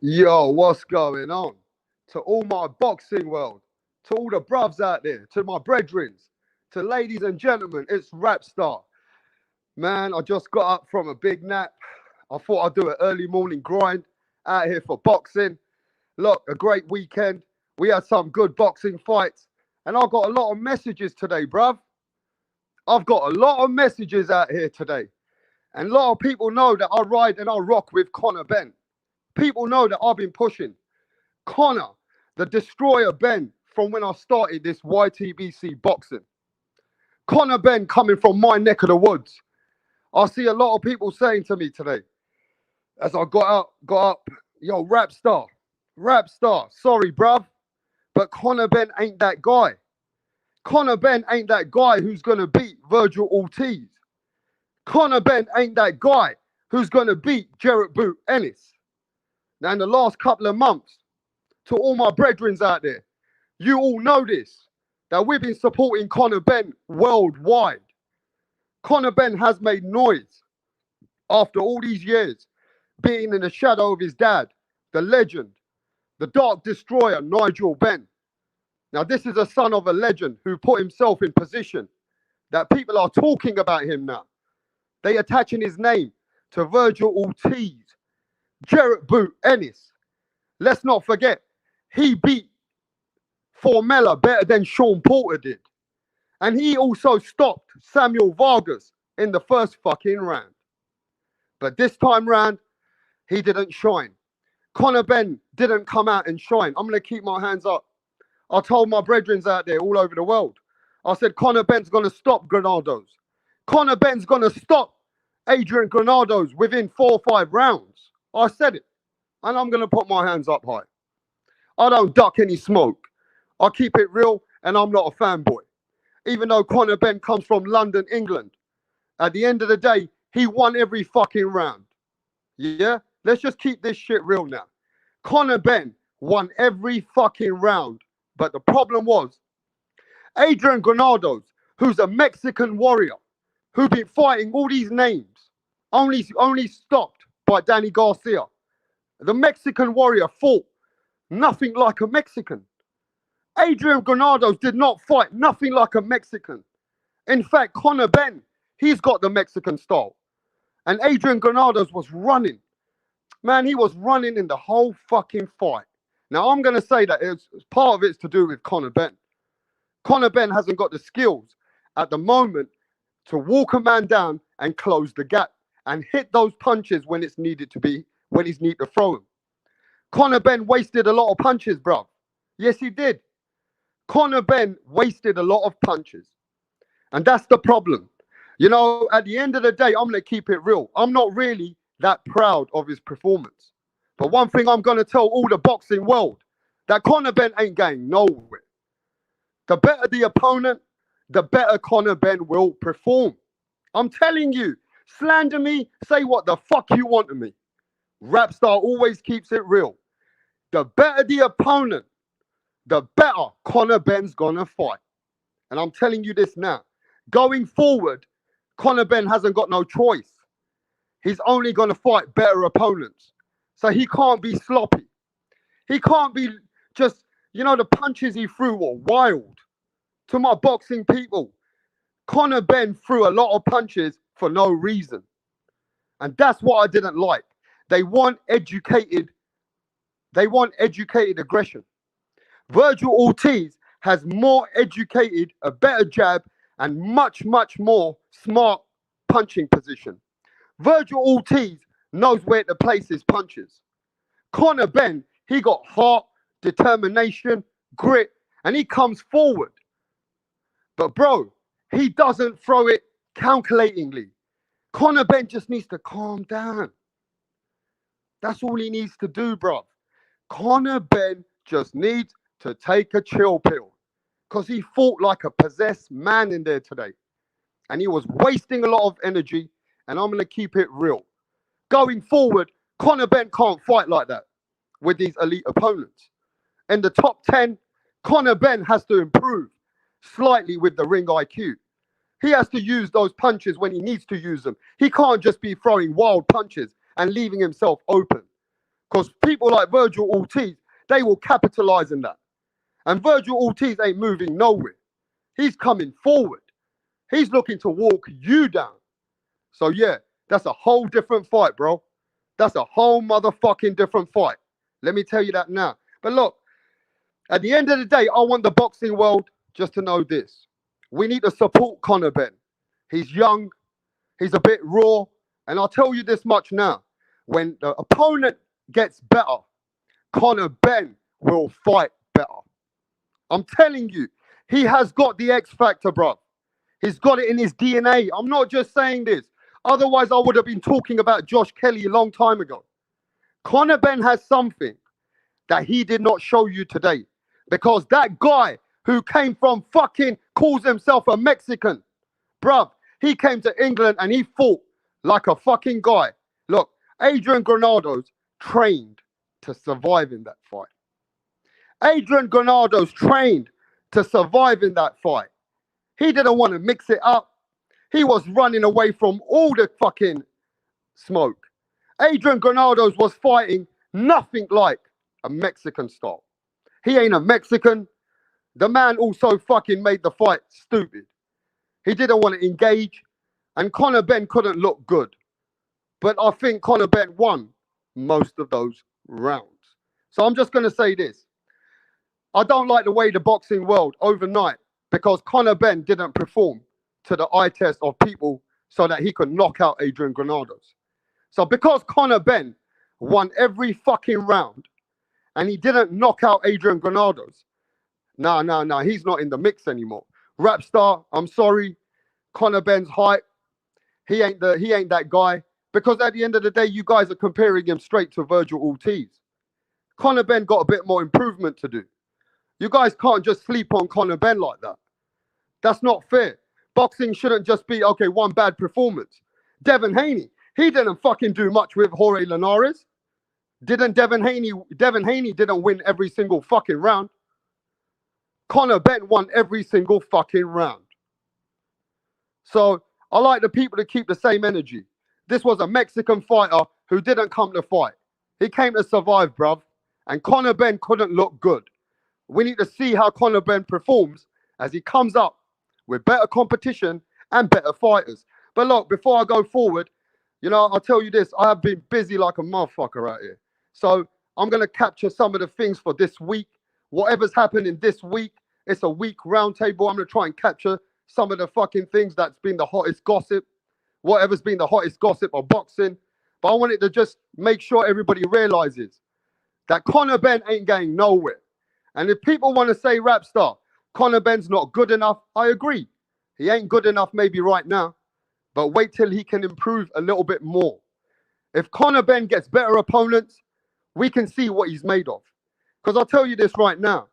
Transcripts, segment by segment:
Yo, what's going on? To all my boxing world, to all the bruvs out there, to my brethrens, to ladies and gentlemen, it's Rap Star. Man, I just got up from a big nap. I thought I'd do an early morning grind out here for boxing. Look, a great weekend. We had some good boxing fights. And I got a lot of messages today, bruv. I've got a lot of messages out here today. And a lot of people know that I ride and I rock with Conor Benn. People know that I've been pushing Conor, the destroyer Ben, from when I started this YTBC boxing. Conor Benn coming from my neck of the woods. I see a lot of people saying to me today, as I got up, yo, rap star, sorry, bruv, but Conor Benn ain't that guy. Conor Benn ain't that guy who's going to beat Virgil Ortiz. Conor Benn ain't that guy who's going to beat Jarrett Boot Ennis. Now, in the last couple of months, to all my brethrens out there, you all know this, that we've been supporting Conor Benn worldwide. Conor Benn has made noise after all these years, being in the shadow of his dad, the legend, the Dark Destroyer, Nigel Benn. Now, this is a son of a legend who put himself in position that people are talking about him now. They attaching his name to Virgil Ortiz, Jarrett Boot Ennis. Let's not forget, he beat Formella better than Sean Porter did. And he also stopped Samuel Vargas in the first fucking round. But this time round, he didn't shine. Conor Benn didn't come out and shine. I'm going to keep my hands up. I told my brethrens out there all over the world. I said, Conor Benn's going to stop Granados. Conor Benn's going to stop Adrian Granados within 4 or 5 rounds. I said it. And I'm going to put my hands up high. I don't duck any smoke. I keep it real, and I'm not a fanboy. Even though Conor Benn comes from London, England, at the end of the day, he won every fucking round. Yeah? Let's just keep this shit real now. Conor Benn won every fucking round. But the problem was, Adrian Granados, who's a Mexican warrior, who'd been fighting all these names, only stopped by Danny Garcia. The Mexican warrior fought nothing like a Mexican. Adrian Granados did not fight nothing like a Mexican. In fact, Conor Benn, he's got the Mexican style. And Adrian Granados was running. Man, he was running in the whole fucking fight. Now, I'm going to say that part of it's to do with Conor Benn. Conor Benn hasn't got the skills at the moment to walk a man down and close the gap and hit those punches when it's needed to be, when he's need to throw them. Conor Benn wasted a lot of punches, bro. Yes, he did. Conor Benn wasted a lot of punches. And that's the problem. You know, at the end of the day, I'm going to keep it real. I'm not really that proud of his performance. But one thing I'm going to tell all the boxing world, that Conor Benn ain't going nowhere. The better the opponent, the better Conor Benn will perform. I'm telling you, slander me, say what the fuck you want to me. Rapstar always keeps it real. The better the opponent, the better Conor Benn's gonna fight. And I'm telling you this now. Going forward, Conor Benn hasn't got no choice. He's only gonna fight better opponents. So he can't be sloppy. He can't be just, the punches he threw were wild. To my boxing people, Conor Benn threw a lot of punches for no reason. And that's what I didn't like. They want educated aggression. Virgil Ortiz has more educated, a better jab, and much, much more smart punching position. Virgil Ortiz knows where to place his punches. Conor Benn, he got heart, determination, grit, and he comes forward. But bro, he doesn't throw it calculatingly. Conor Benn just needs to calm down. That's all he needs to do, bro. Conor Benn just needs to take a chill pill. Because he fought like a possessed man in there today. And he was wasting a lot of energy. And I'm going to keep it real. Going forward, Conor Benn can't fight like that with these elite opponents. In the top 10, Conor Benn has to improve slightly with the ring IQ. He has to use those punches when he needs to use them. He can't just be throwing wild punches and leaving himself open. Because people like Virgil Ortiz, they will capitalize in that. And Virgil Ortiz ain't moving nowhere. He's coming forward. He's looking to walk you down. So yeah, that's a whole different fight, bro. That's a whole motherfucking different fight. Let me tell you that now. But look, at the end of the day, I want the boxing world just to know this. We need to support Conor Benn. He's young. He's a bit raw. And I'll tell you this much now. When the opponent gets better, Conor Benn will fight better. I'm telling you, he has got the X factor, bro. He's got it in his DNA. I'm not just saying this. Otherwise, I would have been talking about Josh Kelly a long time ago. Conor Benn has something that he did not show you today. Because that guy who came from calls himself a Mexican, bruv, he came to England and he fought like a fucking guy. Look, Adrian Granados trained to survive in that fight. Adrian Granados trained to survive in that fight. He didn't want to mix it up. He was running away from all the fucking smoke. Adrian Granados was fighting nothing like a Mexican style. He ain't a Mexican. The man also fucking made the fight stupid. He didn't want to engage. And Conor Benn couldn't look good. But I think Conor Benn won most of those rounds. So I'm just going to say this. I don't like the way the boxing world overnight, because Conor Benn didn't perform to the eye test of people so that he could knock out Adrian Granados. So because Conor Benn won every fucking round and he didn't knock out Adrian Granados, nah, he's not in the mix anymore. Rapstar, I'm sorry, Conor Benn's hype. He ain't that guy. Because at the end of the day, you guys are comparing him straight to Virgil Ortiz. Conor Benn got a bit more improvement to do. You guys can't just sleep on Conor Benn like that. That's not fair. Boxing shouldn't just be, okay, one bad performance. Devin Haney, he didn't fucking do much with Jorge Linares. Devin Haney didn't win every single fucking round. Conor Benn won every single fucking round. So I like the people to keep the same energy. This was a Mexican fighter who didn't come to fight. He came to survive, bruv. And Conor Benn couldn't look good. We need to see how Conor Benn performs as he comes up with better competition and better fighters. But look, before I go forward, I'll tell you this. I have been busy like a motherfucker out here. So I'm going to capture some of the things for this week. Whatever's happening this week, it's a week roundtable. I'm going to try and capture some of the fucking things that's been the hottest gossip. Whatever's been the hottest gossip of boxing. But I wanted to just make sure everybody realizes that Conor Benn ain't going nowhere. And if people want to say, Rapstar, Conor Benn's not good enough, I agree. He ain't good enough maybe right now, but wait till he can improve a little bit more. If Conor Benn gets better opponents, we can see what he's made of. Because I'll tell you this right now.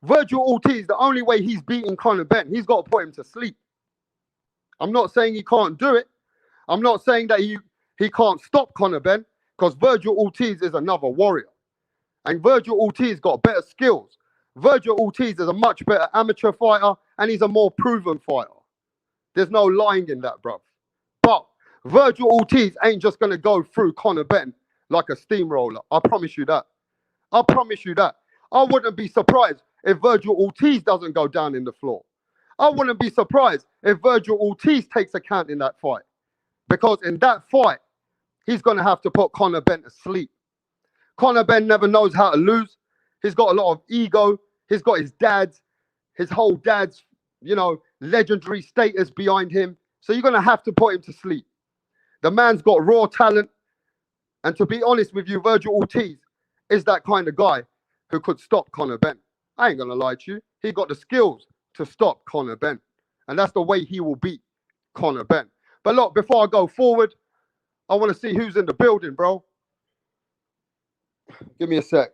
Virgil Ortiz, the only way he's beating Conor Benn, he's got to put him to sleep. I'm not saying he can't do it. I'm not saying that he can't stop Conor Benn, because Virgil Ortiz is another warrior. And Virgil Ortiz got better skills. Virgil Ortiz is a much better amateur fighter, and he's a more proven fighter. There's no lying in that, bruv. But Virgil Ortiz ain't just going to go through Conor Benn like a steamroller. I promise you that. I promise you that. I wouldn't be surprised if Virgil Ortiz doesn't go down in the floor. I wouldn't be surprised if Virgil Ortiz takes a count in that fight. Because in that fight, he's going to have to put Conor Benn to sleep. Conor Benn never knows how to lose. He's got a lot of ego. He's got his whole dad's, legendary status behind him. So you're going to have to put him to sleep. The man's got raw talent. And to be honest with you, Virgil Ortiz is that kind of guy who could stop Conor Benn. I ain't going to lie to you. He got the skills to stop Conor Benn. And that's the way he will beat Conor Benn. But look, before I go forward, I want to see who's in the building, bro. Give me a sec.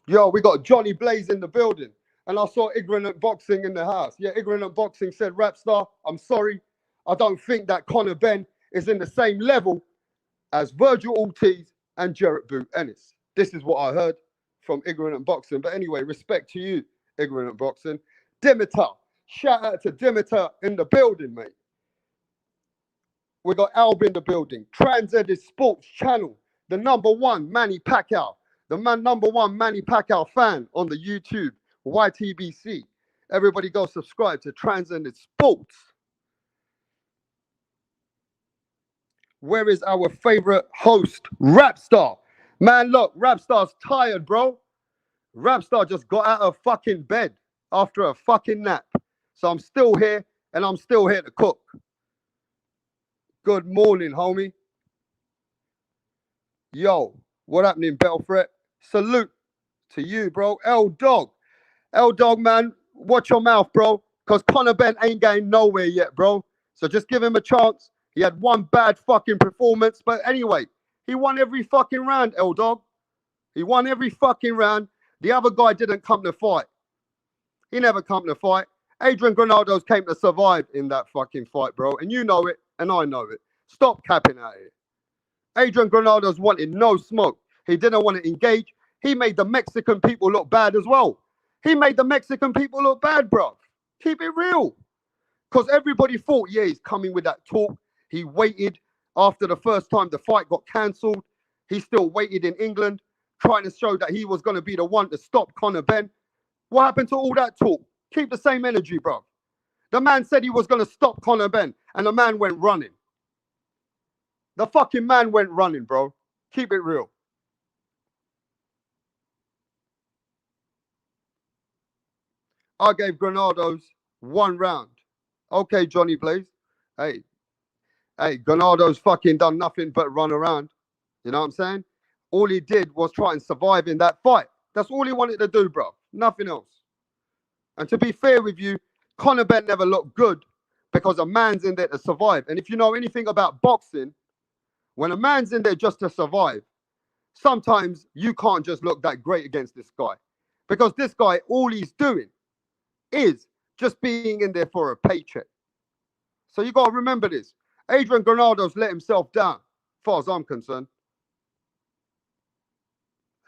Yo, we got Johnny Blaze in the building. And I saw Ignorant Boxing in the house. Yeah, Ignorant Boxing said, Rapstar, I'm sorry. I don't think that Conor Benn is in the same level as Virgil Ortiz and Jarrett Boot Ennis. This is what I heard from Ignorant Boxing. But anyway, respect to you, Ignorant Boxing. Dimitar. Shout out to Dimitar in the building, mate. We got Alb in the building. Transcended Sports Channel. The #1 Manny Pacquiao. The #1 Manny Pacquiao fan on the YouTube. YTBC. Everybody go subscribe to Transcended Sports. Where is our favorite host, Rapstar? Man, look, Rapstar's tired, bro. Rapstar just got out of fucking bed after a fucking nap. So I'm still here, and I'm still here to cook. Good morning, homie. Yo, what happening, Belfret? Salute to you, bro. L-Dog, man, watch your mouth, bro, because Conor Benn ain't going nowhere yet, bro. So just give him a chance. He had one bad fucking performance, but anyway, he won every fucking round, L-Dog. He won every fucking round. The other guy didn't come to fight. He never come to fight. Adrian Granados came to survive in that fucking fight, bro. And you know it, and I know it. Stop capping at it. Adrian Granados wanted no smoke. He didn't want to engage. He made the Mexican people look bad as well. He made the Mexican people look bad, bro. Keep it real. Because everybody thought, yeah, he's coming with that talk. He waited after the first time the fight got cancelled. He still waited in England, trying to show that he was going to be the one to stop Conor Benn. What happened to all that talk? Keep the same energy, bro. The man said he was going to stop Conor Benn, and the man went running. The fucking man went running, bro. Keep it real. I gave Granados 1 round. Okay, Johnny Blaze. Hey, Granados fucking done nothing but run around. You know what I'm saying? All he did was try and survive in that fight. That's all he wanted to do, bro. Nothing else. And to be fair with you, Conor Benn never looked good because a man's in there to survive. And if you know anything about boxing, when a man's in there just to survive, sometimes you can't just look that great against this guy. Because this guy, all he's doing is just being in there for a paycheck. So you got to remember this. Adrian Granados let himself down, as far as I'm concerned.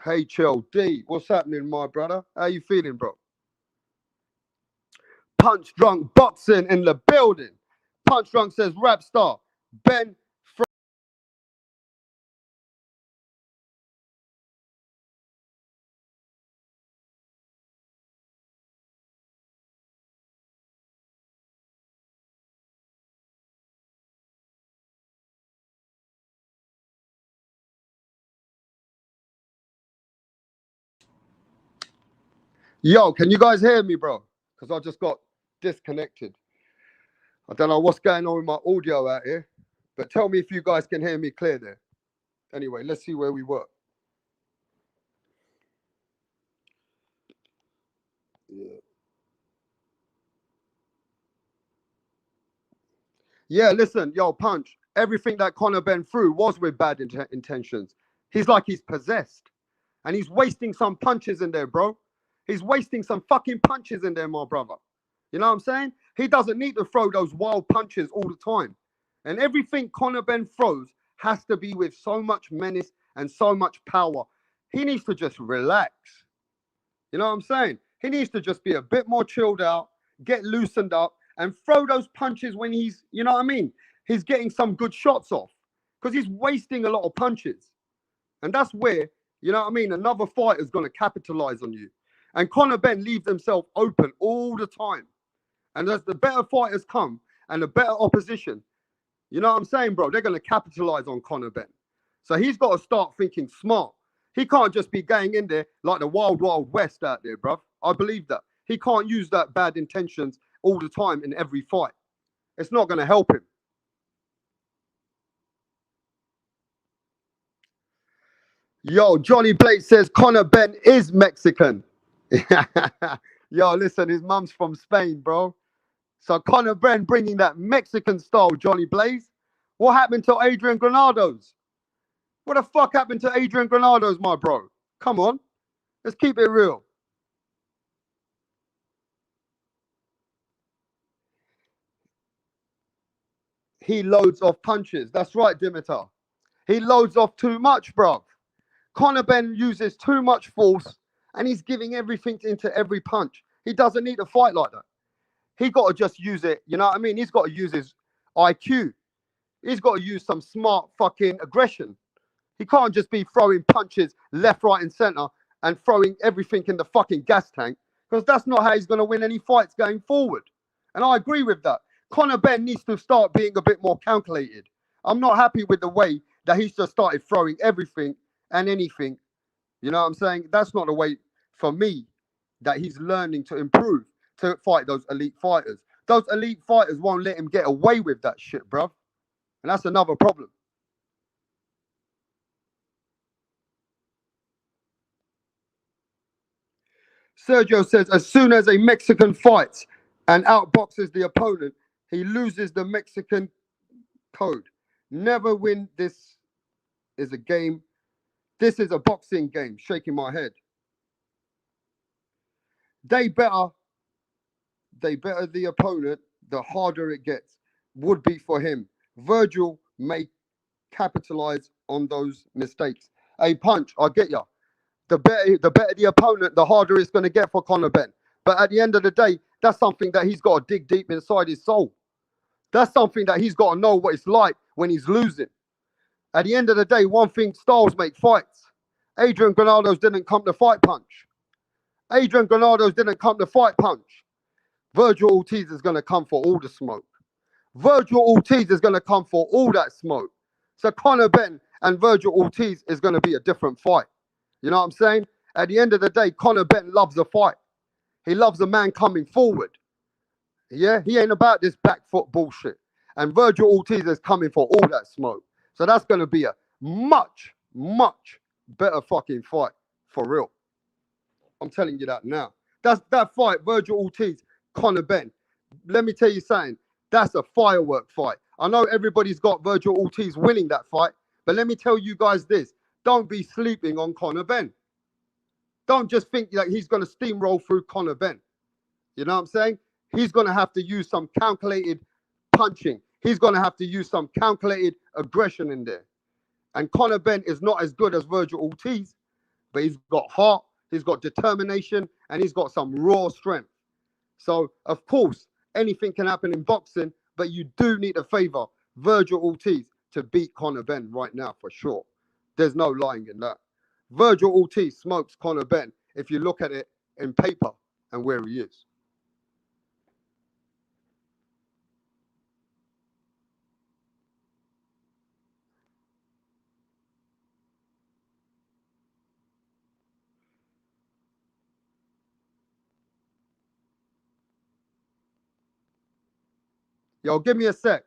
HLD, what's happening, my brother? How you feeling, bro? Punch Drunk Boxing in the building. Punch Drunk says, Rapstar, Ben. Yo, can you guys hear me, bro? Because I just got disconnected. I don't know what's going on with my audio out here, but tell me if you guys can hear me clear there. Anyway, let's see where we were. Yeah, listen, yo, Punch, everything that Conor Benn threw was with bad intentions. He's like he's possessed. And he's wasting some punches in there, bro. He's wasting some fucking punches in there, my brother. You know what I'm saying? He doesn't need to throw those wild punches all the time. And everything Conor Benn throws has to be with so much menace and so much power. He needs to just relax. You know what I'm saying? He needs to just be a bit more chilled out, get loosened up, and throw those punches when he's, you know what I mean? He's getting some good shots off because he's wasting a lot of punches. And that's where, you know what I mean, another fighter's going to capitalize on you. And Conor Benn leaves himself open all the time. And as the better fighters come and the better opposition, you know what I'm saying, bro? They're going to capitalize on Conor Benn. So he's got to start thinking smart. He can't just be going in there like the wild, wild west out there, bro. I believe that. He can't use that bad intentions all the time in every fight. It's not going to help him. Yo, Johnny Blake says Conor Benn is Mexican. Yo, listen, his mum's from Spain, bro. So Conor Benn bringing that Mexican style, Johnny Blaze. What happened to Adrian Granados? What the fuck happened to Adrian Granados, my bro? Come on. Let's keep it real. He loads off punches. That's right, Dimitar. He loads off too much, bro. Conor Benn uses too much force and he's giving everything into every punch. He doesn't need to fight like that. He got to just use it. You know what I mean? He's got to use his IQ. He's got to use some smart fucking aggression. He can't just be throwing punches left, right, and center and throwing everything in the fucking gas tank, because that's not how he's going to win any fights going forward. And I agree with that. Conor Benn needs to start being a bit more calculated. I'm not happy with the way that he's just started throwing everything and anything. You know what I'm saying? That's not the way for me that he's learning to improve to fight those elite fighters. Those elite fighters won't let him get away with that shit, bruv. And that's another problem. Sergio says, as soon as a Mexican fights and outboxes the opponent, he loses the Mexican code. Never win. This is a game. This is a boxing game. Shaking my head. They better the opponent, the harder it gets. Would be for him. Virgil may capitalize on those mistakes. A punch, I get ya. The better the opponent, the harder it's going to get for Conor Benn. But at the end of the day, that's something that he's got to dig deep inside his soul. That's something that he's got to know what it's like when he's losing. At the end of the day, one thing, styles make fights. Adrian Granados didn't come to fight punch. Adrian Granados didn't come to fight punch. Virgil Ortiz is going to come for all the smoke. Virgil Ortiz is going to come for all that smoke. So Conor Benn and Virgil Ortiz is going to be a different fight. You know what I'm saying? At the end of the day, Conor Benn loves a fight. He loves a man coming forward. Yeah, he ain't about this back foot bullshit. And Virgil Ortiz is coming for all that smoke. So that's going to be a much, much better fucking fight. For real. I'm telling you that now. That's that fight, Virgil Ortiz, Conor Benn. Let me tell you something. That's a firework fight. I know everybody's got Virgil Ortiz winning that fight, but let me tell you guys this. Don't be sleeping on Conor Benn. Don't just think that he's going to steamroll through Conor Benn. You know what I'm saying? He's going to have to use some calculated punching. He's going to have to use some calculated aggression in there. And Conor Benn is not as good as Virgil Ortiz, but he's got heart, he's got determination, and he's got some raw strength. So, of course, anything can happen in boxing, but you do need to favor Virgil Ortiz to beat Conor Benn right now for sure. There's no lying in that. Virgil Ortiz smokes Conor Benn if you look at it in paper and where he is. Yo, give me a sec.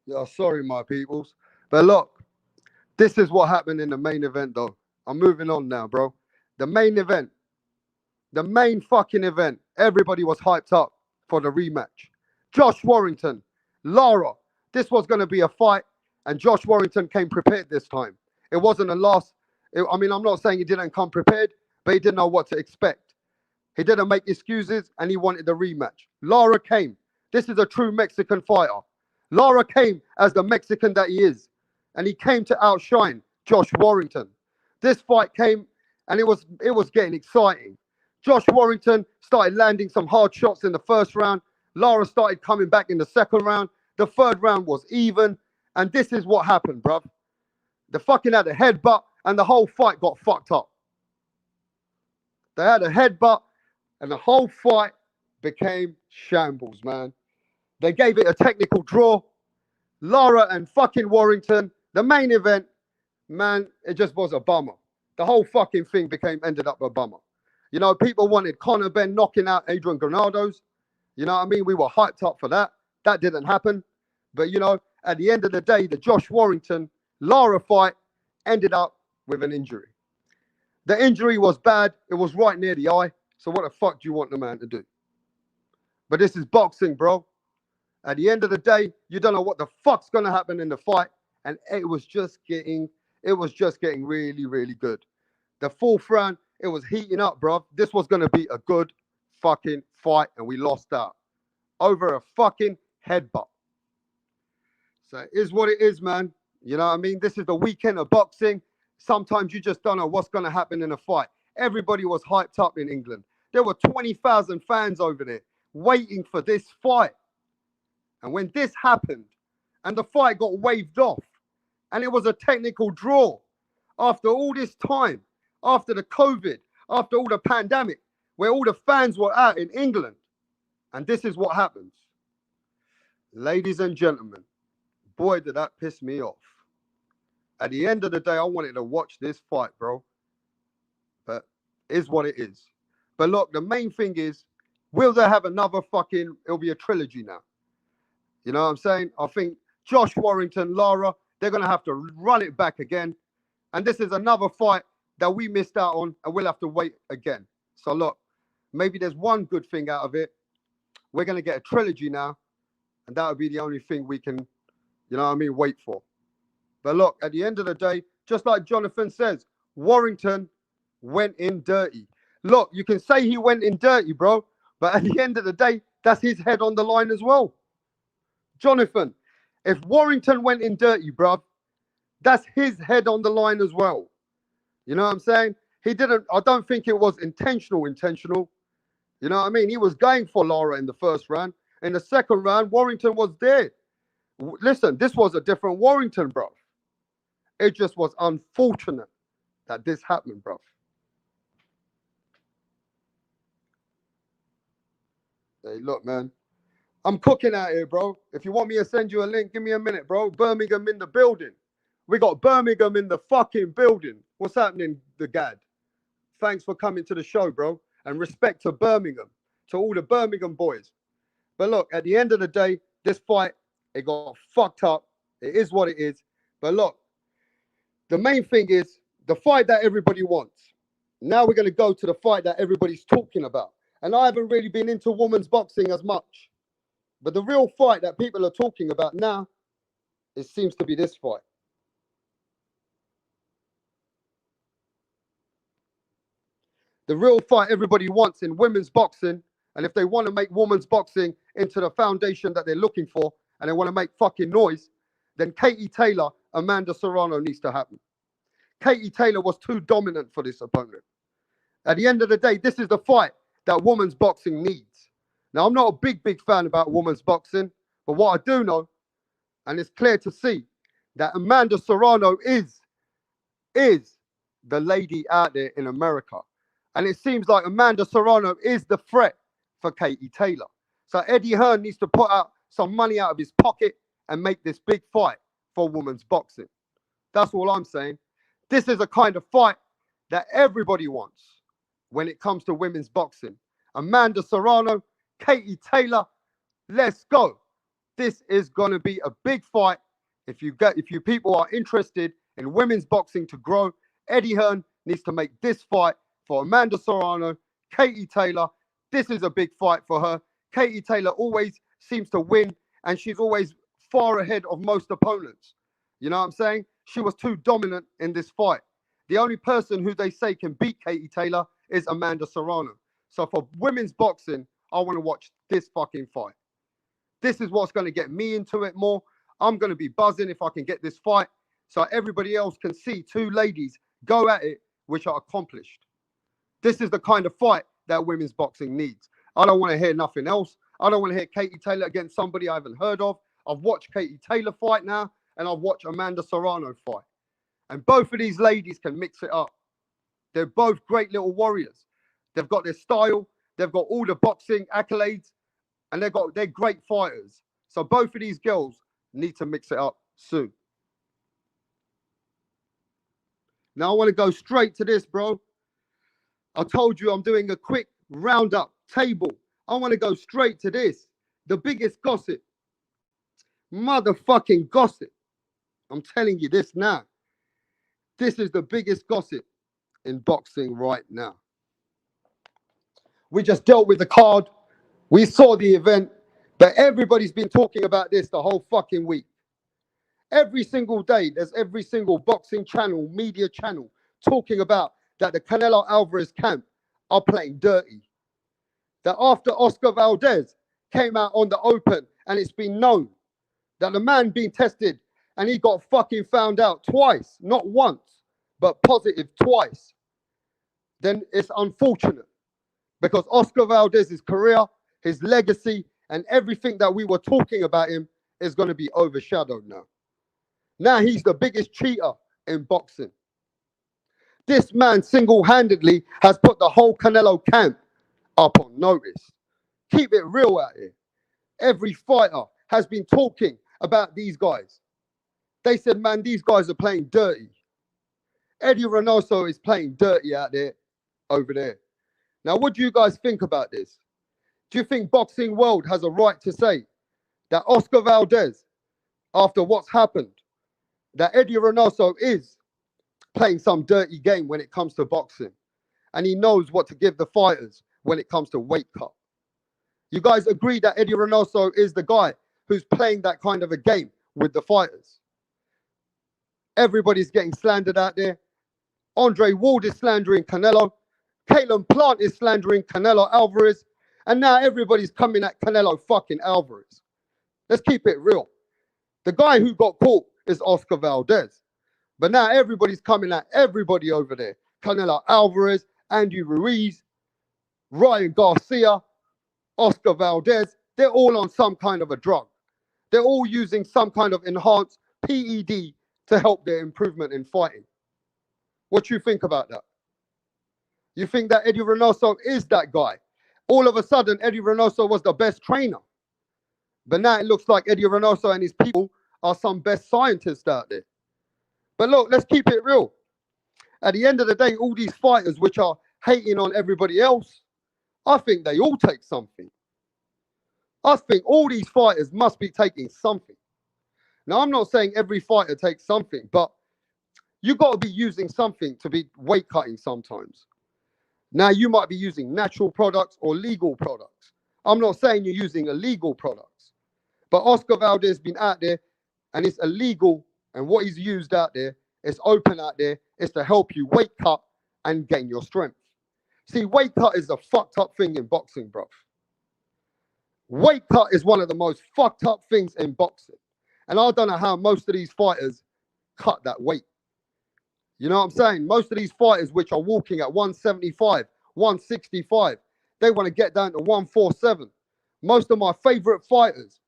Yo, sorry, my peoples. But look, this is what happened in the main event, though. I'm moving on now, bro. The main event, the main fucking event, everybody was hyped up for the rematch. Josh Warrington, Lara. This was going to be a fight, and Josh Warrington came prepared this time. It wasn't a loss. I mean, I'm not saying he didn't come prepared, but he didn't know what to expect. He didn't make excuses, and he wanted the rematch. Lara came. This is a true Mexican fighter. Lara came as the Mexican that he is, and he came to outshine Josh Warrington. This fight came, and it was getting exciting. Josh Warrington started landing some hard shots in the first round. Lara started coming back in the second round. The third round was even, and this is what happened, bruv. They fucking had a headbutt, and the whole fight got fucked up. They had a headbutt, and the whole fight became shambles, man. They gave it a technical draw. Lara and fucking Warrington, the main event, man, it just was a bummer. The whole fucking thing ended up a bummer. You know, people wanted Conor Benn knocking out Adrian Granados. You know what I mean? We were hyped up for that. That didn't happen. But, you know, at the end of the day, the Josh Warrington Lara fight ended up with an injury. The injury was bad. It was right near the eye. So what the fuck do you want the man to do? But this is boxing, bro. At the end of the day, you don't know what the fuck's gonna happen in the fight, and it was just getting really, really good. The fourth round, it was heating up, bro. This was gonna be a good fucking fight, and we lost out over a fucking headbutt. So it is what it is, man. You know what I mean? This is the weekend of boxing. Sometimes you just don't know what's gonna happen in a fight. Everybody was hyped up in England. There were 20,000 fans over there waiting for this fight. And when this happened and the fight got waved off and it was a technical draw after all this time, after the COVID, after all the pandemic, where all the fans were out in England, and this is what happens. Ladies and gentlemen, boy, did that piss me off. At the end of the day, I wanted to watch this fight, bro. But it is what it is. But look, the main thing is, will they have another fucking, it'll be a trilogy now. You know what I'm saying? I think Josh Warrington, Lara, they're going to have to run it back again. And this is another fight that we missed out on, and we'll have to wait again. So look, maybe there's one good thing out of it. We're going to get a trilogy now, and that would be the only thing we can, you know what I mean, wait for. But look, at the end of the day, just like Jonathan says, Warrington went in dirty. Look, you can say he went in dirty, bro, but at the end of the day, that's his head on the line as well. Jonathan, if Warrington went in dirty, bruv, that's his head on the line as well. You know what I'm saying? He didn't, I don't think it was intentional. You know what I mean? He was going for Lara in the first round. In the second round, Warrington was there. Listen, this was a different Warrington, bruv. It just was unfortunate that this happened, bruv. Hey, look, man. I'm cooking out here, bro. If you want me to send you a link, give me a minute, bro. Birmingham in the building. We got Birmingham in the fucking building. What's happening, the Gad? Thanks for coming to the show, bro. And respect to Birmingham, to all the Birmingham boys. But look, at the end of the day, this fight, it got fucked up. It is what it is. But look, the main thing is the fight that everybody wants. Now we're going to go to the fight that everybody's talking about. And I haven't really been into women's boxing as much. But the real fight that people are talking about now, it seems to be this fight. The real fight everybody wants in women's boxing, and if they want to make women's boxing into the foundation that they're looking for, and they want to make fucking noise, then Katie Taylor, Amanda Serrano needs to happen. Katie Taylor was too dominant for this opponent. At the end of the day, this is the fight that women's boxing needs. Now, I'm not a big fan about women's boxing, but what I do know, and it's clear to see, that Amanda Serrano is the lady out there in America. And it seems like Amanda Serrano is the threat for Katie Taylor. So Eddie Hearn needs to put out some money out of his pocket and make this big fight for women's boxing. That's all I'm saying. This is a kind of fight that everybody wants when it comes to women's boxing. Amanda Serrano, Katie Taylor, let's go. This is going to be a big fight. If you people are interested in women's boxing to grow, Eddie Hearn needs to make this fight for Amanda Serrano, Katie Taylor. This is a big fight for her. Katie Taylor always seems to win, and she's always far ahead of most opponents. You know what I'm saying? She was too dominant in this fight. The only person who they say can beat Katie Taylor is Amanda Serrano. So for women's boxing, I want to watch this fucking fight. This is what's going to get me into it more. I'm going to be buzzing if I can get this fight so everybody else can see two ladies go at it, which are accomplished. This is the kind of fight that women's boxing needs. I don't want to hear nothing else. I don't want to hear Katie Taylor against somebody I haven't heard of. I've watched Katie Taylor fight now, and I've watched Amanda Serrano fight. And both of these ladies can mix it up. They're both great little warriors. They've got their style. They've got all the boxing accolades, and they're great fighters. So both of these girls need to mix it up soon. Now I want to go straight to this, bro. I told you I'm doing a quick roundup table. I want to go straight to this. The biggest gossip. Motherfucking gossip. I'm telling you this now. This is the biggest gossip. in boxing right now. We just dealt with the card. We saw the event, but everybody's been talking about this the whole fucking week. Every single day, there's every single boxing channel, media channel, talking about that the Canelo Alvarez camp are playing dirty. That after Oscar Valdez came out on the open, and it's been known that the man being tested and he got fucking found out twice, not once, but positive twice, then it's unfortunate because Oscar Valdez's career, his legacy, and everything that we were talking about him is going to be overshadowed now. Now he's the biggest cheater in boxing. This man single-handedly has put the whole Canelo camp up on notice. Keep it real out here. Every fighter has been talking about these guys. They said, man, these guys are playing dirty. Eddie Reynoso is playing dirty out there, over there. Now, what do you guys think about this? Do you think Boxing World has a right to say that Oscar Valdez, after what's happened, that Eddie Reynoso is playing some dirty game when it comes to boxing, and he knows what to give the fighters when it comes to weight cut? You guys agree that Eddie Reynoso is the guy who's playing that kind of a game with the fighters? Everybody's getting slandered out there. Andre Ward is slandering Canelo. Caitlin Plant is slandering Canelo Alvarez. And now everybody's coming at Canelo fucking Alvarez. Let's keep it real. The guy who got caught is Oscar Valdez. But now everybody's coming at everybody over there. Canelo Alvarez, Andy Ruiz, Ryan Garcia, Oscar Valdez. They're all on some kind of a drug. They're all using some kind of enhanced PED to help their improvement in fighting. What do you think about that? You think that Eddie Reynoso is that guy? All of a sudden, Eddie Reynoso was the best trainer. But now it looks like Eddie Reynoso and his people are some best scientists out there. But look, let's keep it real. At the end of the day, all these fighters which are hating on everybody else, I think they all take something. I think all these fighters must be taking something. Now, I'm not saying every fighter takes something, but you got to be using something to be weight cutting sometimes. Now, you might be using natural products or legal products. I'm not saying you're using illegal products, but Oscar Valdez has been out there and it's illegal, and what he's used out there, it's open out there, is to help you weight cut and gain your strength. See, weight cut is a fucked up thing in boxing, bro. Weight cut is one of the most fucked up things in boxing. And I don't know how most of these fighters cut that weight. You know what I'm saying? Most of these fighters which are walking at 175, 165, they want to get down to 147. Most of my favorite fighters,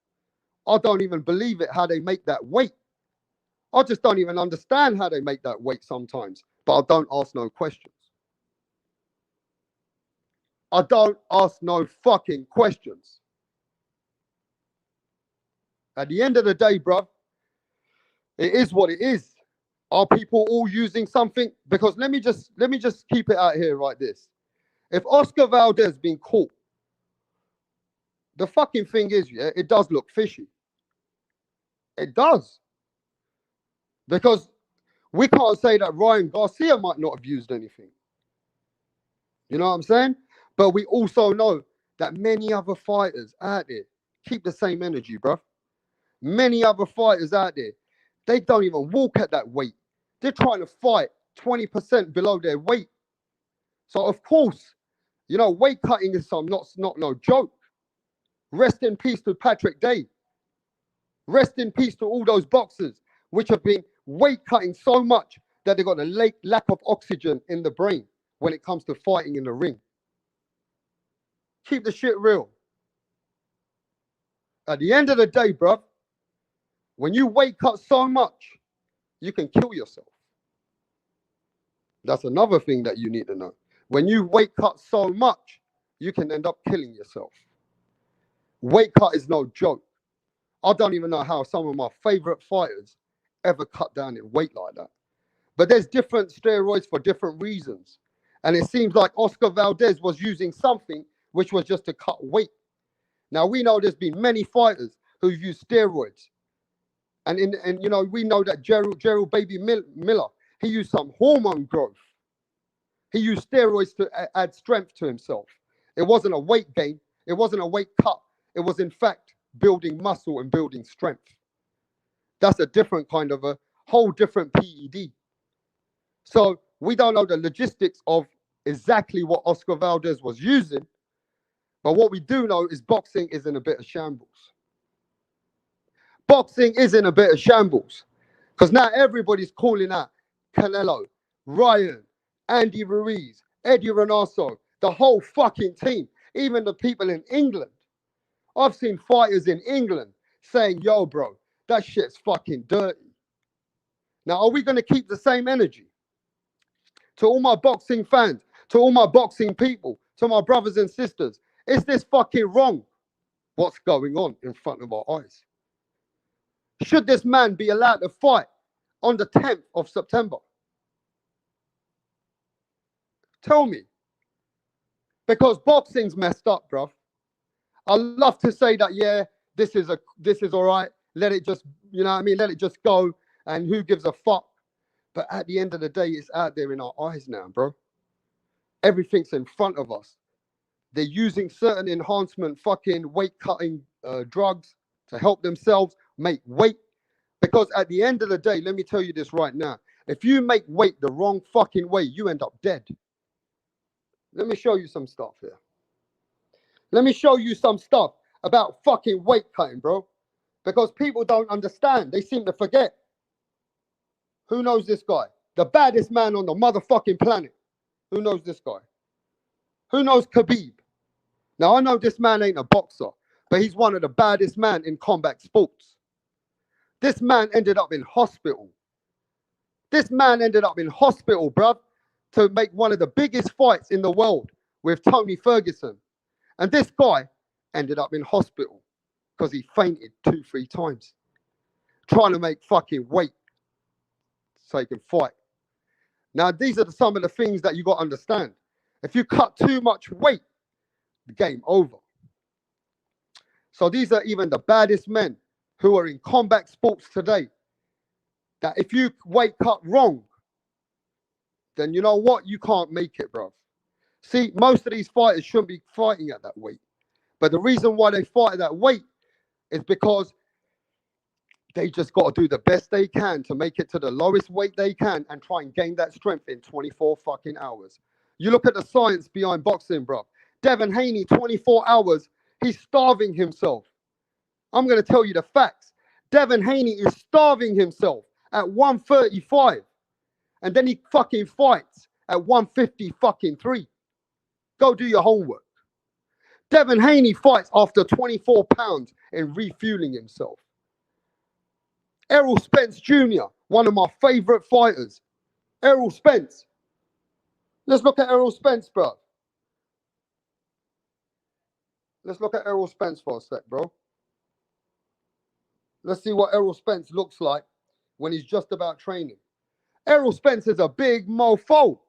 I don't even believe it how they make that weight. I just don't even understand how they make that weight sometimes, but I don't ask no questions. I don't ask no fucking questions. At the end of the day, bruv, it is what it is. Are people all using something? Because let me just keep it out here like this. If Oscar Valdez been caught, the fucking thing is, yeah, it does look fishy. It does. Because we can't say that Ryan Garcia might not have used anything. You know what I'm saying? But we also know that many other fighters out there keep the same energy, bruv. Many other fighters out there, they don't even walk at that weight. They're trying to fight 20% below their weight. So, of course, you know, weight cutting is not no joke. Rest in peace to Patrick Day. Rest in peace to all those boxers which have been weight cutting so much that they've got a lack of oxygen in the brain when it comes to fighting in the ring. Keep the shit real. At the end of the day, bruv, when you weight cut so much, you can kill yourself. That's another thing that you need to know. When you weight cut so much, you can end up killing yourself. Weight cut is no joke. I don't even know how some of my favorite fighters ever cut down in weight like that. But there's different steroids for different reasons. And it seems like Oscar Valdez was using something which was just to cut weight. Now, we know there's been many fighters who've used steroids. And you know, we know that Gerald Baby Miller, he used some hormone growth. He used steroids to add strength to himself. It wasn't a weight gain. It wasn't a weight cut. It was, in fact, building muscle and building strength. That's a different kind of a whole different PED. So we don't know the logistics of exactly what Oscar Valdez was using. But what we do know is boxing is in a bit of shambles. Boxing is in a bit of shambles. Because now everybody's calling out Canelo, Ryan, Andy Ruiz, Eddie Renato, the whole fucking team, even the people in England. I've seen fighters in England saying, yo, bro, that shit's fucking dirty. Now, are we going to keep the same energy? To all my boxing fans, to all my boxing people, to my brothers and sisters, is this fucking wrong? What's going on in front of our eyes? Should this man be allowed to fight on the 10th of September? Tell me. Because boxing's messed up, bruv. I love to say that, yeah, this is all right. Let it just, you know what I mean? Let it just go. And who gives a fuck? But at the end of the day, it's out there in our eyes now, bro. Everything's in front of us. They're using certain enhancement fucking weight cutting drugs to help themselves make weight. Because at the end of the day, let me tell you this right now. If you make weight the wrong fucking way, you end up dead. Let me show you some stuff here. Let me show you some stuff about fucking weight cutting, bro. Because people don't understand. They seem to forget. Who knows this guy? The baddest man on the motherfucking planet. Who knows this guy? Who knows Khabib? Now, I know this man ain't a boxer, but he's one of the baddest men in combat sports. This man ended up in hospital. This man ended up in hospital, bruv, to make one of the biggest fights in the world with Tony Ferguson. And this guy ended up in hospital because he fainted 2-3 times trying to make fucking weight so he can fight. Now, these are some of the things that you got to understand. If you cut too much weight, the game over. So these are even the baddest men who are in combat sports today. That if you weight cut wrong, then you know what? You can't make it, bro. See, most of these fighters shouldn't be fighting at that weight. But the reason why they fight at that weight is because they just got to do the best they can to make it to the lowest weight they can and try and gain that strength in 24 fucking hours. You look at the science behind boxing, bro. Devin Haney, 24 hours, he's starving himself. I'm going to tell you the facts. Devin Haney is starving himself at 135. And then he fucking fights at 150 fucking 3. Go do your homework. Devin Haney fights after 24 pounds and refueling himself. Errol Spence Jr., one of my favorite fighters. Errol Spence. Let's look at Errol Spence, bro. Let's look at Errol Spence for a sec, bro. Let's see what Errol Spence looks like when he's just about training. Errol Spence is a big mofo.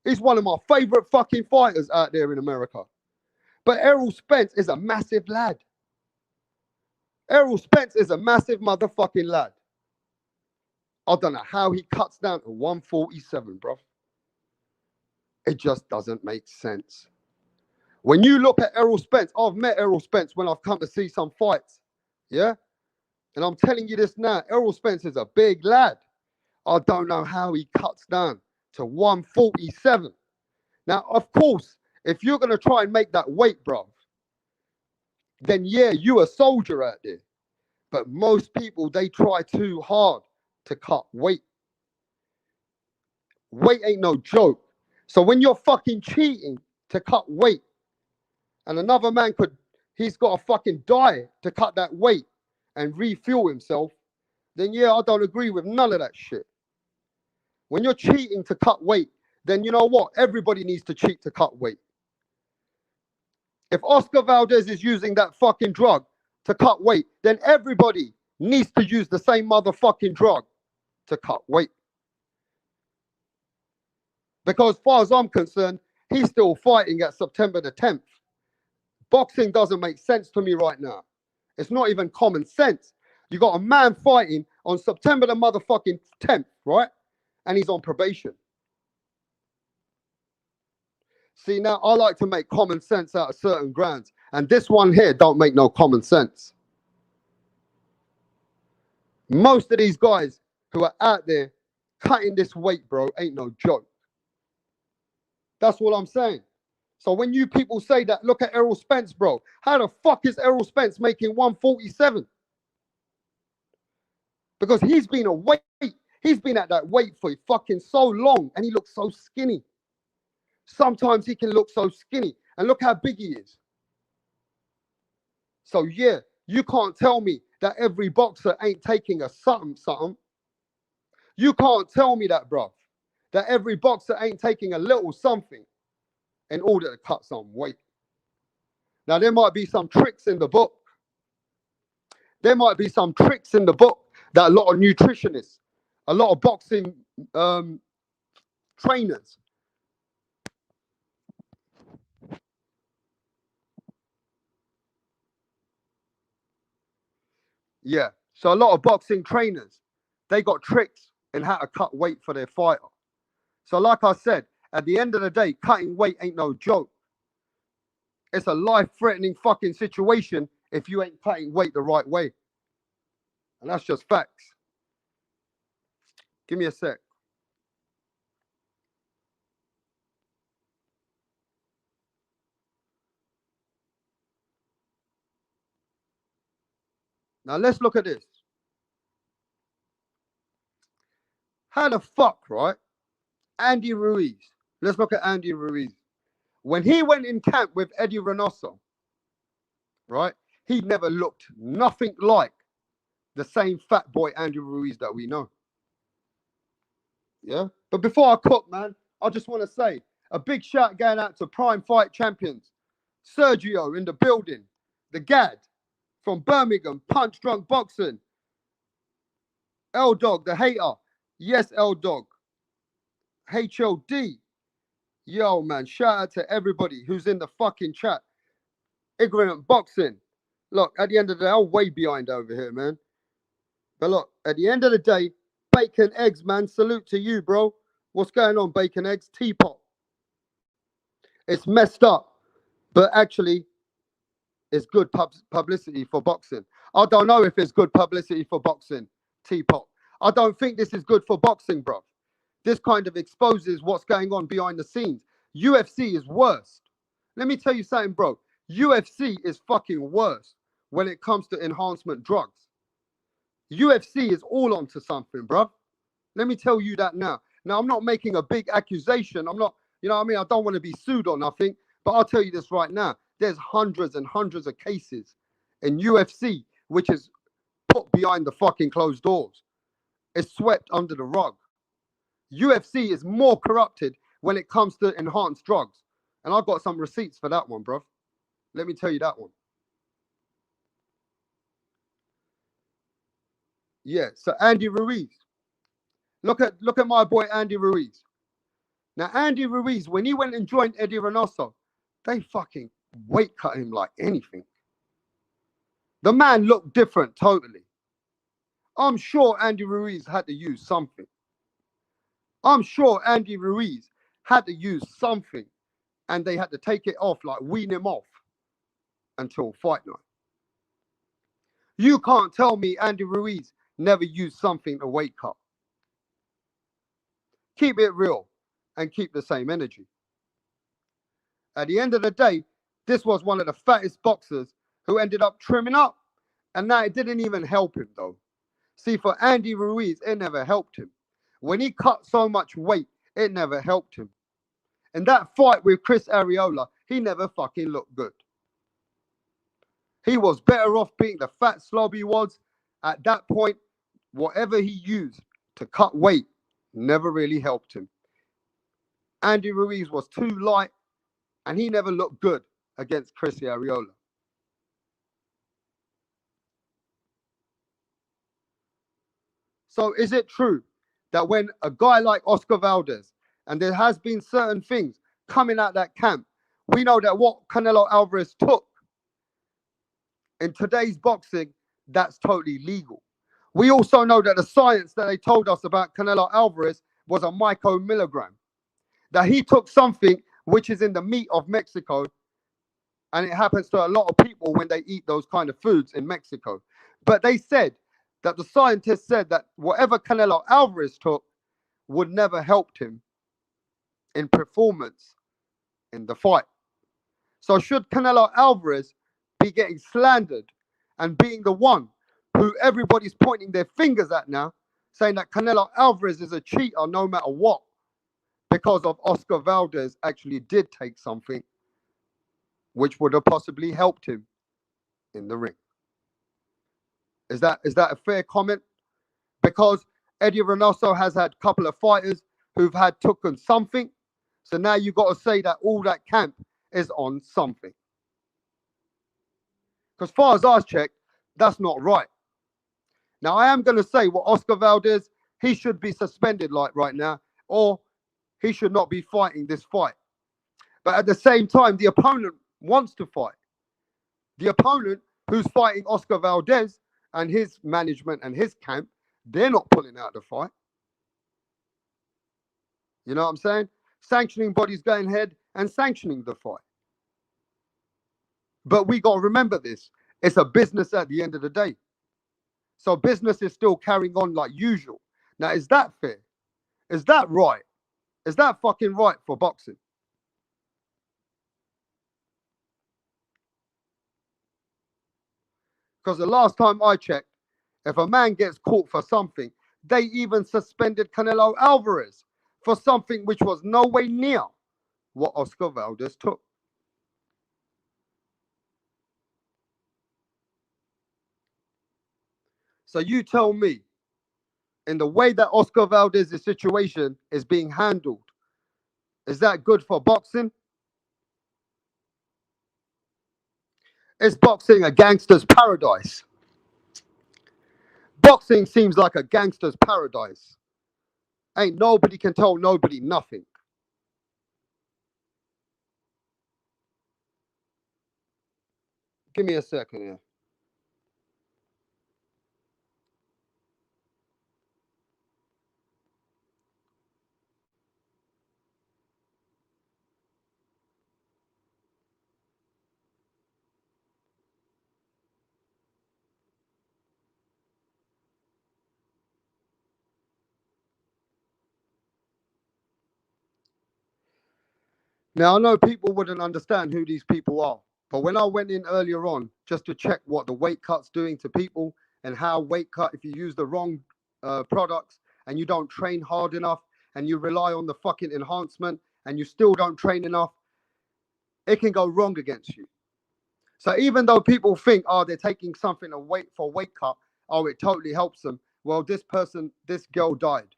He's one of my favorite fucking fighters out there in America. But Errol Spence is a massive lad. Errol Spence is a massive motherfucking lad. I don't know how he cuts down to 147, bro. It just doesn't make sense. When you look at Errol Spence, I've met Errol Spence when I've come to see some fights. Yeah? And I'm telling you this now, Errol Spence is a big lad. I don't know how he cuts down to 147. Now, of course, if you're going to try and make that weight, bro, then yeah, you a soldier out there. But most people, they try too hard to cut weight. Weight ain't no joke. So when you're fucking cheating to cut weight, and another man he's got to fucking die to cut that weight and refuel himself, then yeah, I don't agree with none of that shit. When you're cheating to cut weight, then you know what? Everybody needs to cheat to cut weight. If Oscar Valdez is using that fucking drug to cut weight, then everybody needs to use the same motherfucking drug to cut weight. Because as far as I'm concerned, he's still fighting at September the 10th. Boxing doesn't make sense to me right now. It's not even common sense. You got a man fighting on September the motherfucking 10th, right? And he's on probation. See, now I like to make common sense out of certain grounds, and this one here don't make no common sense. Most of these guys who are out there cutting this weight, bro, ain't no joke. That's what I'm saying. So when you people say that, look at Errol Spence, bro. How the fuck is Errol Spence making 147? Because he's been he's been at that weight for fucking so long, and he looks so skinny. Sometimes he can look so skinny, and look how big he is. So yeah, you can't tell me that every boxer ain't taking a something. You can't tell me that, bro. That every boxer ain't taking a little something in order to cut some weight. Now, there might be some tricks in the book. There might be some tricks in the book that a lot of nutritionists, a lot of boxing trainers, yeah. So a lot of boxing trainers, they got tricks in how to cut weight for their fighter. So like I said, at the end of the day, cutting weight ain't no joke. It's a life-threatening fucking situation if you ain't cutting weight the right way. And that's just facts. Give me a sec. Now let's look at this. How the fuck, right? Andy Ruiz. Let's look at Andy Ruiz. When he went in camp with Eddie Reynoso, right? He never looked nothing like the same fat boy Andy Ruiz that we know. Yeah. But before I cook, man, I just want to say a big shout going out to Prime Fight Champions. Sergio in the building. The Gad from Birmingham, Punch Drunk Boxing. L Dog, the hater. Yes, L Dog. HOD. Yo, man, shout out to everybody who's in the fucking chat. Ignorant Boxing. Look, at the end of the day, I'm way behind over here, man. But look, at the end of the day, Bacon Eggs, man, salute to you, bro. What's going on, Bacon Eggs? Teapot. It's messed up, but actually, it's good publicity for boxing. I don't know if it's good publicity for boxing, Teapot. I don't think this is good for boxing, bro. This kind of exposes what's going on behind the scenes. UFC is worst. Let me tell you something, bro. UFC is fucking worse when it comes to enhancement drugs. UFC is all onto something, bro. Let me tell you that now. Now, I'm not making a big accusation. I'm not, you know what I mean? I don't want to be sued or nothing, but I'll tell you this right now. There's hundreds and hundreds of cases in UFC, which is put behind the fucking closed doors. It's swept under the rug. UFC is more corrupted when it comes to enhanced drugs. And I've got some receipts for that one, bro. Let me tell you that one. Yeah, so Andy Ruiz. Look at my boy Andy Ruiz. Now, Andy Ruiz, when he went and joined Eddie Reynoso, they fucking weight cut him like anything. The man looked different totally. I'm sure Andy Ruiz had to use something. I'm sure Andy Ruiz had to use something, and they had to take it off, like wean him off until fight night. You can't tell me Andy Ruiz never used something to weight cut. Keep it real and keep the same energy. At the end of the day, this was one of the fattest boxers who ended up trimming up. And now it didn't even help him, though. See, for Andy Ruiz, it never helped him. When he cut so much weight, it never helped him. In that fight with Chris Arreola, he never fucking looked good. He was better off being the fat slob he was. At that point, whatever he used to cut weight never really helped him. Andy Ruiz was too light, and he never looked good against Chris Arreola. So is it true that when a guy like Oscar Valdez, and there has been certain things coming out that camp, we know that what Canelo Alvarez took in today's boxing, that's totally legal. We also know that the science that they told us about Canelo Alvarez was a micromilligram. That he took something which is in the meat of Mexico. And it happens to a lot of people when they eat those kind of foods in Mexico. But they said that the scientists said that whatever Canelo Alvarez took would never helped him in performance in the fight. So should Canelo Alvarez be getting slandered and being the one who everybody's pointing their fingers at now, saying that Canelo Alvarez is a cheater no matter what, because of Oscar Valdez actually did take something which would have possibly helped him in the ring? Is that a fair comment? Because Eddie Reynoso has had a couple of fighters who've had taken something. So now you've got to say that all that camp is on something. Because as far as I checked, that's not right. Now, I am going to say what Oscar Valdez, he should be suspended like right now, or he should not be fighting this fight. But at the same time, the opponent wants to fight. The opponent who's fighting Oscar Valdez and his management and his camp, they're not pulling out the fight. You know what I'm saying? Sanctioning bodies going ahead and sanctioning the fight. But we got to remember this. It's a business at the end of the day. So business is still carrying on like usual. Now, is that fair? Is that right? Is that fucking right for boxing? Because the last time I checked, if a man gets caught for something, they even suspended Canelo Alvarez for something which was no way near what Oscar Valdez took. So you tell me, in the way that Oscar Valdez's situation is being handled, is that good for boxing? Is boxing a gangster's paradise? Boxing seems like a gangster's paradise. Ain't nobody can tell nobody nothing. Give me a second here. Now, I know people wouldn't understand who these people are, but when I went in earlier on just to check what the weight cut's doing to people and how weight cut, if you use the wrong products and you don't train hard enough and you rely on the fucking enhancement and you still don't train enough, it can go wrong against you. So even though people think, oh, they're taking something away for weight cut, oh, it totally helps them. Well, this girl died.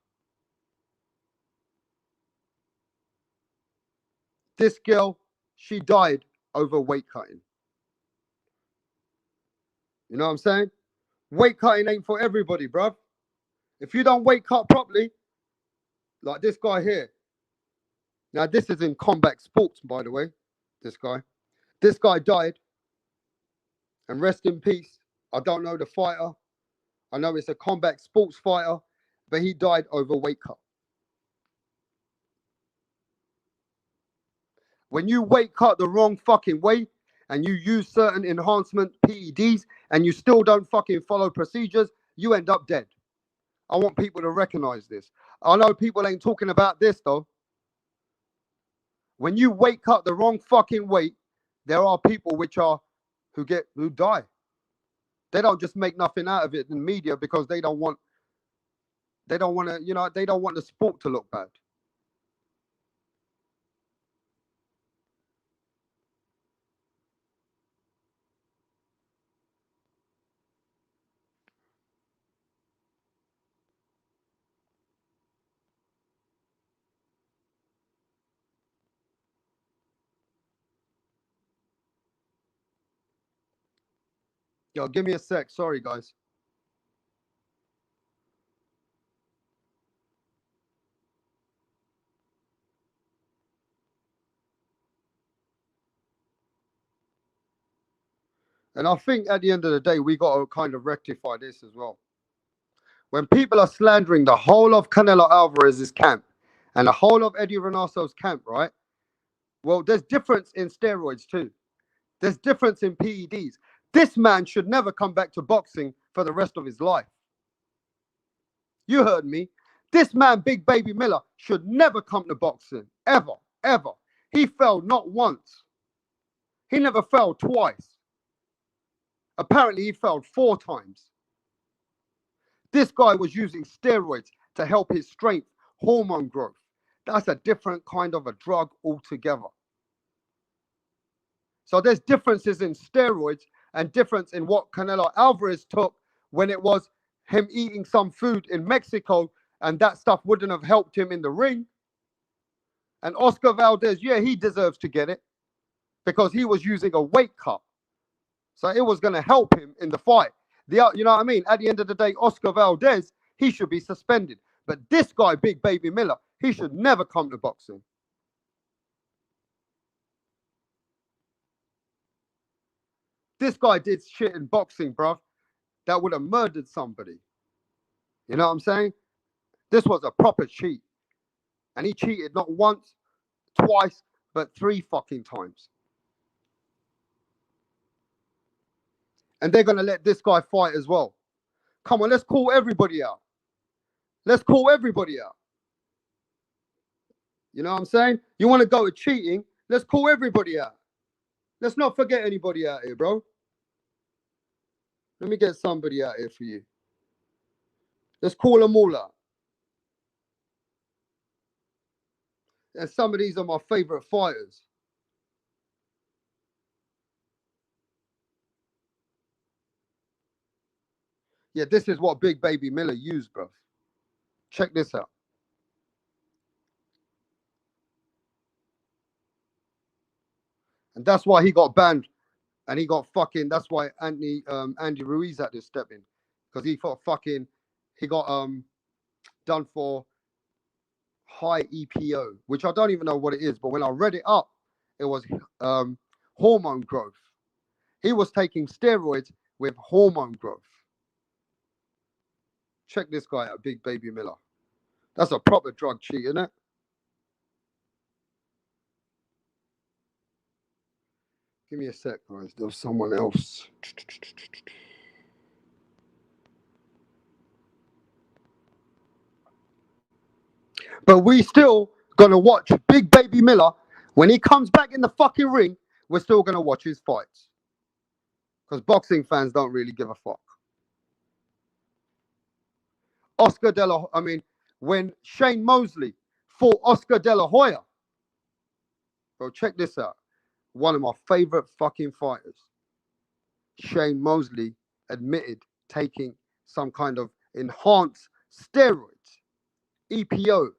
This girl, she died over weight cutting. You know what I'm saying? Weight cutting ain't for everybody, bruv. If you don't weight cut properly, like this guy here. Now, this is in combat sports, by the way, this guy. This guy died, and rest in peace. I don't know the fighter. I know it's a combat sports fighter, but he died over weight cut. When you weight cut the wrong fucking way, and you use certain enhancement PEDs, and you still don't fucking follow procedures, you end up dead. I want people to recognize this. I know people ain't talking about this, though. When you weight cut the wrong fucking weight, there are people who die. They don't just make nothing out of it in media because they don't want to, they don't want the sport to look bad. Yo, give me a sec. Sorry, guys. And I think at the end of the day, we got to kind of rectify this as well. When people are slandering the whole of Canelo Alvarez's camp and the whole of Eddie Reynoso's camp, right? Well, there's difference in steroids too. There's difference in PEDs. This man should never come back to boxing for the rest of his life. You heard me. This man, Big Baby Miller, should never come to boxing. Ever. Ever. He failed not once. He never failed twice. Apparently, he failed 4 times. This guy was using steroids to help his strength, hormone growth. That's a different kind of a drug altogether. So there's differences in steroids and difference in what Canelo Alvarez took when it was him eating some food in Mexico, and that stuff wouldn't have helped him in the ring. And Oscar Valdez, yeah, he deserves to get it because he was using a weight cut. So it was going to help him in the fight. You know what I mean? At the end of the day, Oscar Valdez, he should be suspended. But this guy, Big Baby Miller, he should never come to boxing. This guy did shit in boxing, bro, that would have murdered somebody. You know what I'm saying? This was a proper cheat. And he cheated not once, twice, but 3 fucking times. And they're going to let this guy fight as well. Come on, let's call everybody out. Let's call everybody out. You know what I'm saying? You want to go with cheating? Let's call everybody out. Let's not forget anybody out here, bro. Let me get somebody out here for you. Let's call them all out. And some of these are my favorite fighters. Yeah, this is what Big Baby Miller used, bro. Check this out. And that's why he got banned. And he got fucking, that's why Andy Ruiz had to step in. Because he thought fucking, he got done for high EPO, which I don't even know what it is. But when I read it up, it was hormone growth. He was taking steroids with hormone growth. Check this guy out, Big Baby Miller. That's a proper drug cheat, isn't it? Give me a sec, guys. There was someone else. But we still gonna watch Big Baby Miller when he comes back in the fucking ring. We're still gonna watch his fights because boxing fans don't really give a fuck. When Shane Mosley fought Oscar De La Hoya, bro, check this out. One of my favorite fucking fighters. Shane Mosley admitted taking some kind of enhanced steroids, EPO,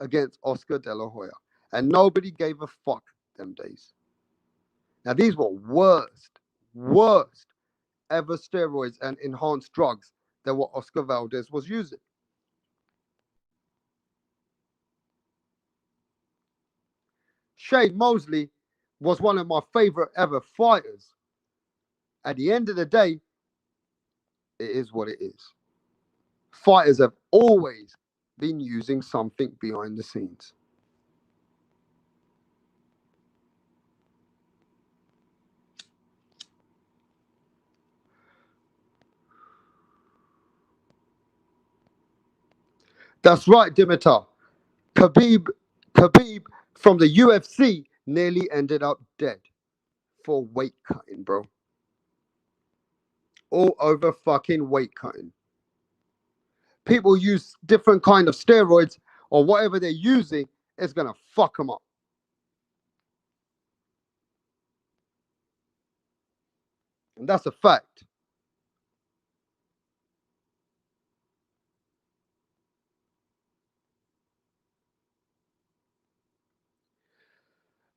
against Oscar De La Hoya. And nobody gave a fuck them days. Now, these were worst ever steroids and enhanced drugs than what Oscar Valdez was using. Shane Mosley was one of my favorite ever fighters. At the end of the day, it is what it is. Fighters have always been using something behind the scenes. That's right, Dimitar. Khabib from the UFC nearly ended up dead for weight cutting, bro. All over fucking weight cutting. People use different kind of steroids or whatever they're using, it's going to fuck them up. And that's a fact.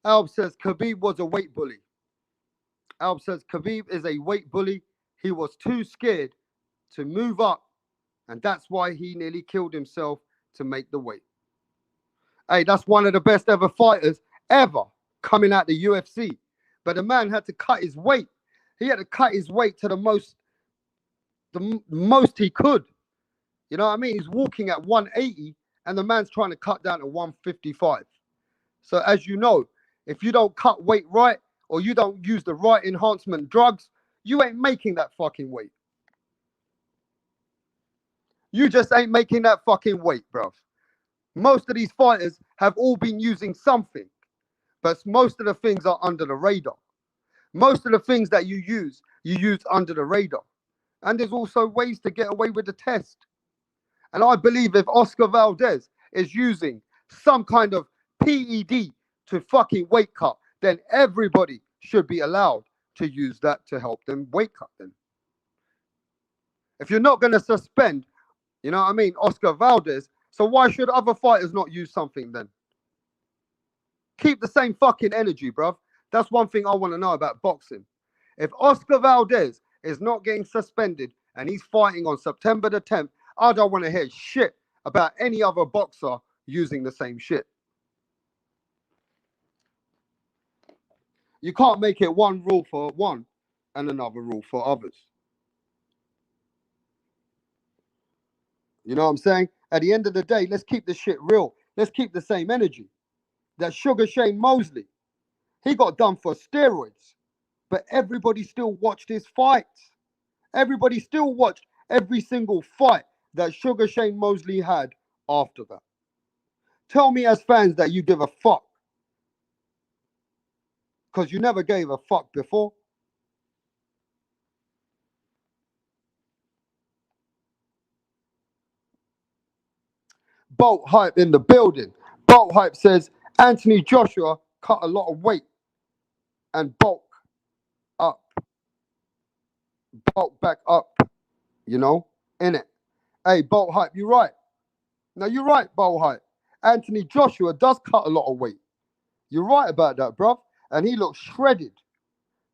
Alb says Khabib was a weight bully. Alb says Khabib is a weight bully. He was too scared to move up, and that's why he nearly killed himself to make the weight. Hey, that's one of the best ever fighters ever coming out the UFC. But the man had to cut his weight. He had to cut his weight to the most he could. You know what I mean? He's walking at 180, and the man's trying to cut down to 155. So as you know, If you don't cut weight right, or you don't use the right enhancement drugs, you ain't making that fucking weight. You just ain't making that fucking weight, bruv. Most of these fighters have all been using something, but most of the things are under the radar. Most of the things that you use under the radar. And there's also ways to get away with the test. And I believe if Oscar Valdez is using some kind of PED to fucking weight cut, then everybody should be allowed to use that to help them weight cut them. If you're not going to suspend, you know what I mean, Oscar Valdez, so why should other fighters not use something then? Keep the same fucking energy, bruv. That's one thing I want to know about boxing. If Oscar Valdez is not getting suspended and he's fighting on September the 10th, I don't want to hear shit about any other boxer using the same shit. You can't make it one rule for one and another rule for others. You know what I'm saying? At the end of the day, let's keep the shit real. Let's keep the same energy. That Sugar Shane Mosley, he got done for steroids, but everybody still watched his fights. Everybody still watched every single fight that Sugar Shane Mosley had after that. Tell me as fans that you give a fuck. Because you never gave a fuck before. Bolt Hype in the building. Bolt Hype says Anthony Joshua cut a lot of weight and bulk back up, you know, in it. Hey, Bolt Hype, you're right. No, you're right, Bolt Hype. Anthony Joshua does cut a lot of weight. You're right about that, bruv. And he looks shredded.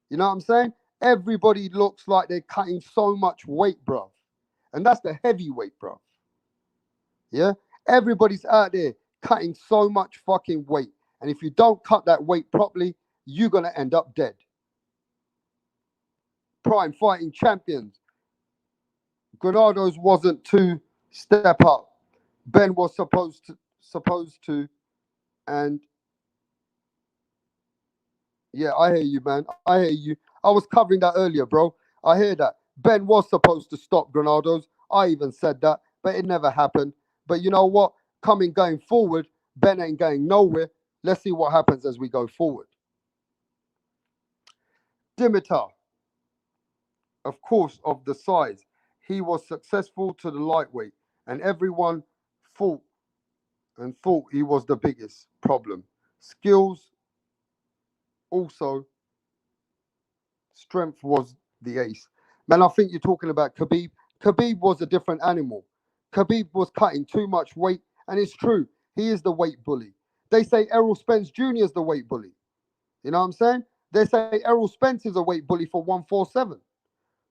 You know what I'm saying? Everybody looks like they're cutting so much weight, bruv. And that's the heavyweight, bruv. Yeah? Everybody's out there cutting so much fucking weight. And if you don't cut that weight properly, you're going to end up dead. Prime fighting champions. Granados wasn't to step up. Benn was supposed to, and yeah, I hear you, man. I hear you. I was covering that earlier, bro. I hear that. Benn was supposed to stop Granados. I even said that, but it never happened. But you know what? Going forward, Benn ain't going nowhere. Let's see what happens as we go forward. Dimitar, of course, of the size, he was successful to the lightweight, and everyone thought he was the biggest problem. Skills, also, strength was the ace. Man, I think you're talking about Khabib. Khabib was a different animal. Khabib was cutting too much weight, and it's true. He is the weight bully. They say Errol Spence Jr. is the weight bully. You know what I'm saying? They say Errol Spence is a weight bully for 147.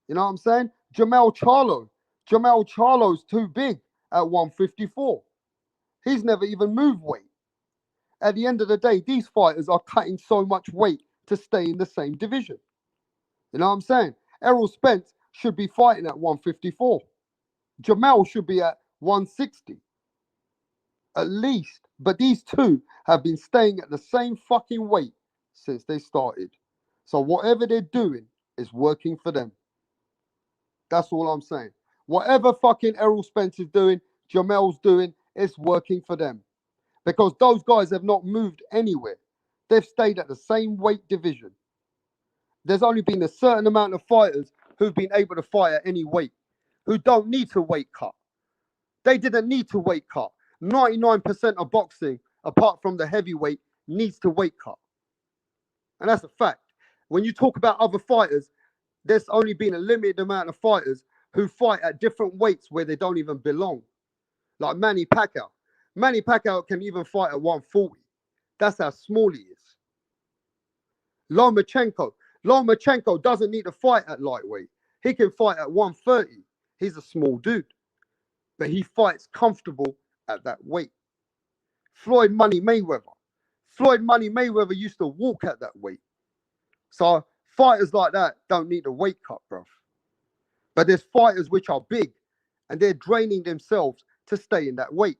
You know what I'm saying? Jamel Charlo's too big at 154. He's never even moved weight. At the end of the day, these fighters are cutting so much weight to stay in the same division. You know what I'm saying? Errol Spence should be fighting at 154. Jamel should be at 160. At least. But these two have been staying at the same fucking weight since they started. So whatever they're doing is working for them. That's all I'm saying. Whatever fucking Errol Spence is doing, Jamel's doing, it's working for them. Because those guys have not moved anywhere. They've stayed at the same weight division. There's only been a certain amount of fighters who've been able to fight at any weight, who don't need to weight cut. They didn't need to weight cut. 99% of boxing, apart from the heavyweight, needs to weight cut. And that's a fact. When you talk about other fighters, there's only been a limited amount of fighters who fight at different weights where they don't even belong. Like Manny Pacquiao. Manny Pacquiao can even fight at 140. That's how small he is. Lomachenko doesn't need to fight at lightweight. He can fight at 130. He's a small dude. But he fights comfortable at that weight. Floyd Money Mayweather used to walk at that weight. So fighters like that don't need a weight cut, bruv. But there's fighters which are big and they're draining themselves to stay in that weight.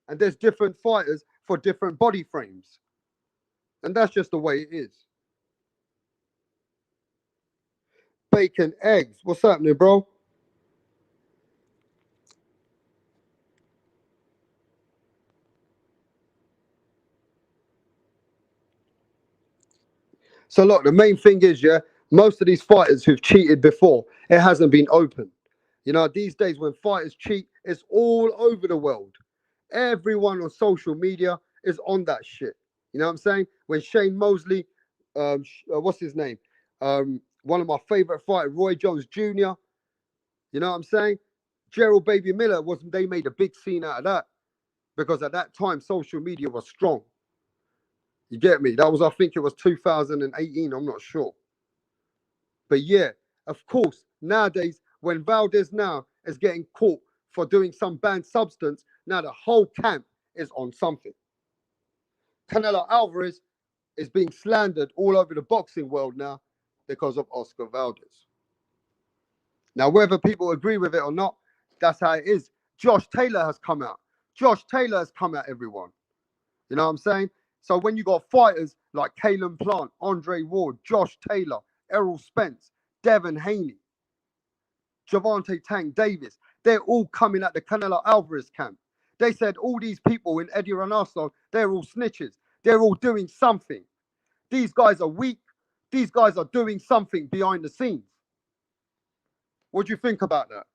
And there's different fighters for different body frames. And that's just the way it is. Bacon, eggs. What's happening, bro? So look, the main thing is, yeah, most of these fighters who've cheated before, it hasn't been open. You know, these days when fighters cheat, it's all over the world. Everyone on social media is on that shit. You know what I'm saying? When Shane Mosley, what's his name? One of my favorite fighters, Roy Jones Jr. You know what I'm saying? Gerald Baby Miller they made a big scene out of that because at that time social media was strong. You get me? That was, I think it was 2018. I'm not sure. But yeah, of course, nowadays, when Valdez now is getting caught for doing some banned substance, now the whole camp is on something. Canelo Alvarez is being slandered all over the boxing world now because of Oscar Valdez. Now, whether people agree with it or not, that's how it is. Josh Taylor has come out. Josh Taylor has come out, everyone. You know what I'm saying? So when you got fighters like Kalen Plant, Andre Ward, Josh Taylor, Errol Spence, Devin Haney, Javante Tank Davis, they're all coming at the Canelo Alvarez camp. They said all these people in Eddie Reynoso, they're all snitches. They're all doing something. These guys are weak. These guys are doing something behind the scenes. What do you think about that?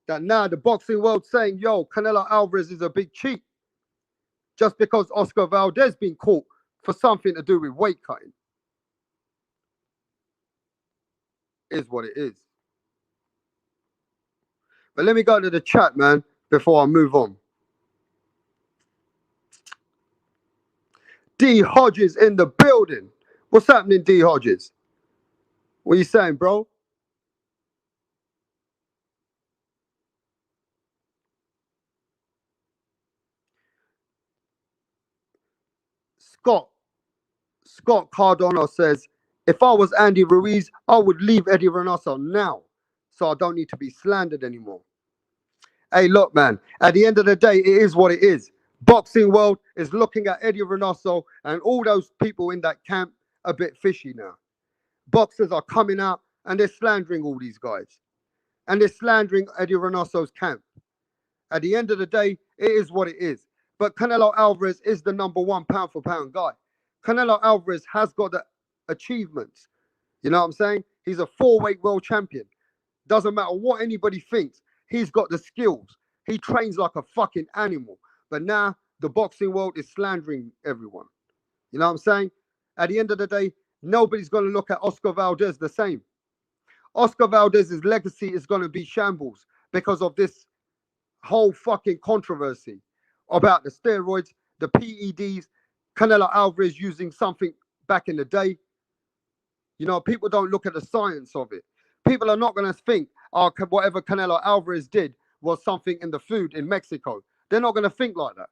That now the boxing world saying, yo, Canelo Alvarez is a big cheat just because Oscar Valdez been caught for something to do with weight cutting. Is what it is. But let me go to the chat, man, before I move on. D Hodges in the building. What's happening, D Hodges? What are you saying, bro? Scott Cardona says, if I was Andy Ruiz, I would leave Eddie Reynoso now, so I don't need to be slandered anymore. Hey, look, man, at the end of the day, it is what it is. Boxing world is looking at Eddie Reynoso and all those people in that camp a bit fishy now. Boxers are coming out and they're slandering all these guys. And they're slandering Eddie Reynoso's camp. At the end of the day, it is what it is. But Canelo Alvarez is the number one pound for pound guy. Canelo Alvarez has got the achievements. You know what I'm saying? He's a 4-weight world champion. Doesn't matter what anybody thinks. He's got the skills. He trains like a fucking animal. But now the boxing world is slandering everyone. You know what I'm saying? At the end of the day, nobody's going to look at Oscar Valdez the same. Oscar Valdez's legacy is going to be shambles because of this whole fucking controversy about the steroids, the PEDs, Canelo Alvarez using something back in the day. You know, people don't look at the science of it. People are not going to think, oh, whatever Canelo Alvarez did was something in the food in Mexico. They're not going to think like that.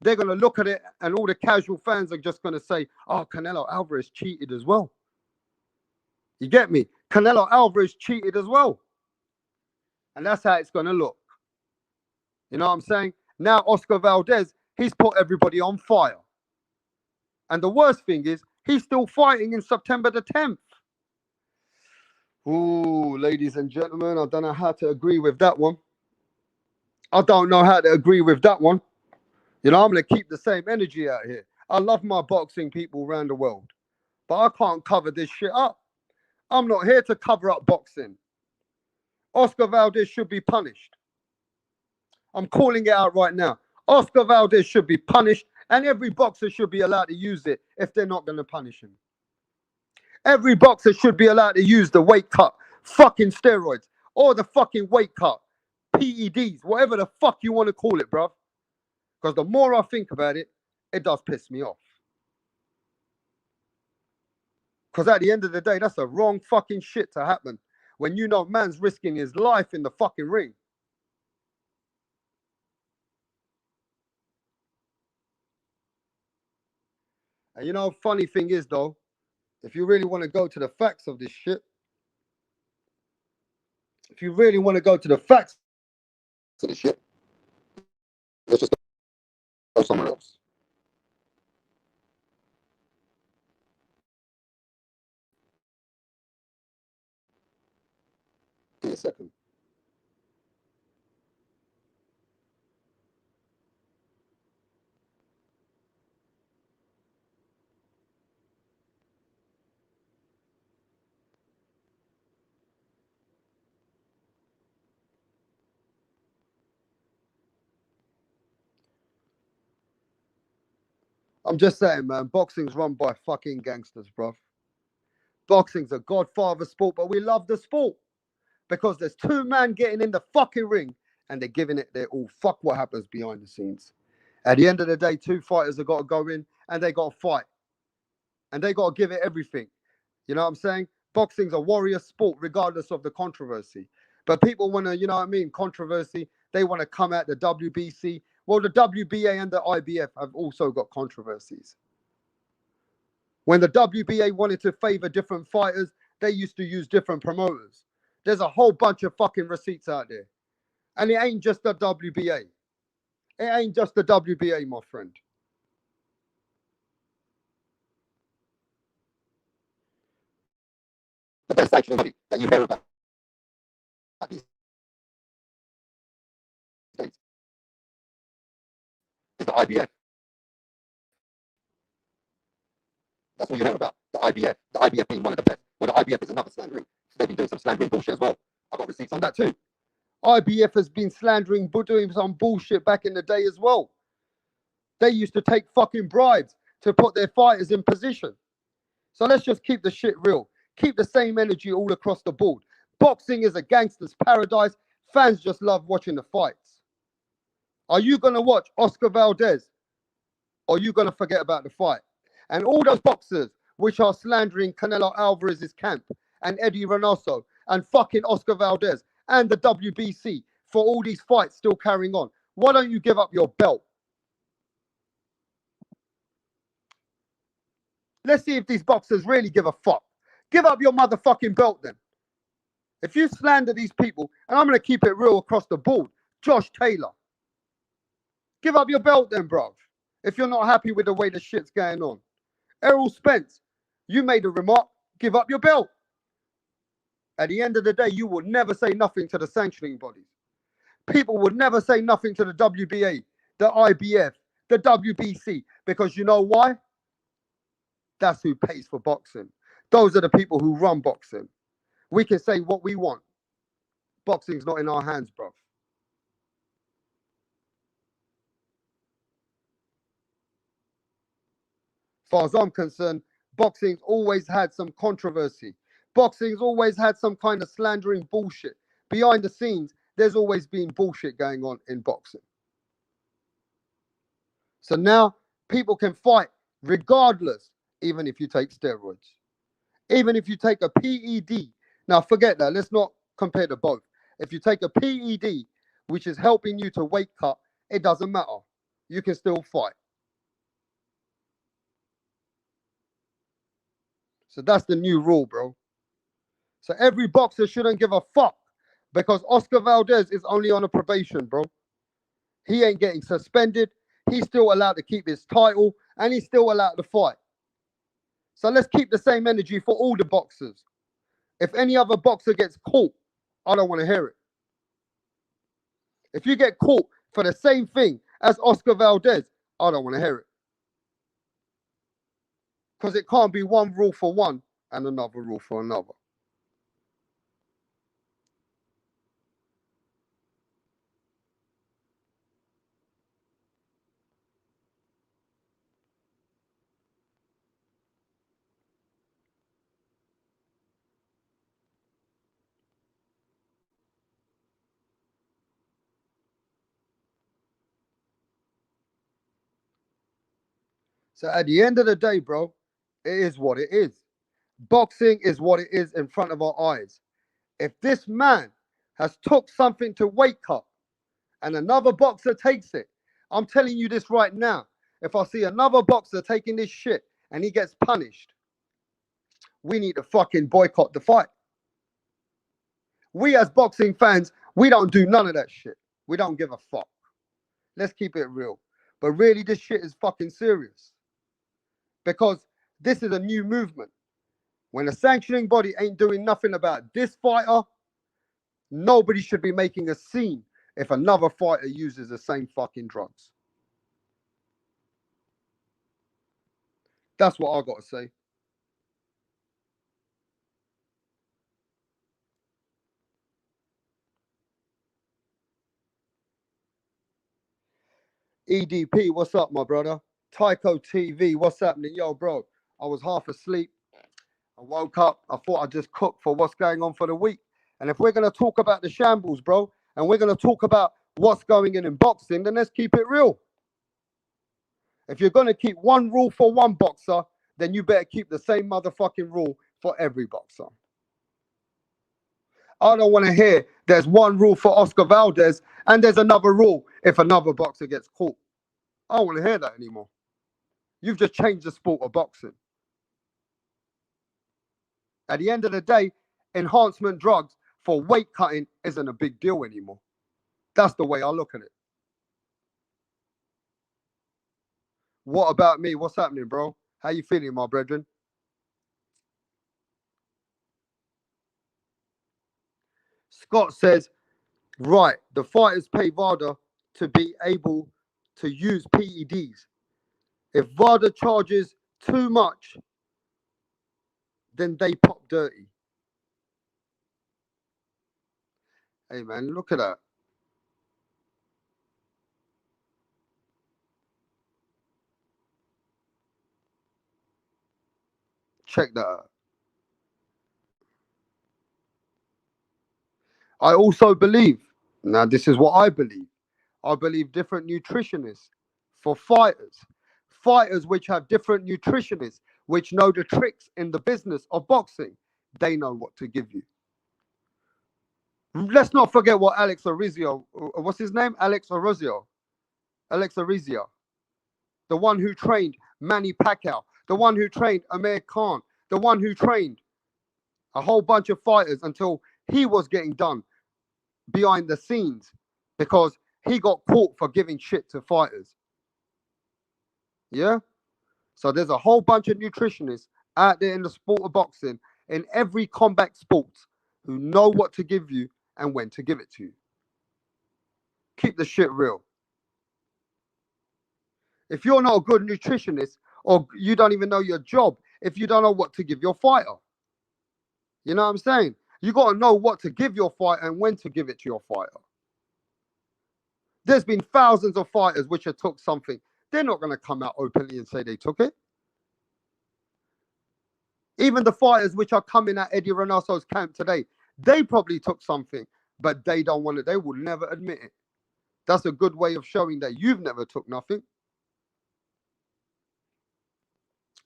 They're going to look at it and all the casual fans are just going to say, oh, Canelo Alvarez cheated as well. You get me? Canelo Alvarez cheated as well. And that's how it's going to look. You know what I'm saying? Now, Oscar Valdez, he's put everybody on fire. And the worst thing is, he's still fighting in September the 10th. Ooh, ladies and gentlemen, I don't know how to agree with that one. I don't know how to agree with that one. You know, I'm going to keep the same energy out here. I love my boxing people around the world. But I can't cover this shit up. I'm not here to cover up boxing. Oscar Valdez should be punished. I'm calling it out right now. Oscar Valdez should be punished, and every boxer should be allowed to use it if they're not going to punish him. Every boxer should be allowed to use the weight cut, fucking steroids, or the fucking weight cut, PEDs, whatever the fuck you want to call it, bruv. Because the more I think about it, it does piss me off. Because at the end of the day, that's the wrong fucking shit to happen when you know man's risking his life in the fucking ring. And you know, funny thing is though, if you really want to go to the facts of this shit, if you really want to go to the facts of this shit, let's just go somewhere else. me a second. I'm just saying, man, boxing's run by fucking gangsters, bruv. Boxing's a godfather sport, but we love the sport because there's two men getting in the fucking ring and they're giving it their all. Fuck what happens behind the scenes. At the end of the day, two fighters have got to go in and they got to fight. And they got to give it everything. You know what I'm saying? Boxing's a warrior sport, regardless of the controversy. But people want to, you know what I mean, controversy. They want to come at the WBC. Well, the WBA and the IBF have also got controversies. When the WBA wanted to favor different fighters, they used to use different promoters. There's a whole bunch of fucking receipts out there. And it ain't just the WBA. It ain't just the WBA, my friend. The best sanctioning that you hear about these states is the IBF. That's what you hear about. The IBF. The IBF being one of the best. Well, the IBF is another slandering. They've been doing some slandering bullshit as well. I've got receipts on that too. IBF has been slandering, doing some bullshit back in the day as well. They used to take fucking bribes to put their fighters in position. So let's just keep the shit real. Keep the same energy all across the board. Boxing is a gangster's paradise. Fans just love watching the fights. Are you going to watch Oscar Valdez? Or are you going to forget about the fight? And all those boxers which are slandering Canelo Alvarez's camp and Eddie Reynoso and fucking Oscar Valdez and the WBC for all these fights still carrying on. Why don't you give up your belt? Let's see if these boxers really give a fuck. Give up your motherfucking belt then. If you slander these people, and I'm going to keep it real across the board, Josh Taylor, give up your belt then, bruv. If you're not happy with the way the shit's going on. Errol Spence, you made a remark, give up your belt. At the end of the day, you will never say nothing to the sanctioning bodies. People would never say nothing to the WBA, the IBF, the WBC, because you know why? That's who pays for boxing. Those are the people who run boxing. We can say what we want. Boxing's not in our hands, bruv. As far as I'm concerned, boxing's always had some controversy. Boxing's always had some kind of slandering bullshit. Behind the scenes, there's always been bullshit going on in boxing. So now people can fight regardless, even if you take steroids. Even if you take a PED. Now forget that. Let's not compare the both. If you take a PED, which is helping you to weight cut, it doesn't matter. You can still fight. So that's the new rule, bro. So every boxer shouldn't give a fuck because Oscar Valdez is only on a probation, bro. He ain't getting suspended. He's still allowed to keep his title and he's still allowed to fight. So let's keep the same energy for all the boxers. If any other boxer gets caught, I don't want to hear it. If you get caught for the same thing as Oscar Valdez, I don't want to hear it. Because it can't be one rule for one and another rule for another. So at the end of the day, bro, it is what it is. Boxing is what it is in front of our eyes. If this man has took something to weight cut and another boxer takes it, I'm telling you this right now. If I see another boxer taking this shit and he gets punished, we need to fucking boycott the fight. We as boxing fans, we don't do none of that shit. We don't give a fuck. Let's keep it real. But really, this shit is fucking serious. Because this is a new movement. When the sanctioning body ain't doing nothing about this fighter, Nobody should be making a scene if another fighter uses the same fucking drugs. That's what I got to say. EDP, what's up, my brother? Tycho TV, what's happening? Yo, bro, I was half asleep. I woke up. I thought I'd just cook for what's going on for the week. And if we're going to talk about the shambles, bro, and we're going to talk about what's going in boxing, then let's keep it real. If you're going to keep one rule for one boxer, then you better keep the same motherfucking rule for every boxer. I don't want to hear there's one rule for Oscar Valdez and there's another rule if another boxer gets caught. I don't want to hear that anymore. You've just changed the sport of boxing. At the end of the day, enhancement drugs for weight cutting isn't a big deal anymore. That's the way I look at it. What about me? What's happening, bro? How you feeling, my brethren? Scott says, right, the fighters pay VADA to be able to use PEDs. If VADA charges too much, then they pop dirty. Hey, man, look at that. Check that out. I also believe, now this is what I believe different nutritionists for fighters. Fighters which have different nutritionists, which know the tricks in the business of boxing. They know what to give you. Let's not forget what Alex Orizio, what's his name? Alex Orizio, the one who trained Manny Pacquiao, the one who trained Amir Khan, the one who trained a whole bunch of fighters until he was getting done behind the scenes because he got caught for giving shit to fighters. Yeah? So there's a whole bunch of nutritionists out there in the sport of boxing, in every combat sport, who know what to give you and when to give it to you. Keep the shit real. If you're not a good nutritionist, or you don't even know your job, if you don't know what to give your fighter, you know what I'm saying? You got to know what to give your fighter and when to give it to your fighter. There's been thousands of fighters which have took something. They're not going to come out openly and say they took it. Even the fighters which are coming at Eddie Reynoso's camp today, they probably took something, but they don't want it. They will never admit it. That's a good way of showing that you've never took nothing.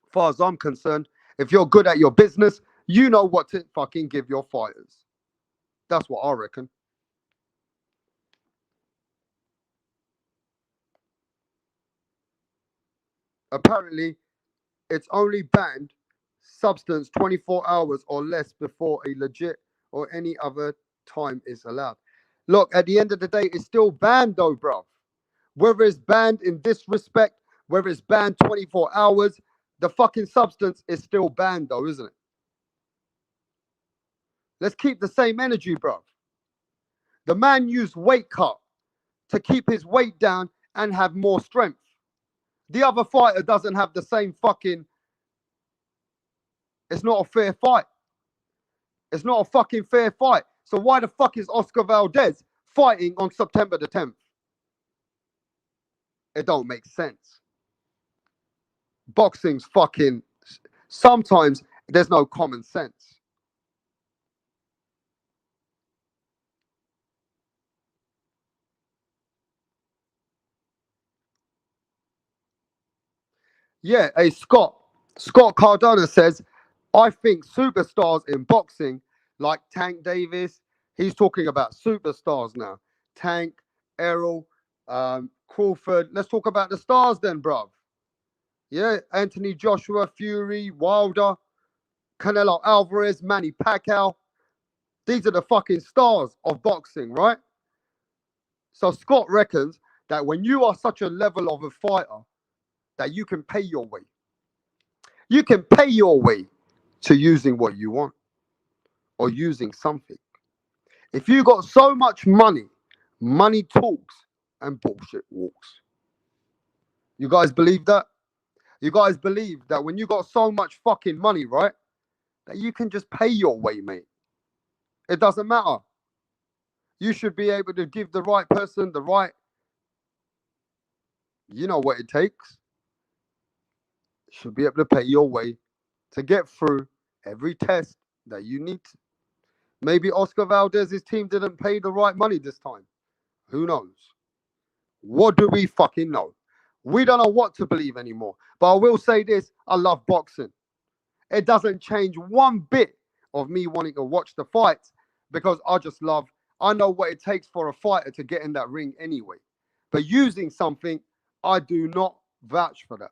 As far as I'm concerned, if you're good at your business, you know what to fucking give your fighters. That's what I reckon. Apparently, it's only banned substance 24 hours or less before a legit or any other time is allowed. Look, at the end of the day, it's still banned though, bro. Whether it's banned in this respect, whether it's banned 24 hours, the fucking substance is still banned though, isn't it? Let's keep the same energy, bro. The man used weight cut to keep his weight down and have more strength. The other fighter doesn't have the same fucking. It's not a fair fight. It's not a fucking fair fight. So why the fuck is Oscar Valdez fighting on September the 10th? It don't make sense. Boxing's fucking. Sometimes there's no common sense. Yeah, hey, Scott Cardona says, I think superstars in boxing, like Tank Davis, he's talking about superstars now. Tank, Errol, Crawford. Let's talk about the stars then, bruv. Yeah, Anthony Joshua, Fury, Wilder, Canelo Alvarez, Manny Pacquiao. These are the fucking stars of boxing, right? So Scott reckons that when you are such a level of a fighter, that you can pay your way. You can pay your way to using what you want or using something. If you got so much money, money talks and bullshit walks. You guys believe that? You guys believe that when you got so much fucking money, right, that you can just pay your way, mate? It doesn't matter. You should be able to give the right person the right, you know what it takes. You should be able to pay your way to get through every test that you need to. Maybe Oscar Valdez's team didn't pay the right money this time. Who knows? What do we fucking know? We don't know what to believe anymore. But I will say this, I love boxing. It doesn't change one bit of me wanting to watch the fights because I know what it takes for a fighter to get in that ring anyway. But using something, I do not vouch for that.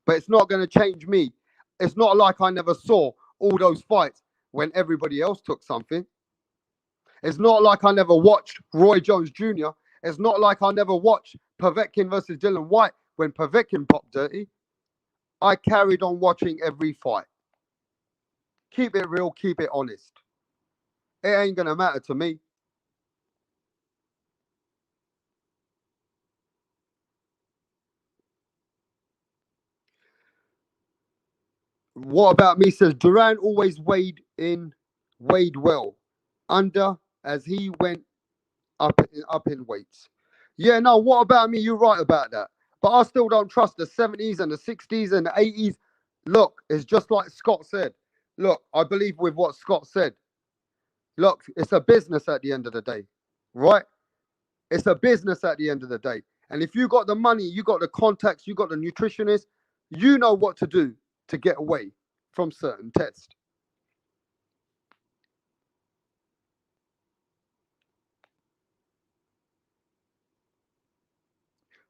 But it's not going to change me. It's not like I never saw all those fights when everybody else took something. It's not like I never watched Roy Jones Jr. It's not like I never watched Povetkin versus Dylan White when Povetkin popped dirty. I carried on watching every fight. Keep it real, keep it honest. It ain't going to matter to me. What about me? Says Duran always weighed well under as he went up in weights. Yeah, no, what about me? You're right about that. But I still don't trust the 70s and the 60s and the 80s. Look, it's just like Scott said. Look, I believe with what Scott said. Look, it's a business at the end of the day, right? It's a business at the end of the day. And if you got the money, you got the contacts, you got the nutritionist, you know what to do to get away from certain tests.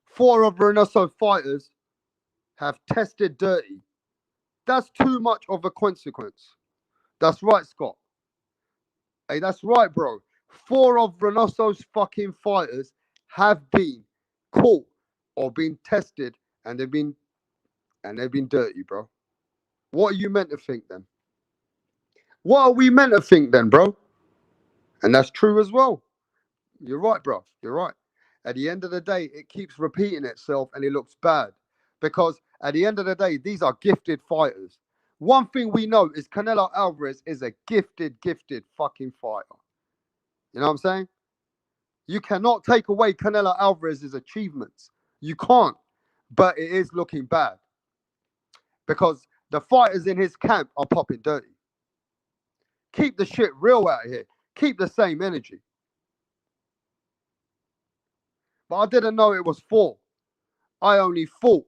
Four of Reynoso fighters have tested dirty. That's too much of a consequence. That's right, Scott. Hey, that's right, bro. Four of Reynoso's fucking fighters have been caught or been tested, and they've been dirty, bro. What are you meant to think then? What are we meant to think then, bro? And that's true as well. You're right, bro. You're right. At the end of the day, it keeps repeating itself and it looks bad. Because at the end of the day, these are gifted fighters. One thing we know is Canelo Alvarez is a gifted fucking fighter. You know what I'm saying? You cannot take away Canelo Alvarez's achievements. You can't. But it is looking bad. Because the fighters in his camp are popping dirty. Keep the shit real out here. Keep the same energy. But I didn't know it was four. I only thought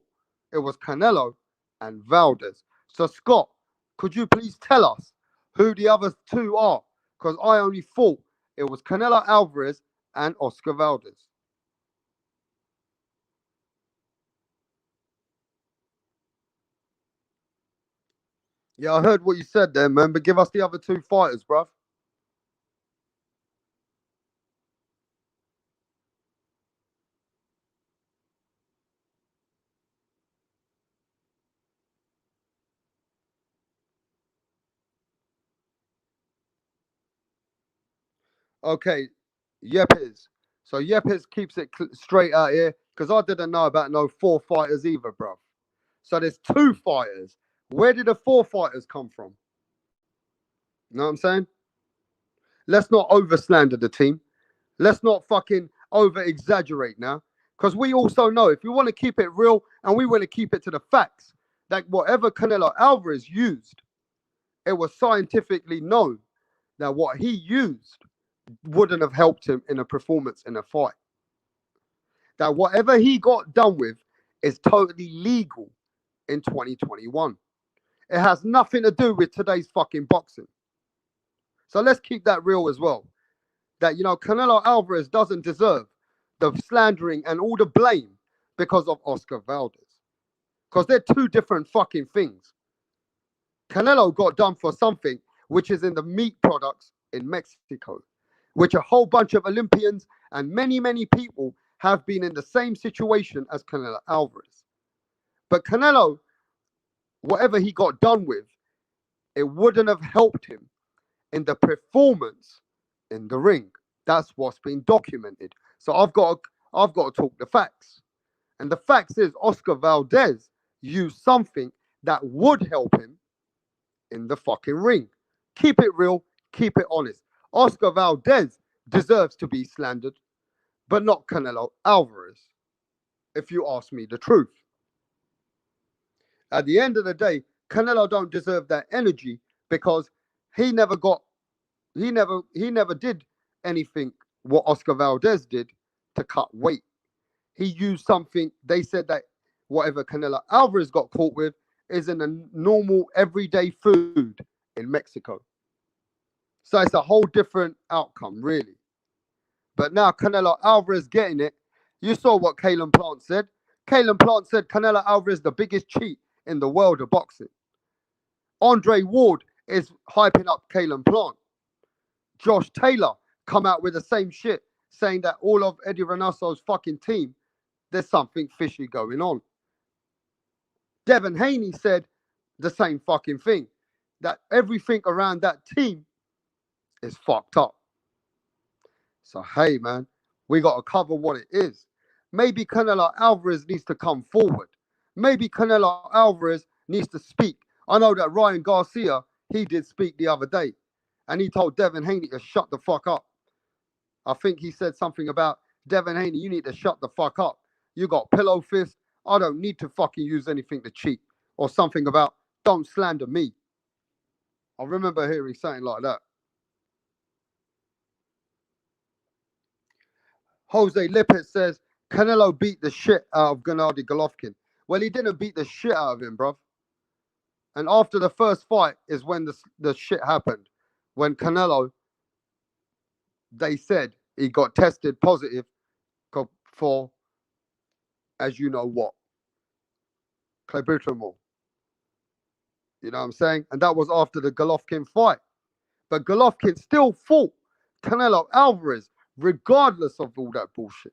it was Canelo and Valdez. So, Scott, could you please tell us who the other two are? Because I only thought it was Canelo Alvarez and Oscar Valdez. Yeah, I heard what you said there, man, but give us the other two fighters, bruv. Okay, Yepes. So Yepes keeps it straight out here because I didn't know about no four fighters either, bruv. So there's two fighters. Where did the four fighters come from? You know what I'm saying? Let's not over slander the team. Let's not fucking over exaggerate now. Because we also know if we want to keep it real and we want to keep it to the facts, that whatever Canelo Alvarez used, it was scientifically known that what he used wouldn't have helped him in a performance in a fight. That whatever he got done with is totally legal in 2021. It has nothing to do with today's fucking boxing. So let's keep that real as well. That, you know, Canelo Alvarez doesn't deserve the slandering and all the blame because of Oscar Valdez. Because they're two different fucking things. Canelo got done for something which is in the meat products in Mexico, which a whole bunch of Olympians and many people have been in the same situation as Canelo Alvarez. But Canelo, whatever he got done with, it wouldn't have helped him in the performance in the ring. That's what's been documented. So I've got to talk the facts. And the facts is Oscar Valdez used something that would help him in the fucking ring. Keep it real, keep it honest. Oscar Valdez deserves to be slandered, but not Canelo Alvarez, if you ask me the truth. At the end of the day, Canelo don't deserve that energy because he never got he never did anything what Oscar Valdez did to cut weight. He used something, they said that whatever Canelo Alvarez got caught with is in a normal everyday food in Mexico. So it's a whole different outcome, really. But now Canelo Alvarez getting it. You saw what Kalen Plant said. Kalen Plant said Canelo Alvarez the biggest cheat in the world of boxing. Andre Ward is hyping up Kalen Plant. Josh Taylor come out with the same shit, saying that all of Eddie Reynoso's fucking team, there's something fishy going on. Devin Haney said the same fucking thing, that everything around that team is fucked up. So hey man, we got to cover what it is. Maybe Canelo Alvarez needs to come forward. Maybe Canelo Alvarez needs to speak. I know that Ryan Garcia, he did speak the other day, and he told Devin Haney to shut the fuck up. I think he said something about Devin Haney, you need to shut the fuck up. You got pillow fist. I don't need to fucking use anything to cheat. Or something about don't slander me. I remember hearing something like that. Jose Lippert says Canelo beat the shit out of Gennady Golovkin. Well, he didn't beat the shit out of him, bruv. And after the first fight is when the shit happened. When Canelo, they said he got tested positive for, as you know what, clenbuterol. You know what I'm saying? And that was after the Golovkin fight. But Golovkin still fought Canelo Alvarez, regardless of all that bullshit.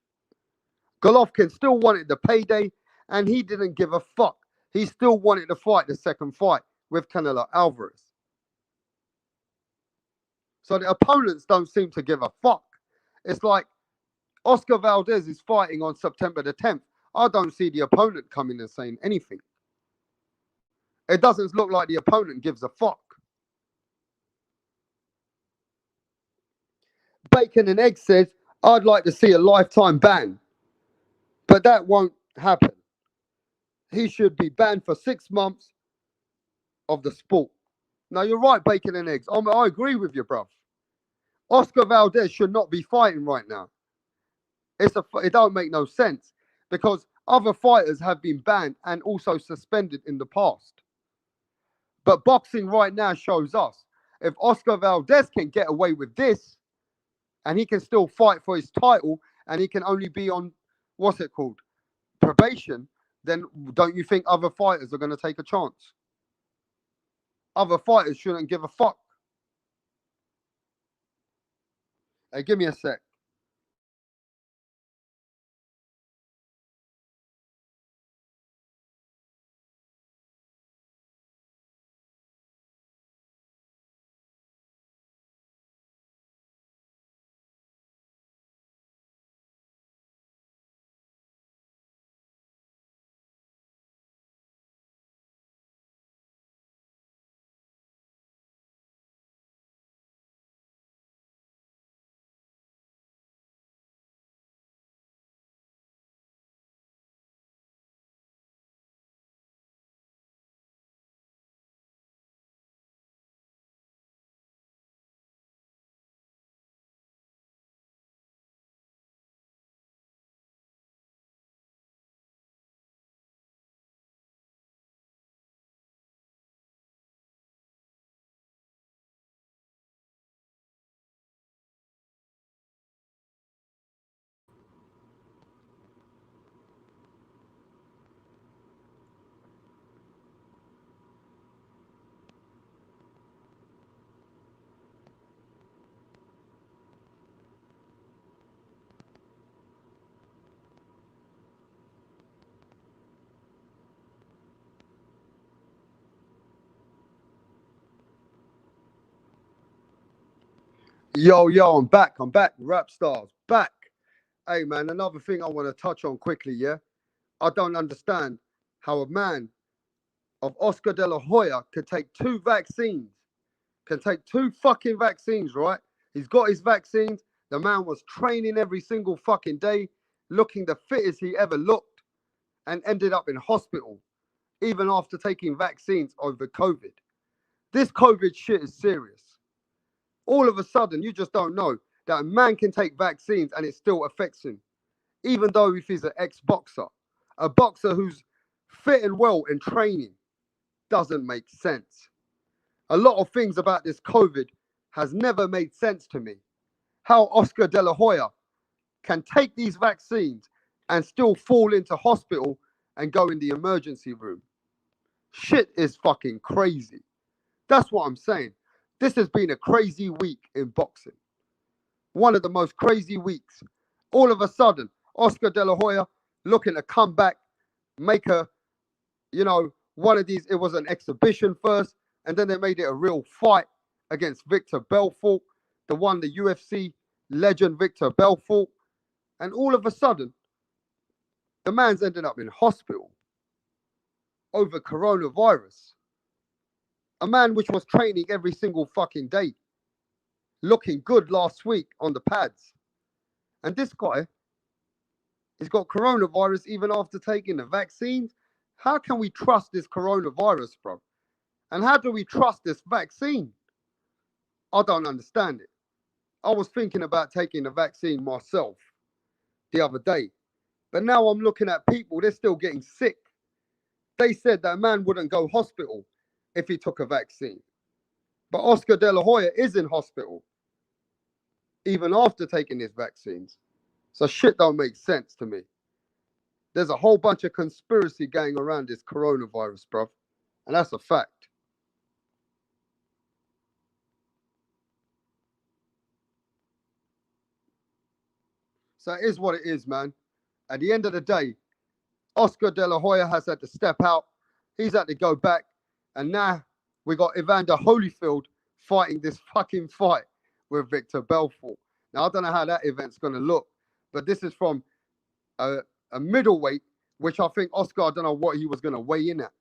Golovkin still wanted the payday, and he didn't give a fuck. He still wanted to fight the second fight with Canelo Alvarez. So the opponents don't seem to give a fuck. It's like Oscar Valdez is fighting on September the 10th. I don't see the opponent coming and saying anything. It doesn't look like the opponent gives a fuck. Bacon and Egg says, I'd like to see a lifetime ban, but that won't happen. He should be banned for 6 months of the sport. Now, you're right, Bacon and Eggs. I agree with you, bruv. Oscar Valdez should not be fighting right now. It don't make no sense because other fighters have been banned and also suspended in the past. But boxing right now shows us if Oscar Valdez can get away with this and he can still fight for his title and he can only be on, what's it called, probation, then don't you think other fighters are going to take a chance? Other fighters shouldn't give a fuck. Hey, give me a sec. Yo, I'm back. Rap stars, back. Hey, man, another thing I want to touch on quickly, yeah? I don't understand how a man of Oscar de la Hoya could take two vaccines, can take two fucking vaccines, right? He's got his vaccines. The man was training every single fucking day, looking the fittest he ever looked, and ended up in hospital, even after taking vaccines over COVID. This COVID shit is serious. All of a sudden, you just don't know that a man can take vaccines and it still affects him, even though if he's an ex-boxer. A boxer who's fit and well and training doesn't make sense. A lot of things about this COVID has never made sense to me. How Oscar de la Hoya can take these vaccines and still fall into hospital and go in the emergency room. Shit is fucking crazy. That's what I'm saying. This has been a crazy week in boxing. One of the most crazy weeks. All of a sudden, Oscar de la Hoya looking to come back, make a, one of these. It was an exhibition first, and then they made it a real fight against Victor Belfort, the UFC legend Victor Belfort. And all of a sudden, the man's ended up in hospital over coronavirus. A man which was training every single fucking day, looking good last week on the pads. And this guy, he's got coronavirus even after taking the vaccines. How can we trust this coronavirus, bro? And how do we trust this vaccine? I don't understand it. I was thinking about taking the vaccine myself the other day. But now I'm looking at people, they're still getting sick. They said that a man wouldn't go hospital if he took a vaccine. But Oscar de la Hoya is in hospital, even after taking his vaccines. So shit don't make sense to me. There's a whole bunch of conspiracy going around this coronavirus, bruv. And that's a fact. So it is what it is, man. At the end of the day, Oscar de la Hoya has had to step out. He's had to go back. And now we got Evander Holyfield fighting this fucking fight with Victor Belfort. Now, I don't know how that event's going to look, but this is from a middleweight, which I think Oscar, I don't know what he was going to weigh in at,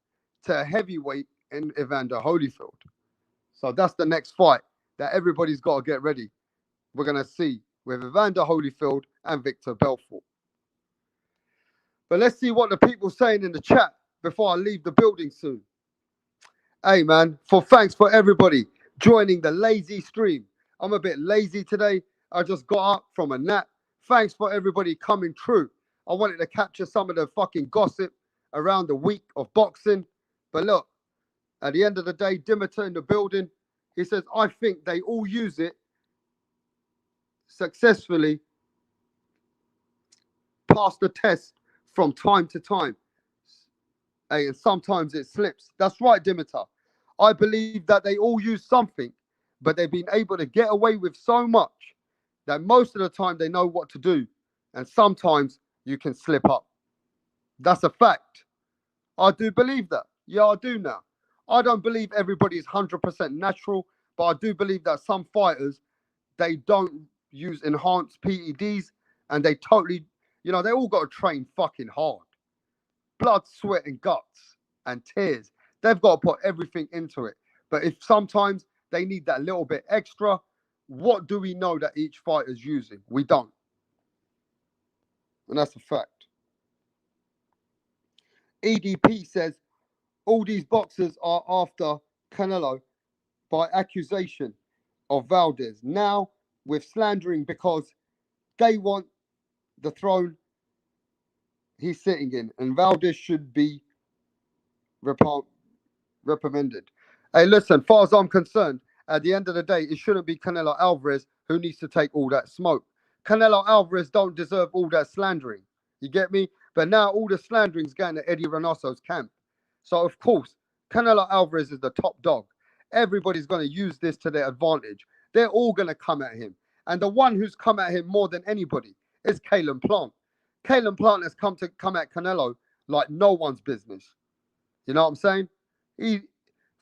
to a heavyweight in Evander Holyfield. So that's the next fight that everybody's got to get ready. We're going to see with Evander Holyfield and Victor Belfort. But let's see what the people saying in the chat before I leave the building soon. Hey, man, thanks for everybody joining the lazy stream. I'm a bit lazy today. I just got up from a nap. Thanks for everybody coming through. I wanted to capture some of the fucking gossip around the week of boxing. But look, at the end of the day, Dimitar in the building, he says, I think they all use it successfully, pass the test from time to time. Hey, and sometimes it slips. That's right, Dimitar. I believe that they all use something, but they've been able to get away with so much that most of the time they know what to do. And sometimes you can slip up. That's a fact. I do believe that. Yeah, I do now. I don't believe everybody's 100% natural, but I do believe that some fighters, they don't use enhanced PEDs and they totally, they all got to train fucking hard. Blood, sweat and guts and tears. They've got to put everything into it. But if sometimes they need that little bit extra, what do we know that each fighter's using? We don't. And that's a fact. EDP says all these boxers are after Canelo by accusation of Valdez. Now with slandering because they want the throne he's sitting in, and Valdez should be reprimanded. Hey, listen, far as I'm concerned, at the end of the day, it shouldn't be Canelo Alvarez who needs to take all that smoke. Canelo Alvarez don't deserve all that slandering. You get me? But now all the slandering's going to Eddie Reynoso's camp. So, of course, Canelo Alvarez is the top dog. Everybody's going to use this to their advantage. They're all going to come at him. And the one who's come at him more than anybody is Caleb Plant. Caleb Plant has come at Canelo like no one's business. You know what I'm saying? As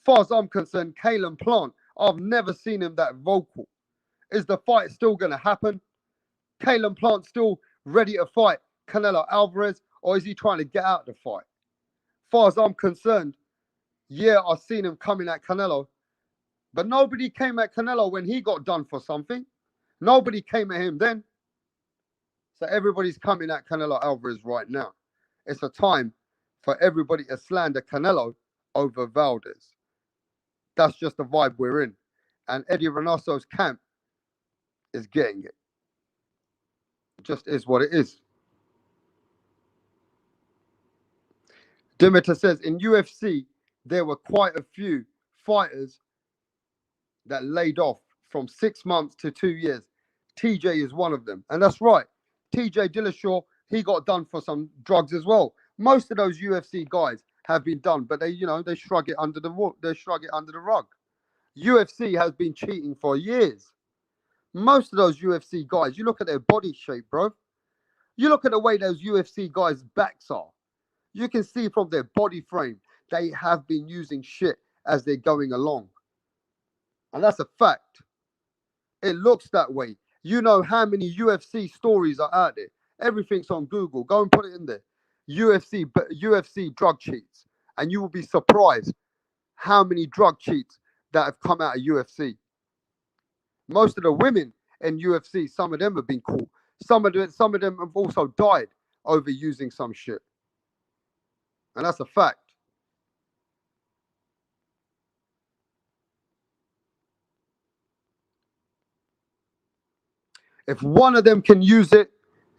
far as I'm concerned, Caleb Plant, I've never seen him that vocal. Is the fight still going to happen? Kalen Plant still ready to fight Canelo Alvarez, or is he trying to get out of the fight? As far as I'm concerned, yeah, I've seen him coming at Canelo, but nobody came at Canelo when he got done for something. Nobody came at him then. So everybody's coming at Canelo Alvarez right now. It's a time for everybody to slander Canelo over Valdez. That's just the vibe we're in. And Eddie Reynoso's camp is getting it. It just is what it is. Demeter says, in UFC, there were quite a few fighters that laid off from 6 months to 2 years. TJ is one of them. And that's right. TJ Dillashaw, he got done for some drugs as well. Most of those UFC guys have been done, but they shrug it under the rug. UFC has been cheating for years. Most of those UFC guys, you look at their body shape, bro. You look at the way those UFC guys' backs are. You can see from their body frame, they have been using shit as they're going along. And that's a fact. It looks that way. You know how many UFC stories are out there. Everything's on Google. Go and put it in there. UFC drug cheats. And you will be surprised how many drug cheats that have come out of UFC. Most of the women in UFC, some of them have been caught. Some of them have also died over using some shit. And that's a fact. If one of them can use it,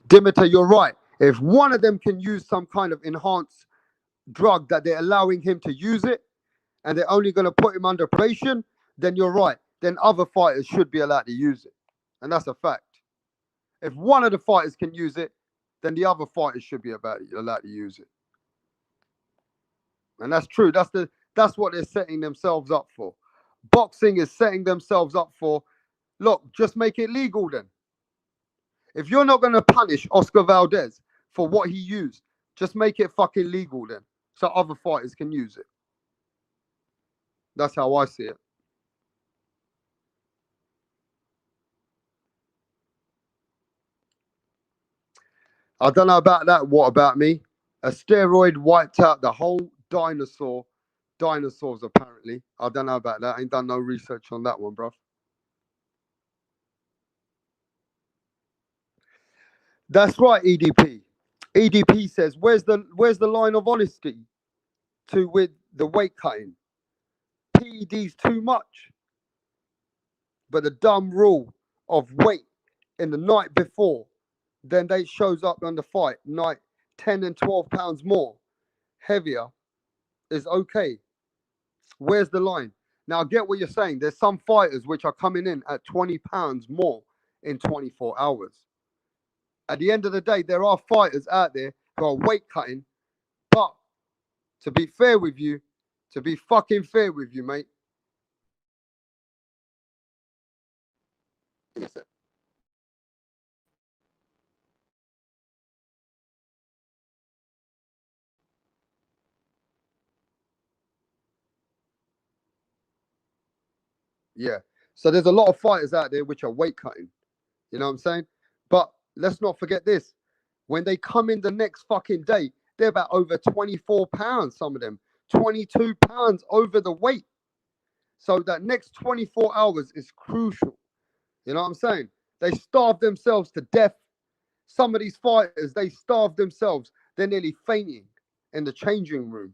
Demeter, you're right. If one of them can use some kind of enhanced drug that they're allowing him to use it, and they're only going to put him under probation, then you're right. Then other fighters should be allowed to use it. And that's a fact. If one of the fighters can use it, then the other fighters should be allowed to use it. And that's true. That's what they're setting themselves up for. Boxing is setting themselves up for, look, just make it legal then. If you're not going to punish Oscar Valdez for what he used, just make it fucking legal then, so other fighters can use it. That's how I see it. I don't know about that. What about me? A steroid wiped out the whole dinosaurs, apparently. I don't know about that. I ain't done no research on that one, bro. That's right, EDP. EDP says, where's the line of honesty with the weight cutting? PED's too much. But the dumb rule of weight in the night before, then they shows up on the fight night 10 and 12 pounds more heavier is okay. Where's the line? Now I get what you're saying. There's some fighters which are coming in at 20 pounds more in 24 hours. At the end of the day, there are fighters out there who are weight cutting, but to be fair with you, to be fucking fair with you, mate. Yeah. So there's a lot of fighters out there which are weight cutting. You know what I'm saying? But let's not forget this. When they come in the next fucking day, they're about over 24 pounds, some of them. 22 pounds over the weight. So that next 24 hours is crucial. You know what I'm saying? They starve themselves to death. Some of these fighters, they starve themselves. They're nearly fainting in the changing room.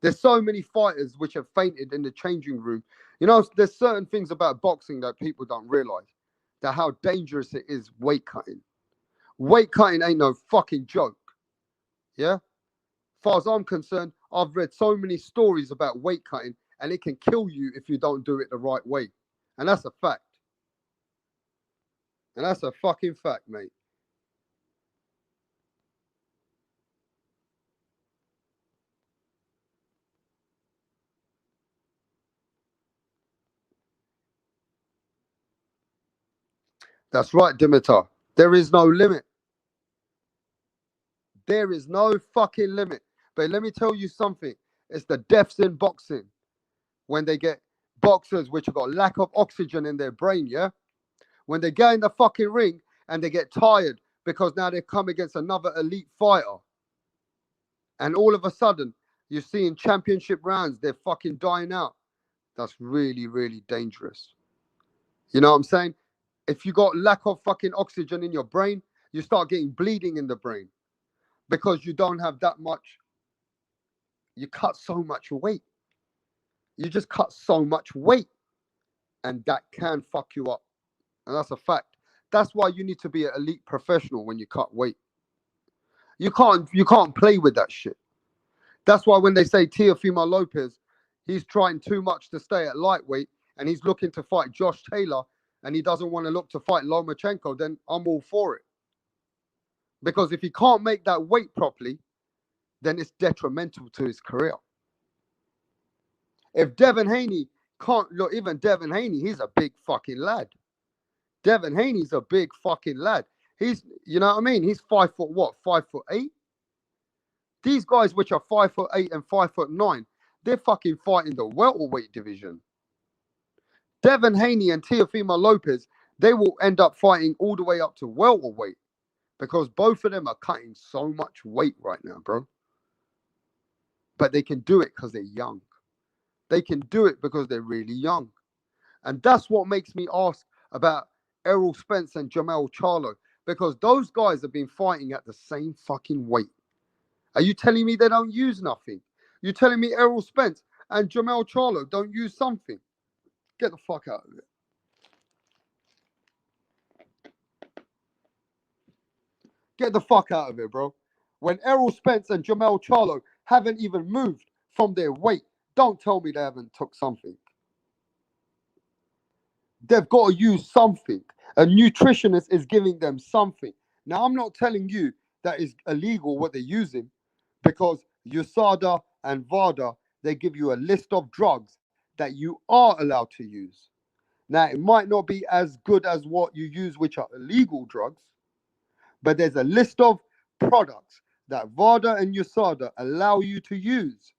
There's so many fighters which have fainted in the changing room. You know, there's certain things about boxing that people don't realize. That how dangerous it is weight cutting. Weight cutting ain't no fucking joke. Yeah? As far as I'm concerned, I've read so many stories about weight cutting, and it can kill you if you don't do it the right way. And that's a fact. And that's a fucking fact, mate. That's right, Dimitar. There is no limit. There is no fucking limit. But let me tell you something. It's the deaths in boxing when they get boxers which have got lack of oxygen in their brain, yeah? When they get in the fucking ring and they get tired because now they come against another elite fighter, and all of a sudden you're seeing championship rounds, they're fucking dying out. That's really, really dangerous. You know what I'm saying? If you got lack of fucking oxygen in your brain, you start getting bleeding in the brain because you don't have that much. You cut so much weight. You just cut so much weight, and that can fuck you up. And that's a fact. That's why you need to be an elite professional when you cut weight. You can't play with that shit. That's why when they say Teofimo Lopez, he's trying too much to stay at lightweight and he's looking to fight Josh Taylor and he doesn't want to look to fight Lomachenko, then I'm all for it. Because if he can't make that weight properly, then it's detrimental to his career. If Devin Haney can't look, even Devin Haney, he's a big fucking lad. Devin Haney's a big fucking lad. He's, you know what I mean? He's 5 foot what? 5'8"? These guys, which are 5'8" and 5'9", they're fucking fighting the welterweight division. Devin Haney and Teofimo Lopez, they will end up fighting all the way up to welterweight because both of them are cutting so much weight right now, bro. But they can do it because they're young. They can do it because they're really young. And that's what makes me ask about Errol Spence and Jamel Charlo, because those guys have been fighting at the same fucking weight. Are you telling me they don't use nothing? You're telling me Errol Spence and Jamel Charlo don't use something? Get the fuck out of it. Get the fuck out of it, bro. When Errol Spence and Jamel Charlo haven't even moved from their weight, don't tell me they haven't took something. They've got to use something. A nutritionist is giving them something. Now, I'm not telling you that is illegal what they're using, because USADA and VADA, they give you a list of drugs that you are allowed to use. Now, it might not be as good as what you use, which are illegal drugs, but there's a list of products that VADA and USADA allow you to use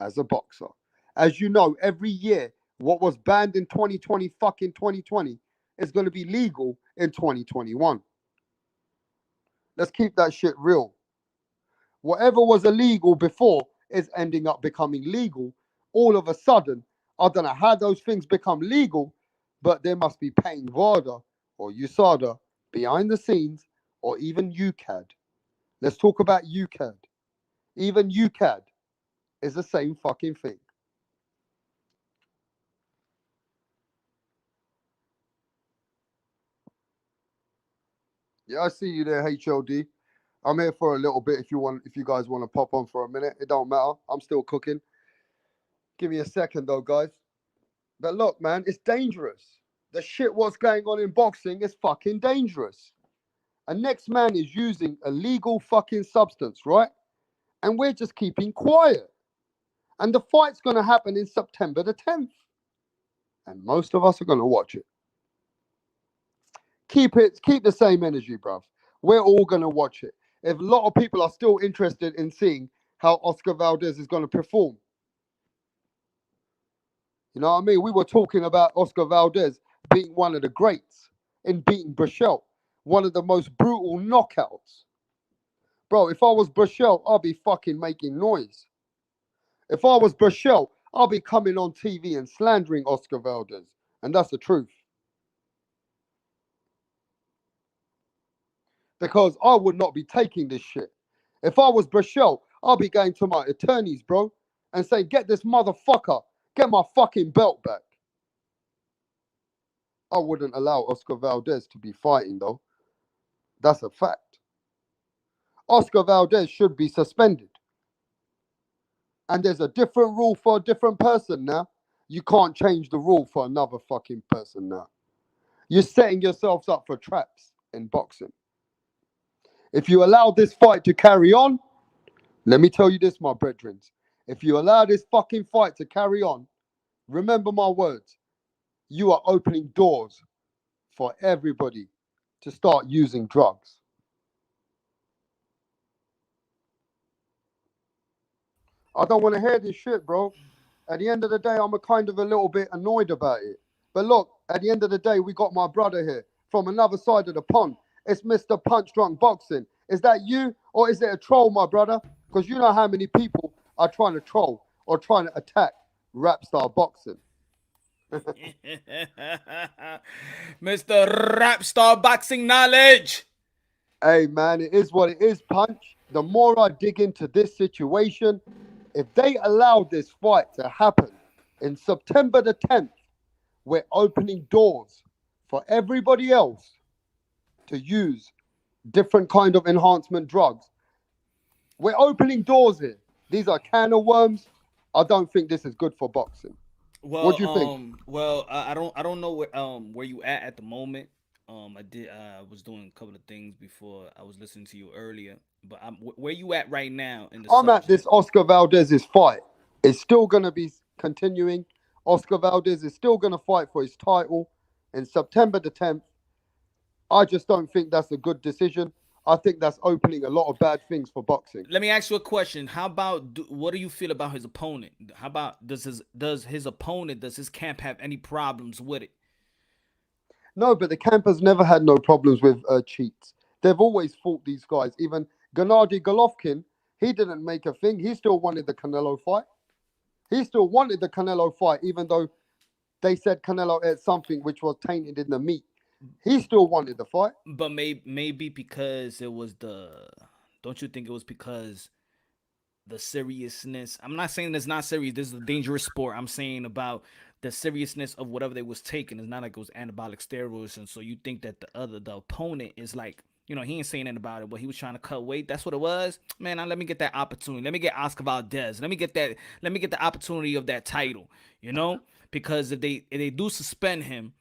as a boxer. As you know, every year, what was banned in 2020 is going to be legal in 2021. Let's keep that shit real. Whatever was illegal before is ending up becoming legal all of a sudden. I don't know how those things become legal, but they must be paying VADA or USADA behind the scenes, or even UCAD. Let's talk about UCAD. Even UCAD is the same fucking thing. Yeah, I see you there, HLD. I'm here for a little bit if you guys want to pop on for a minute. It don't matter. I'm still cooking. Give me a second though, guys. But look, man, it's dangerous. The shit what's going on in boxing is fucking dangerous. And next man is using a legal fucking substance, right? And we're just keeping quiet. And the fight's going to happen in September the 10th. And most of us are going to watch it. Keep the same energy, bruv. We're all going to watch it. If a lot of people are still interested in seeing how Oscar Valdez is going to perform. You know what I mean? We were talking about Oscar Valdez being one of the greats in beating Burchell, one of the most brutal knockouts. Bro, if I was Burchell, I'll be fucking making noise. If I was Burchell, I'll be coming on TV and slandering Oscar Valdez. And that's the truth. Because I would not be taking this shit. If I was Burchell, I'll be going to my attorneys, bro, and say, get this motherfucker, get my fucking belt back. I wouldn't allow Oscar Valdez to be fighting, though. That's a fact. Oscar Valdez should be suspended. And there's a different rule for a different person now. You can't change the rule for another fucking person now. You're setting yourselves up for traps in boxing. If you allow this fight to carry on, let me tell you this, my brethren. If you allow this fucking fight to carry on, remember my words, you are opening doors for everybody to start using drugs. I don't want to hear this shit, bro. At the end of the day, I'm a little bit annoyed about it. But look, at the end of the day, we got my brother here from another side of the pond. It's Mr. Punch Drunk Boxing. Is that you or is it a troll, my brother? Because you know how many people are trying to troll or trying to attack rap star boxing. Mr. Rap Star Boxing Knowledge. Hey, man, it is what it is, Punch. The more I dig into this situation, if they allow this fight to happen in September the 10th, we're opening doors for everybody else to use different kind of enhancement drugs. We're opening doors here. These are can of worms. I don't think this is good for boxing. What Well, do you think? I don't know where you at the moment. I was doing a couple of things before I was listening to you earlier, but where you at right now in the I'm at subject? this Oscar Valdez's fight. It's still going to be continuing. Oscar Valdez is still going to fight for his title in September the 10th. I just don't think that's a good decision. I think that's opening a lot of bad things for boxing. Let me ask you a question. How about what do you feel about his opponent? How about does his camp have any problems with it? No, but the camp has never had no problems with cheats. They've always fought these guys. Even Gennady Golovkin, he didn't make a thing. He still wanted the Canelo fight. He still wanted the Canelo fight, even though they said Canelo ate something which was tainted in the meat. He still wanted the fight. But maybe because it was the don't you think it was because the seriousness. I'm not saying it's not serious. This is a dangerous sport. I'm saying about the seriousness of whatever they was taking. It's not like it was anabolic steroids, and so you think that the opponent is like. He ain't saying anything about it, but he was trying to cut weight. That's what it was. Man, now let me get that opportunity. Let me get Oscar Valdez. Let me get that. Let me get the opportunity of that title. Because if they do suspend him,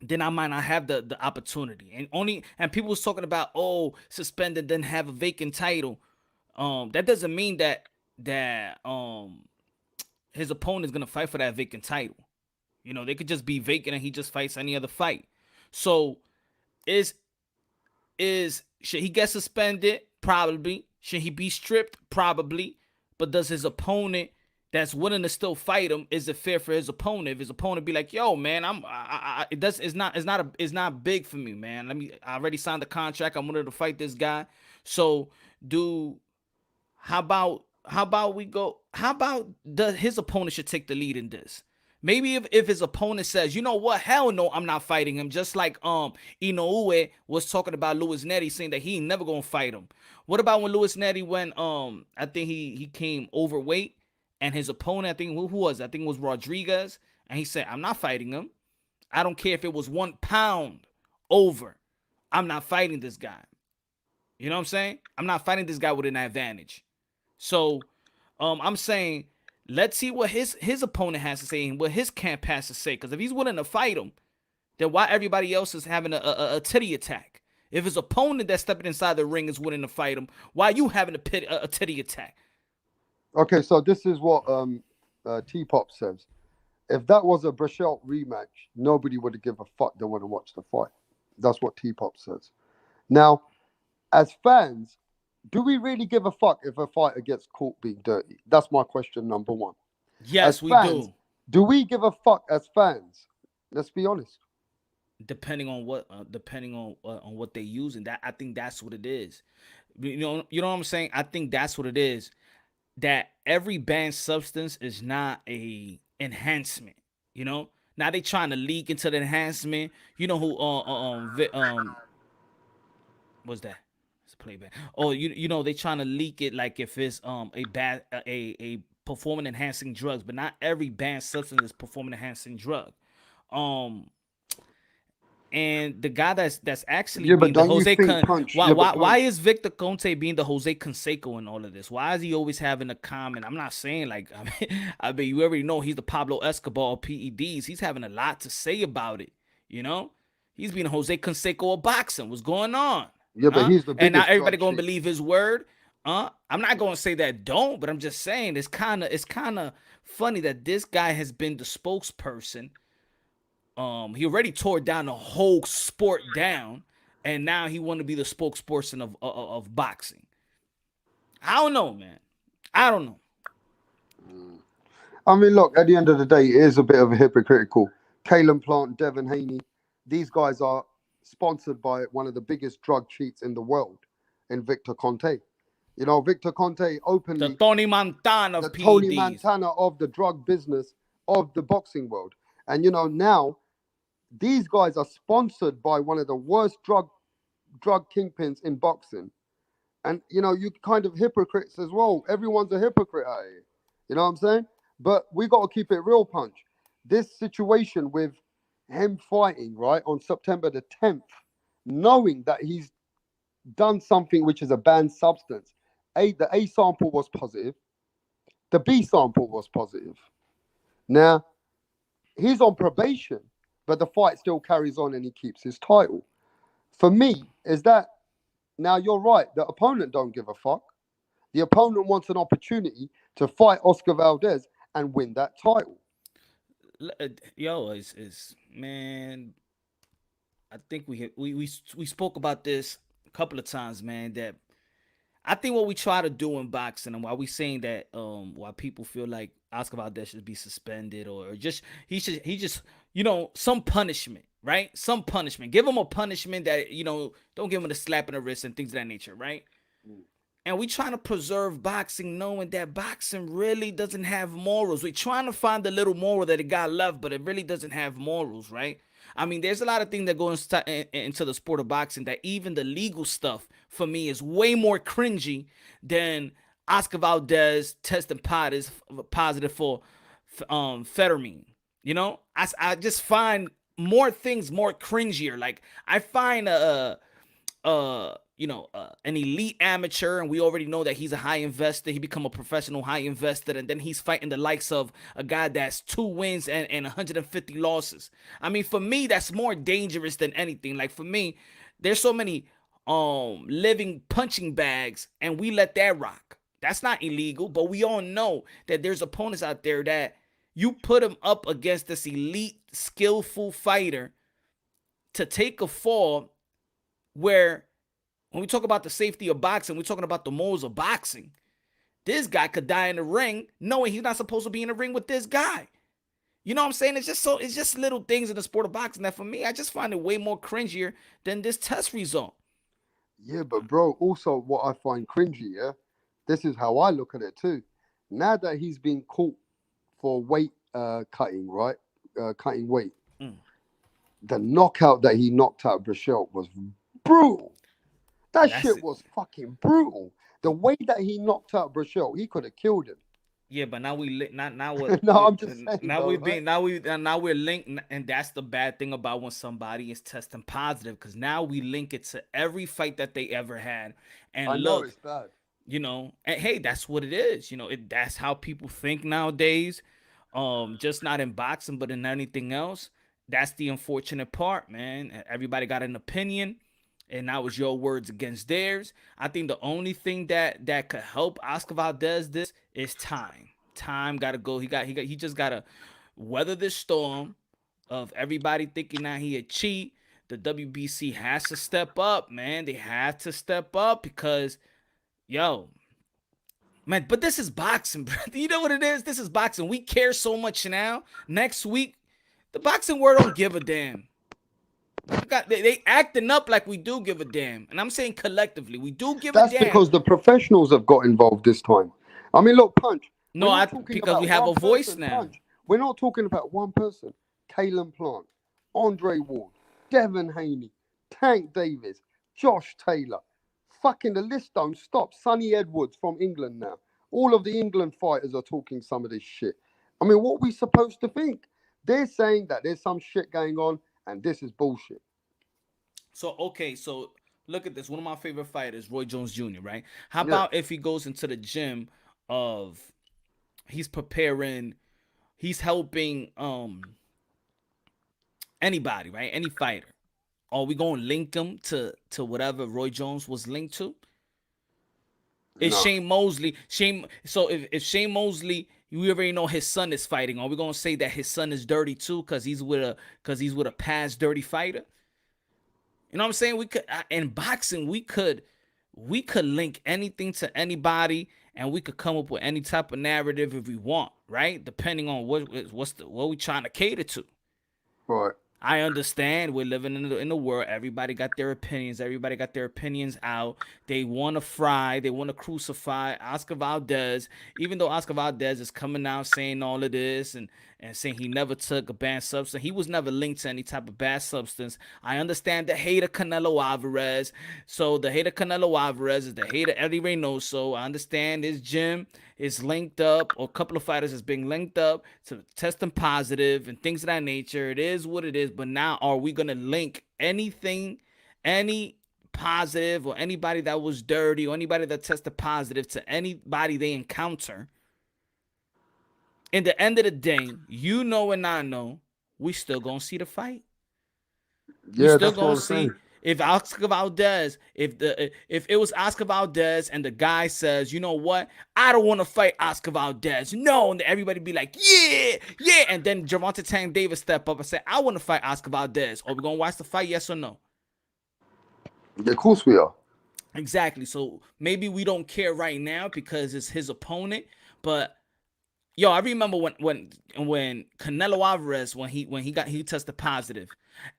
then I might not have the opportunity. And people was talking about suspended then have a vacant title. That doesn't mean that his opponent is gonna fight for that vacant title. They could just be vacant and he just fights any other fight. So is should he get suspended? Probably. Should he be stripped? Probably. But does his opponent that's willing to still fight him, is it fair for his opponent? If his opponent be like, yo, man, it's not big for me, man. I already signed the contract. I'm willing to fight this guy. So do how about we go? How about his opponent should take the lead in this? Maybe if his opponent says, you know what, hell no, I'm not fighting him. Just like Inoue was talking about Luis Neri, saying that he ain't never gonna fight him. What about when Luis Neri went I think he came overweight and his opponent, I think who was it? I think it was Rodriguez, and he said, I'm not fighting him. I don't care if it was 1 pound over. I'm not fighting this guy. You know what I'm saying? I'm not fighting this guy with an advantage. So I'm saying let's see what his opponent has to say and what his camp has to say. Because if he's willing to fight him, then why everybody else is having a titty attack? If his opponent that's stepping inside the ring is willing to fight him, why are you having a titty attack? Okay, so this is what T-Pop says. If that was a Brashelt rematch, nobody would give a fuck. They want to watch the fight. That's what T-Pop says. Now, as fans, do we really give a fuck if a fighter gets caught being dirty? That's my question number one. Yes, As we fans, do. we give a fuck as fans? Let's be honest. Depending on what they use, and that I think that's what it is. You know what I'm saying? I think that's what it is. That every banned substance is not a enhancement. Now they trying to leak into the enhancement. You know who what's that? It's a playback. Oh, they trying to leak it like if it's a bad a performance enhancing drugs, but not every banned substance is performance enhancing drug. Um, and the guy that's actually Yeah, but being the don't you Jose think Con Punch? why Yeah, but why why Punch. is Victor Conte being the Jose Canseco in all of this? Why is he always having a comment? I'm not saying like I mean you already know he's the Pablo Escobar of PEDs. He's having a lot to say about it. You know, he's being a Jose Canseco of boxing. What's going on? Yeah, but he's the And now biggest everybody drug gonna cheat. believe his word. I'm not gonna say that don't, but I'm just saying it's kind of funny that this guy has been the spokesperson. He already tore down the whole sport down, and now he want to be the spokesperson of boxing. I don't know, man. I don't know. I mean, look, at the end of the day, it is a bit of a hypocritical. Kalen Plant, Devin Haney, these guys are sponsored by one of the biggest drug cheats in the world, in Victor Conte. You know, Victor Conte The openly Tony Montana the of Tony PEDs. Montana of the drug business of the boxing world. And you know, now these guys are sponsored by one of the worst drug kingpins in boxing. And you know, you kind of hypocrites as well. Everyone's a hypocrite out here. You know what I'm saying? But we got to keep it real, Punch. This situation with him fighting, right, on September the 10th, knowing that he's done something which is a banned substance. The A sample was positive. The B sample was positive. Now, he's on probation, but the fight still carries on and he keeps his title. For me, is that now you're right. The opponent don't give a fuck. The opponent wants an opportunity to fight Oscar Valdez and win that title. Yo, is man. I think we spoke about this a couple of times, man. That I think what we try to do in boxing, and why we saying that, why people feel like Oscar Valdez should be suspended, or just he just some punishment, right? Some punishment. Give him a punishment that don't give him a slap in the wrist and things of that nature, right? Mm. And we trying to preserve boxing, knowing that boxing really doesn't have morals. We're trying to find the little moral that it got left, but it really doesn't have morals, right? I mean, there's a lot of things that go into the sport of boxing that even the legal stuff for me is way more cringy than Oscar Valdez testing positive for amphetamine. I just find more things more cringier. Like I find an elite amateur, and we already know that he's a high investor. He become a professional high investor, and then he's fighting the likes of a guy that's 2 wins and 150 losses. I mean, for me, that's more dangerous than anything. Like for me, there's so many living punching bags, and we let that rock. That's not illegal, but we all know that there's opponents out there that you put him up against this elite, skillful fighter to take a fall where when we talk about the safety of boxing, we're talking about the morals of boxing. This guy could die in the ring knowing he's not supposed to be in the ring with this guy. You know what I'm saying? It's just little things in the sport of boxing that for me, I just find it way more cringier than this test result. Yeah, but bro, also what I find cringy, yeah, this is how I look at it too. Now that he's been caught for weight cutting, right? Cutting weight. Mm. The knockout that he knocked out Brichelle was brutal. That That's shit it. was fucking brutal. The way that he knocked out Brichelle, he could have killed him. Yeah, but now now what? No, I'm just saying. Now Though, we right? being now we're linked, and that's the bad thing about when somebody is testing positive, because now we link it to every fight that they ever had. I And know look, it's bad. and hey, that's what it is. That's how people think nowadays. Just not in boxing, but in anything else. That's the unfortunate part, man. Everybody got an opinion, and now it's your words against theirs. I think the only thing that could help Oscar Valdez this is time. Time got to go. He just got to weather this storm of everybody thinking that he a cheat. The WBC has to step up, man. They have to step up because, yo, man, but this is boxing, bro. You know what it is? This is boxing. We care so much now. Next week, the boxing world don't give a damn. They acting up like we do give a damn. And I'm saying collectively, we do give a That's damn. because the professionals have got involved this time. I mean, look, Punch. We're No, not talking because we about have one a voice person, now. Punch. We're not talking about one person. Kalen Plant, Andre Ward, Devin Haney, Tank Davis, Josh Taylor. Fucking the list don't stop. Sonny Edwards from England now. All of the England fighters are talking some of this shit. I mean, what are we supposed to think? They're saying that there's some shit going on and this is bullshit. So okay, so look at this. One of my favorite fighters, Roy Jones Jr., right? How Yeah. about if he goes into the gym of he's preparing, he's helping anybody, right? Any fighter. Are we gonna link him to whatever Roy Jones was linked to? Is No. Shane Mosley So if Shane Mosley, we already know his son is fighting, are we gonna say that his son is dirty too because he's with a past dirty fighter? You know what I'm saying? We could in boxing we could link anything to anybody, and we could come up with any type of narrative if we want, right? Depending on what we trying to cater to. Right. I understand we're living in the world. Everybody got their opinions. Everybody got their opinions out. They want to fry. They want to crucify Oscar Valdez. Even though Oscar Valdez is coming out saying all of this and saying he never took a banned substance. He was never linked to any type of bad substance. I understand the hate of Canelo Alvarez. So the hate of Canelo Alvarez is the hate of Eddie Reynoso. I understand his gym is linked up, or a couple of fighters is being linked up to testing positive and things of that nature. It is what it is. But now, are we gonna link anything, any positive, or anybody that was dirty, or anybody that tested positive to anybody they encounter? In the end of the day, you know and I know, we still gonna see the fight. We Yeah, still that's what gonna I'm saying. see if Oscar Valdez, if it was Oscar Valdez and the guy says, you know what, I don't want to fight Oscar Valdez. No, and everybody be like, yeah, yeah, and then Gervonta Tank Davis step up and say, I want to fight Oscar Valdez. Are we gonna watch the fight? Yes or no? Yeah, of course we are. Exactly. So maybe we don't care right now because it's his opponent, but yo, I remember when Canelo Alvarez when he tested positive,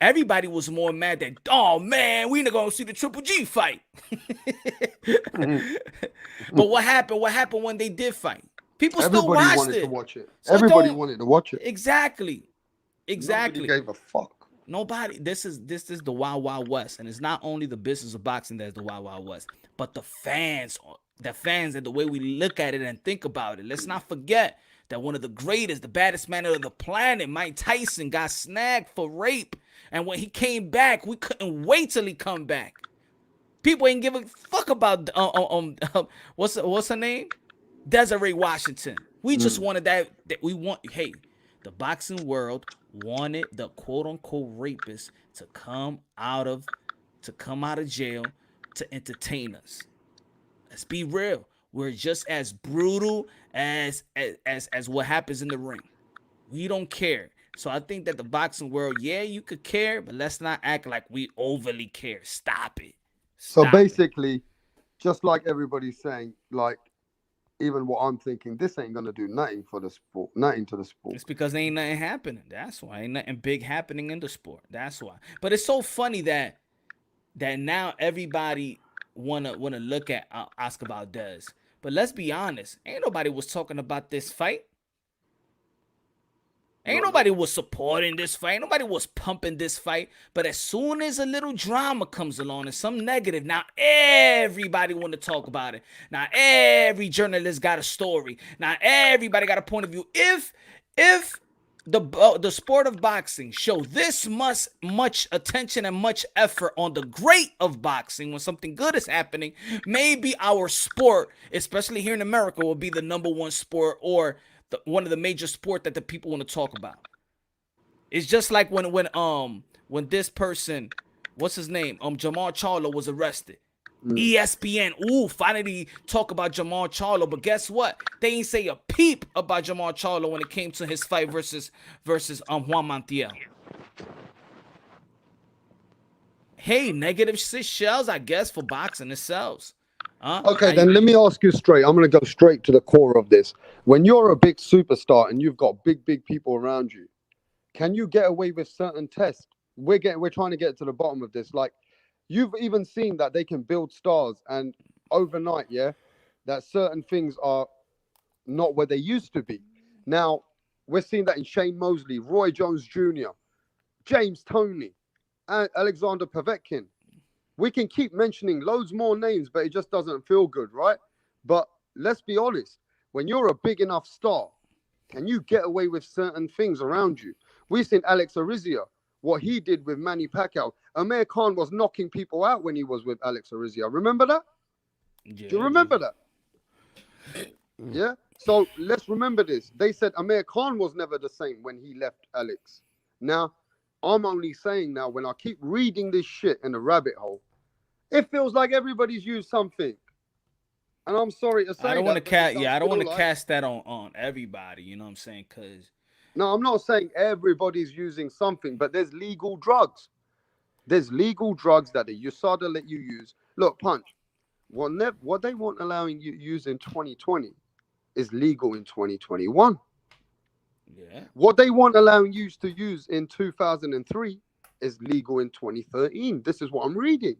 everybody was more mad that, oh man, we not gonna see the Triple G fight. But what happened? What happened when they did fight? People still Everybody watched wanted to it. watch it. So it Everybody don't wanted to watch it. exactly, Nobody exactly. gave a fuck. Nobody. This is the Wild Wild West, and it's not only the business of boxing that's the Wild Wild West, but the fans, and the way we look at it and think about it. Let's not forget that one of the greatest, the baddest man on the planet, Mike Tyson, got snagged for rape, and when he came back, we couldn't wait till he come back. People ain't give a fuck about what's her name, Desiree Washington. We just wanted that we want. Hey, the boxing world wanted the quote unquote rapist to come out of jail to entertain us. Let's be real. We're just as brutal as what happens in the ring. We don't care. So I think that the boxing world, yeah, you could care, but let's not act like we overly care. Stop it. So Stop it. basically, just like everybody's saying, like even what I'm thinking, this ain't gonna do nothing for the sport, nothing to the sport. It's because ain't nothing happening. That's why. Ain't nothing big happening in the sport. That's why. But it's so funny that now everybody wanna look at Oscar Valdez. But let's be honest, ain't nobody was talking about this fight. Ain't No, no. nobody was supporting this fight. Nobody was pumping this fight. But as soon as a little drama comes along and some negative, now everybody want to talk about it. Now every journalist got a story. Now everybody got a point of view. If the sport of boxing show this much attention and much effort on the great of boxing when something good is happening, maybe our sport, especially here in America, will be the number one sport, or one of the major sport that the people want to talk about. It's just like when this person, what's his name, Jamal Charlo was arrested. ESPN, finally talk about Jamal Charlo, but guess what? They ain't say a peep about Jamal Charlo when it came to his fight versus Juan Montiel. Hey, negative shells, I guess, for boxing itself. Okay, then let me ask you straight. I'm going to go straight to the core of this. When you're a big superstar and you've got big people around you, can you get away with certain tests? We're trying to get to the bottom of this. Like, you've even seen that they can build stars, and overnight, yeah, that certain things are not where they used to be. Now, we're seeing that in Shane Mosley, Roy Jones Jr., James Toney, and Alexander Povetkin. We can keep mentioning loads more names, but it just doesn't feel good, right? But let's be honest. When you're a big enough star, can you get away with certain things around you? We've seen Alex Arizia, what he did with Manny Pacquiao. Amir Khan was knocking people out when he was with Alex Arizia. Remember that? Yeah, Do you remember that? Yeah? So let's remember this. They said Amir Khan was never the same when he left Alex. Now, I'm only saying now, when I keep reading this shit in the rabbit hole, it feels like everybody's used something. And I'm sorry to say I don't want to cast. I don't want to cast that on everybody. You know what I'm saying? Because no, I'm not saying everybody's using something, but there's legal drugs. There's legal drugs that the USADA let you use. Look, Punch, what they won't allowing you use in 2020 is legal in 2021. Yeah. What they want allowing you to use in 2003 is legal in 2013. This is what I'm reading.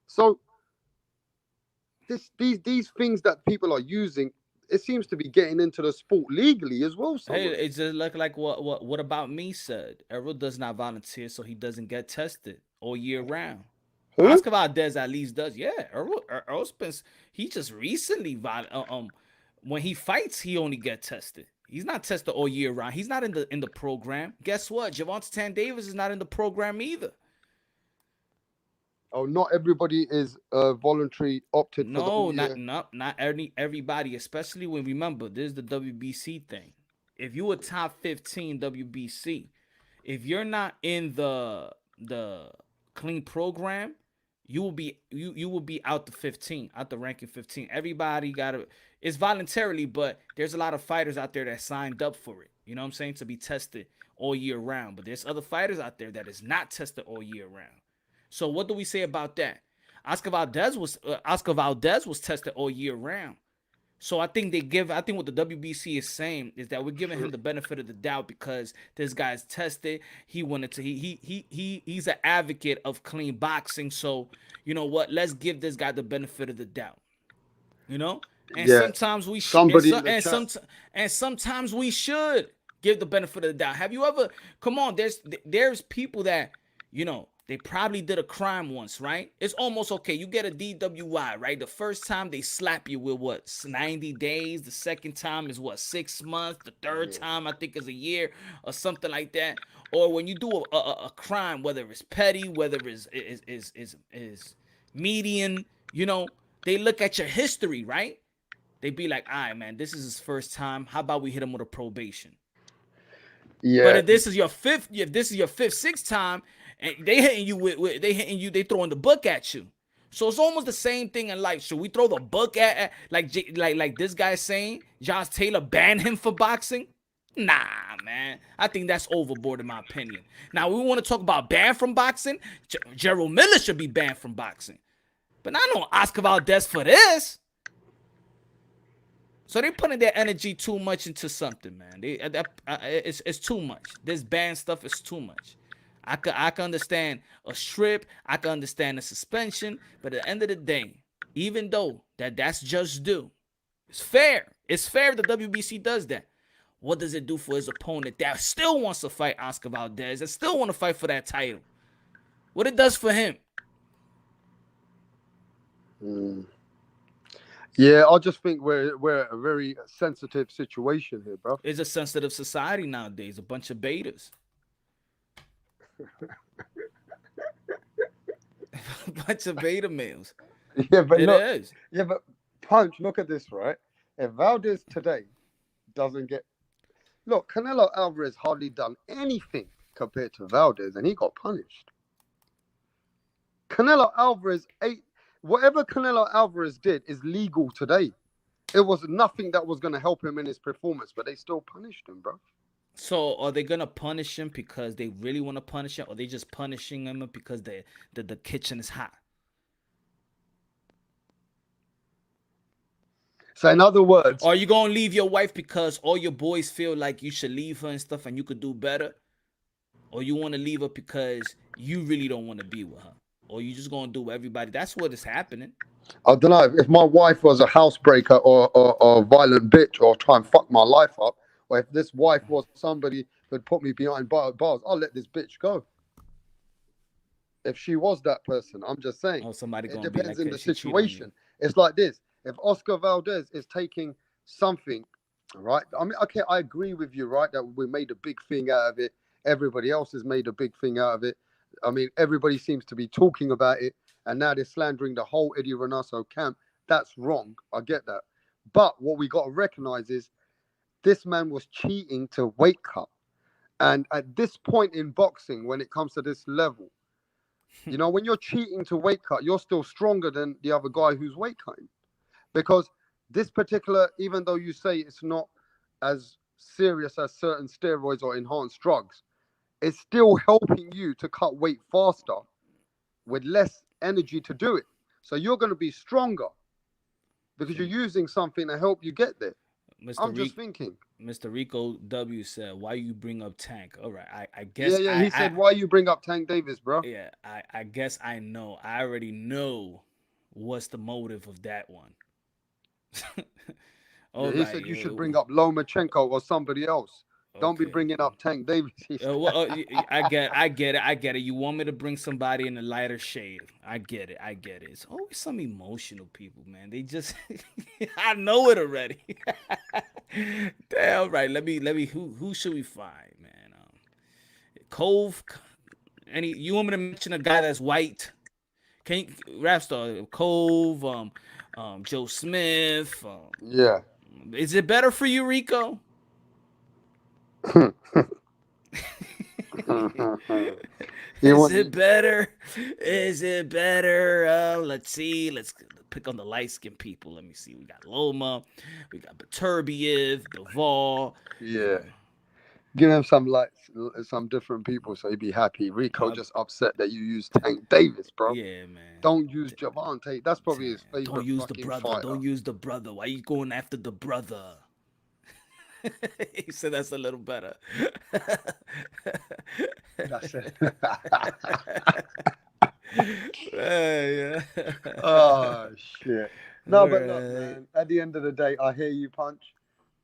So these things that people are using, it seems to be getting into the sport legally as well. Some Hey, of it. it's just like what about me said. Errol does not volunteer, so he doesn't get tested all year round. Who? Oscar Valdez at least does. Yeah, Errol Spence. He just recently when he fights, he only get tested. He's not tested all year round. He's not in the program. Guess what? Javante Tan Davis is not in the program either. Oh, not everybody is voluntary opted for the all No, year. not everybody, especially when remember this is the WBC thing. If you were top 15 WBC, if you're not in the clean program, you will be out the 15, out the ranking 15. Everybody gotta it's voluntarily, but there's a lot of fighters out there that signed up for it. You know what I'm saying? To be tested all year round. But there's other fighters out there that is not tested all year round. So what do we say about that? Oscar Valdez was tested all year round. So I think what the WBC is saying is that we're giving him the benefit of the doubt because this guy's tested. He wanted to he's an advocate of clean boxing. So, you know what? Let's give this guy the benefit of the doubt. You know? And Yeah. sometimes we sh- Somebody in the chat. and sometimes we should give the benefit of the doubt. Have you ever come on, there's people that, you know, they probably did a crime once, right? It's almost okay. You get a DWI, right? The first time they slap you with what, 90 days. The second time is what, 6 months. The third Yeah. time I think is a year or something like that. Or when you do a crime, whether it's petty, whether it's median, you know, they look at your history, right? They be like, all right, man, this is his first time. How about we hit him with a probation? But Yeah. if this is your fifth, sixth time, and they hitting you they throwing the book at you. So it's almost the same thing in life. Should we throw the book at like this guy saying Josh Taylor banned him for boxing? Nah, man. I think that's overboard in my opinion. Now we want to talk about banned from boxing. Gerald Miller should be banned from boxing, but not no Oscar Valdez for this. So they putting their energy too much into something, man. It's too much. This band stuff is too much. I can understand a strip. I can understand a suspension. But at the end of the day, even though that's just due, it's fair. It's fair the WBC does that. What does it do for his opponent that still wants to fight Oscar Valdez and still want to fight for that title? What it does for him? Mm. Yeah, I just think we're a very sensitive situation here, bro. It's a sensitive society nowadays. A bunch of betas. A bunch of beta males. Yeah, but It look, is. yeah, but Punch, look at this, right? If Valdez today doesn't get look, Canelo Alvarez hardly done anything compared to Valdez, and he got punished. Canelo Alvarez ate whatever Canelo Alvarez did is legal today. It was nothing that was going to help him in his performance, but they still punished him, bro. So are they gonna punish him because they really want to punish him, or they just punishing him because the kitchen is hot? So, in other words, Or are you gonna leave your wife because all your boys feel like you should leave her and stuff, and you could do better? Or you want to leave her because you really don't want to be with her? Or you just gonna do everybody? That's what is happening. I don't know if my wife was a housebreaker or a violent bitch or try and fuck my life up, or if this wife was somebody who'd put me behind bars, I'll let this bitch go. If she was that person, I'm just saying. Oh, somebody It gonna be depends like, in hey, the she cheat on you. situation. It's like this. If Oscar Valdez is taking something, right? I mean, okay, I agree with you, right? That we made a big thing out of it. Everybody else has made a big thing out of it. I mean, everybody seems to be talking about it, and now they're slandering the whole Eddie Renasso camp. That's wrong. I get that. But what we got to recognize is this man was cheating to weight cut. And at this point in boxing, when it comes to this level, you know, when you're cheating to weight cut, you're still stronger than the other guy who's weight cutting. Because this particular, even though you say it's not as serious as certain steroids or enhanced drugs, it's still helping you to cut weight faster with less energy to do it. So you're going to be stronger because you're using something to help you get there. Mr. I'm just Rico, thinking. Mr. Rico W said, "Why you bring up Tank?" All right, I Yeah, guess yeah. He said, "Why you bring up Tank Davis, bro?" yeah, I guess I know. I already know what's the motive of that one. Yeah, All he right, said you should bring up Lomachenko or somebody else. Don't be okay. bringing up Tank Davis. He said. I get it, I get it. You want me to bring somebody in a lighter shade? I get it, I get it. It's always some emotional people, man. They just, I know it already. Damn right. Let me. Who should we find, man? Cove. Any? You want me to mention a guy that's white? Can you, rap star Cove? Joe Smith. Yeah. Is it better for you, Rico? You Is want? it better? Is it better? Let's see. Let's pick on the light skinned people. Let me see. We got Loma, we got Baturbiev, Duvall. Yeah. Give him some like some different people so he'd be happy. Rico Uh, just upset that you used Tank Davis, bro. yeah, man. Don't use Javante. That's probably his Don't favorite use the fucking brother. fighter. Don't use the brother. Why you going after the brother? He said that's a little better. That's it. Yeah. Oh shit. No, All but look, right. man. At the end of the day, I hear you, Punch.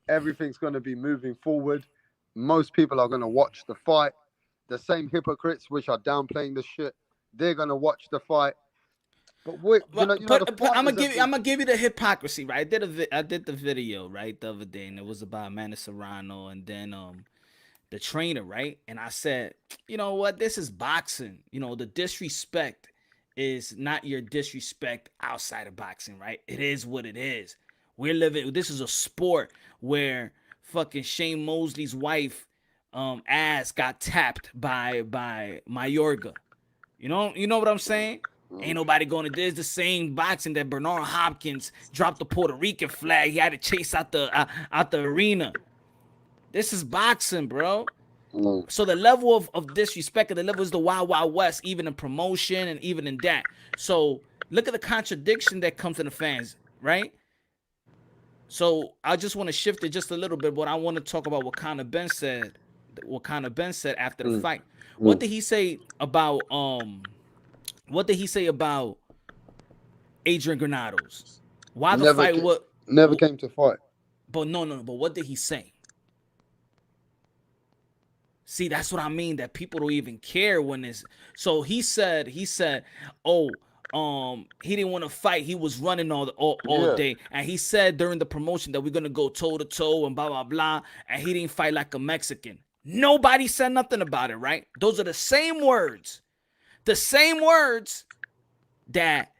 Everything's going to be moving forward. Most people are going to watch the fight. The same hypocrites which are downplaying the shit, they're going to watch the fight. But wait, the But fighters have been. I'm gonna give you the hypocrisy, right? I did the video right the other day, and it was about Manny Serrano, and then the trainer, right? And I said, you know what? This is boxing. You know, the disrespect is not your disrespect outside of boxing, right? It is what it is. We're living. This is a sport where fucking Shane Mosley's wife ass got tapped by Mayorga. You know what I'm saying? Ain't nobody going to. There's the same boxing that Bernard Hopkins dropped the Puerto Rican flag. He had to chase out the arena. This is boxing, bro. Mm, So the level of disrespect and the level is the Wild Wild West, even in promotion and even in that. So look at the contradiction that comes in the fans, right? So I just want to shift it just a little bit, but I want to talk about what Conor Ben said. What Conor Ben said after the mm, fight. What mm. did he say about What did he say about Adrian Granados? Why the Never, fight? never came to fight. But no. But what did he say? See, that's what I mean. That people don't even care when it's. So he said, oh, he didn't want to fight. He was running all Yeah. day, and he said during the promotion that we're gonna go toe to toe and blah blah blah, and he didn't fight like a Mexican. Nobody said nothing about it, right? Those are the same words that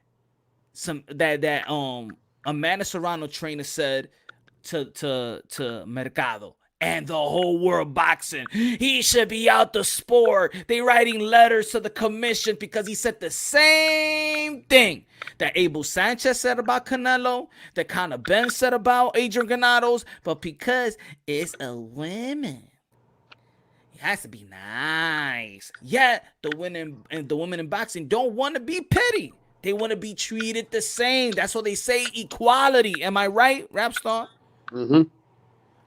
Amanda Serrano trainer said to Mercado and the whole world boxing. He should be out the sport. They writing letters to the commission because he said the same thing that Abel Sanchez said about Canelo, that Conor Ben said about Adrian Granados, but because it's a woman. It has to be nice. Yet the women in boxing don't want to be petty. They want to be treated the same. That's what they say, equality. Am I right, Rapstar? Mm-hmm.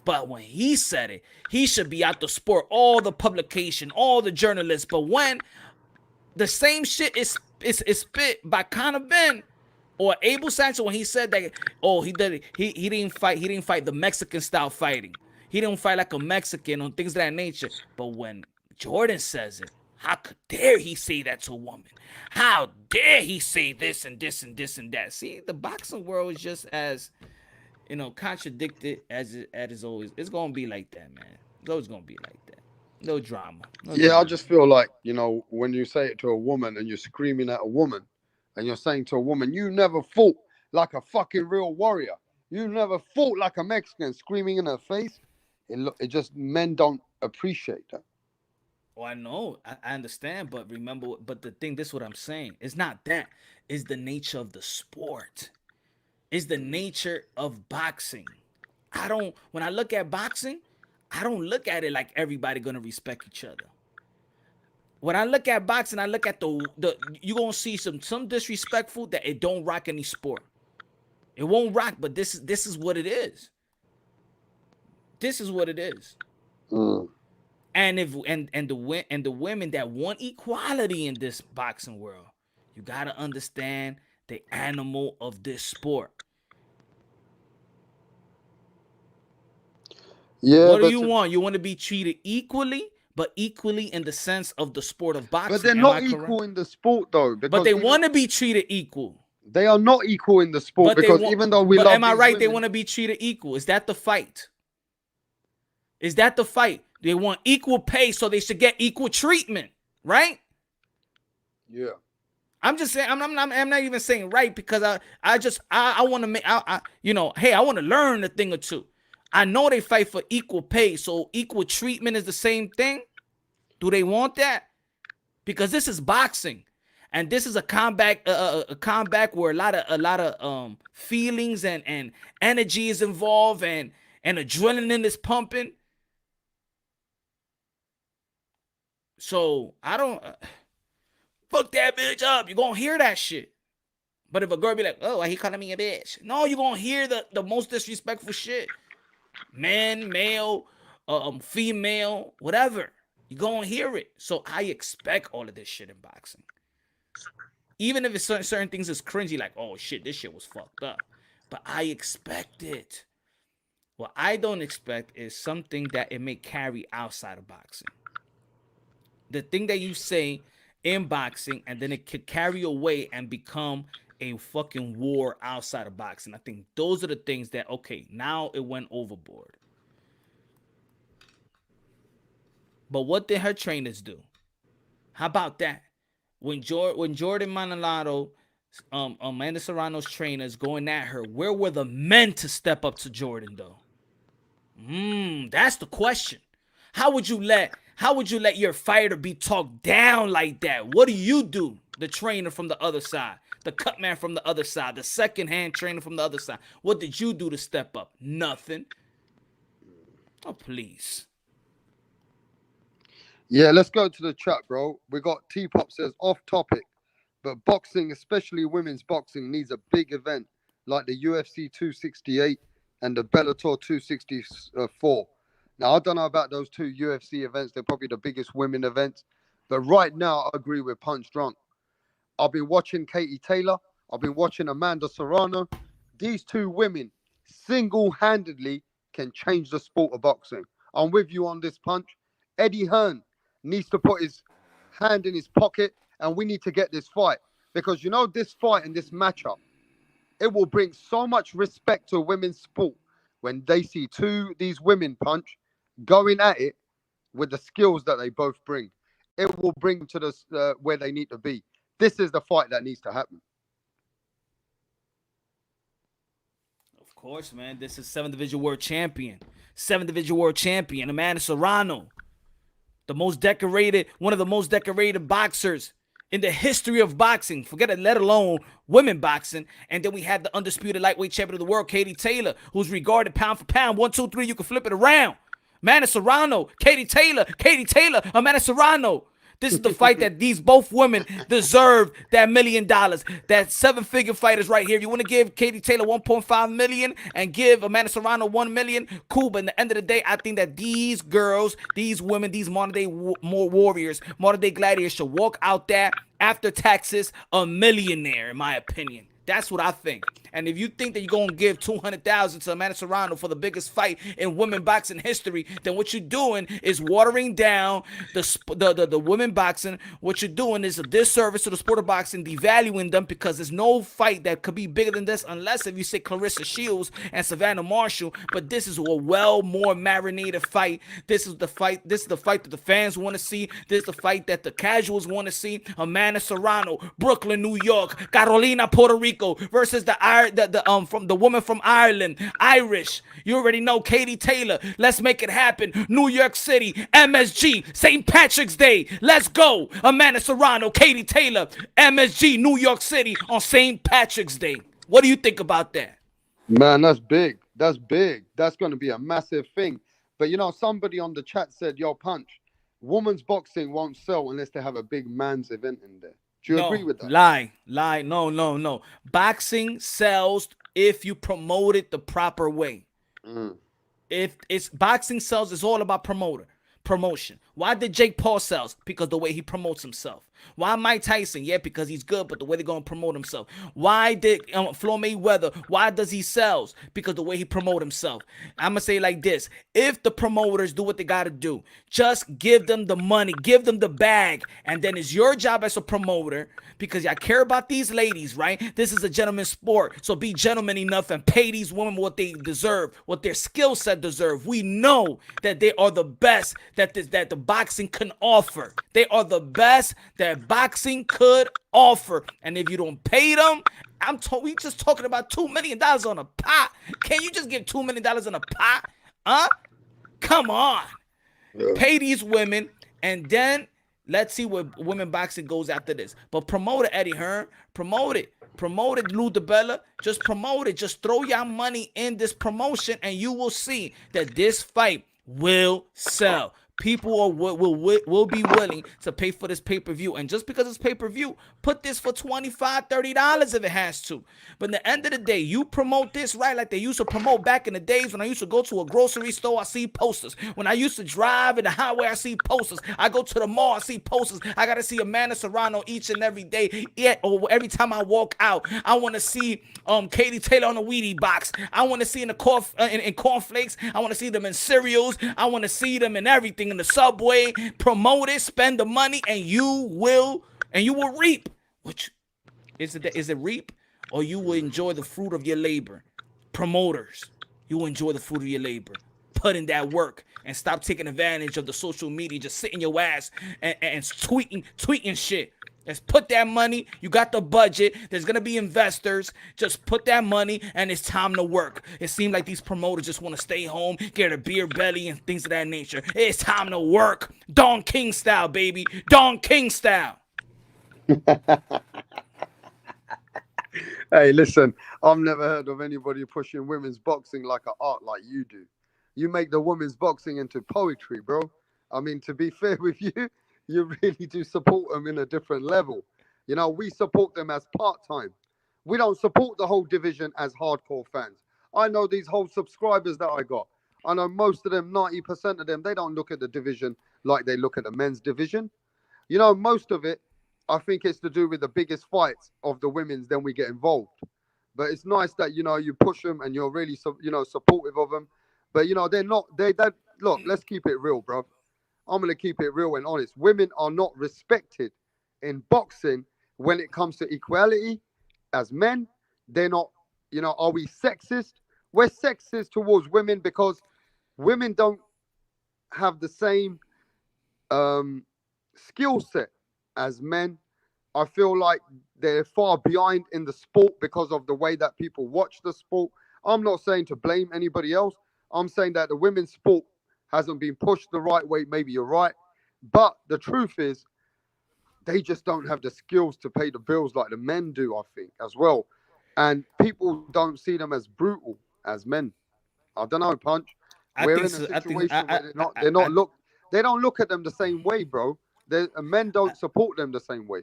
But when he said it, he should be out the sport, all the publication, all the journalists. But when the same shit is spit by Conor Ben or Abel Sanchez when he said that, oh, he didn't fight the Mexican style fighting. He didn't fight like a Mexican on things of that nature. But when Jordan says it, how dare he say that to a woman? How dare he say this and this and this and that? See, the boxing world is just as contradicted as it is always. It's gonna be like that, man. It's always gonna be like that. No drama. No Yeah, I drama. just feel like, when you say it to a woman and you're screaming at a woman and you're saying to a woman, you never fought like a fucking real warrior. You never fought like a Mexican, screaming in her face. It just, men don't appreciate that. Oh, I know. I understand, but remember, but the thing, this is what I'm saying. It's not that. It's the nature of the sport. It's the nature of boxing. When I look at boxing, I don't look at it like everybody gonna respect each other. When I look at boxing, I look at the you gonna see some disrespectful that it don't rock any sport. It won't rock, but this is what it is. This is what it is. Mm. And if and the women that want equality in this boxing world, you gotta understand the animal of this sport. Yeah, What do but you want? You want to be treated equally, but equally in the sense of the sport of boxing. they're Am I not correct? equal in the sport though, But because they even want to be treated equal. they are not equal in the sport, But they because want. even though we But love am I these right? They women, want to be treated equal. Is that the fight? Is that the fight? They want equal pay, so they should get equal treatment, right? yeah, I'm just saying. I'm not even saying right because I want to make. Hey, I want to learn a thing or two. I know they fight for equal pay, so equal treatment is the same thing. Do they want that? Because this is boxing, and this is a combat where a lot of feelings and energy is involved, and adrenaline is pumping. So I don't fuck that bitch up. You gonna hear that shit. But if a girl be like, oh, why he calling me a bitch? No, you gonna hear the most disrespectful shit. Man, male, female, whatever. You gonna hear it. So I expect all of this shit in boxing. Even if it's certain things is cringy, like, oh shit, this shit was fucked up. But I expect it. What I don't expect is something that it may carry outside of boxing. The thing that you say in boxing, and then it could carry away and become a fucking war outside of boxing. I think those are the things that, okay, now it went overboard. But what did her trainers do? How about that? When Jordan Manalato, Amanda Serrano's trainers going at her, where were the men to step up to Jordan though? That's the question. How would you let your fighter be talked down like that? What do? The trainer from the other side, the cut man from the other side, the second hand trainer from the other side. What did you do to step up? Nothing. Oh please. yeah. Let's go to the chat, bro. We got T Pop says off topic, but boxing, especially women's boxing, needs a big event like the UFC 268 and the Bellator 264. Now, I don't know about those two UFC events. They're probably the biggest women events. But right now, I agree with Punch Drunk. I've been watching Katie Taylor. I've been watching Amanda Serrano. These two women single-handedly can change the sport of boxing. I'm with you on this, Punch. Eddie Hearn needs to put his hand in his pocket, and we need to get this fight. Because you know, this fight and this matchup, it will bring so much respect to women's sport when they see these women, Punch, going at it with the skills that they both bring. It will bring them to the where they need to be. This is the fight that needs to happen. Of course, man. This is seventh division world champion. Seventh division world champion, Amanda Serrano. One of the most decorated boxers in the history of boxing. Forget it, let alone women boxing. And then we had the undisputed lightweight champion of the world, Katie Taylor, who's regarded pound for pound. 1, 2, 3, you can flip it around. Amanda Serrano, Katie Taylor, Amanda Serrano. This is the fight that these both women deserve that $1 million. That seven-figure fight is right here. You want to give Katie Taylor 1.5 million and give Amanda Serrano 1 million? Cool, but at the end of the day, I think that these girls, these women, these modern-day warriors, modern-day gladiators should walk out there after taxes a millionaire, in my opinion. That's what I think. And if you think that you're going to give $200,000 to Amanda Serrano for the biggest fight in women boxing history, then what you're doing is watering down the women boxing. What you're doing is a disservice to the sport of boxing, devaluing them, because there's no fight that could be bigger than this unless if you say Clarissa Shields and Savannah Marshall. But this is a more marinated fight. This is the fight that the fans want to see. This is the fight that the casuals want to see. Amanda Serrano, Brooklyn, New York, Carolina, Puerto Rico versus the woman from Ireland, Irish. You already know, Katie Taylor. Let's make it happen. New York City, MSG, St. Patrick's Day. Let's go. Amanda Serrano, Katie Taylor, MSG, New York City on St. Patrick's Day. What do you think about that? Man, that's big. That's big. That's going to be a massive thing. But you know, somebody on the chat said, yo, Punch, women's boxing won't sell unless they have a big man's event in there. Do you agree with that? Lie. No. Boxing sells if you promote it the proper way. If it's boxing sells, it's all about promotion. Why did Jake Paul sells? Because the way he promotes himself. Why Mike Tyson? Yeah, because he's good, but the way they're gonna promote himself. Why did Floyd Mayweather? Why does he sells? Because the way he promote himself. I'm gonna say it like this: if the promoters do what they gotta do, just give them the money, give them the bag, and then it's your job as a promoter because I care about these ladies, right? This is a gentleman's sport, so be gentleman enough and pay these women what they deserve, what their skill set deserve. We know that they are the best that the boxing can offer. They are the best that boxing could offer, and if you don't pay them, we just talking about $2 million on a pot. Can you just give $2 million on a pot? Huh? Come on. Yeah. Pay these women, and then let's see where women boxing goes after this. But promote it, Eddie Hearn. Promote it. Promote it, Lou DiBella. Just promote it. Just throw your money in this promotion, and you will see that this fight will sell. People will be willing to pay for this pay-per-view. And just because it's pay-per-view, put this for $25, $30 if it has to. But at the end of the day, you promote this, right, like they used to promote back in the days when I used to go to a grocery store, I see posters. When I used to drive in the highway, I see posters. I go to the mall, I see posters. I got to see Amanda Serrano each and every day. Yeah, or every time I walk out, I want to see Katie Taylor on the Wheatie box. I want to see in cornflakes. I want to see them in cereals. I want to see them in everything. In the subway, promote it, spend the money, and you will reap. Which is it reap, or you will enjoy the fruit of your labor? Promoters, you will enjoy the fruit of your labor. Put in that work and stop taking advantage of the social media, just sitting your ass and tweeting shit. Let's put that money. You got the budget. There's going to be investors. Just put that money, and it's time to work. It seems like these promoters just want to stay home, get a beer belly, and things of that nature. It's time to work. Don King style, baby. Don King style. Hey, listen, I've never heard of anybody pushing women's boxing like an art like you do. You make the women's boxing into poetry, bro. I mean, to be fair with you, you really do support them in a different level. You know, we support them as part-time. We don't support the whole division as hardcore fans. I know these whole subscribers that I got. I know most of them, 90% of them, they don't look at the division like they look at the men's division. You know, most of it, I think it's to do with the biggest fights of the women's, then we get involved. But it's nice that, you know, you push them and you're really, supportive of them. But, you know, they look, let's keep it real, bro. I'm going to keep it real and honest. Women are not respected in boxing when it comes to equality as men. They're not, are we sexist? We're sexist towards women because women don't have the same skill set as men. I feel like they're far behind in the sport because of the way that people watch the sport. I'm not saying to blame anybody else. I'm saying that the women's sport hasn't been pushed the right way. Maybe you're right. But the truth is, they just don't have the skills to pay the bills like the men do, I think, as well. And people don't see them as brutal as men. I don't know, Punch. We're in a situation where they don't look at them the same way, bro. Men don't support them the same way.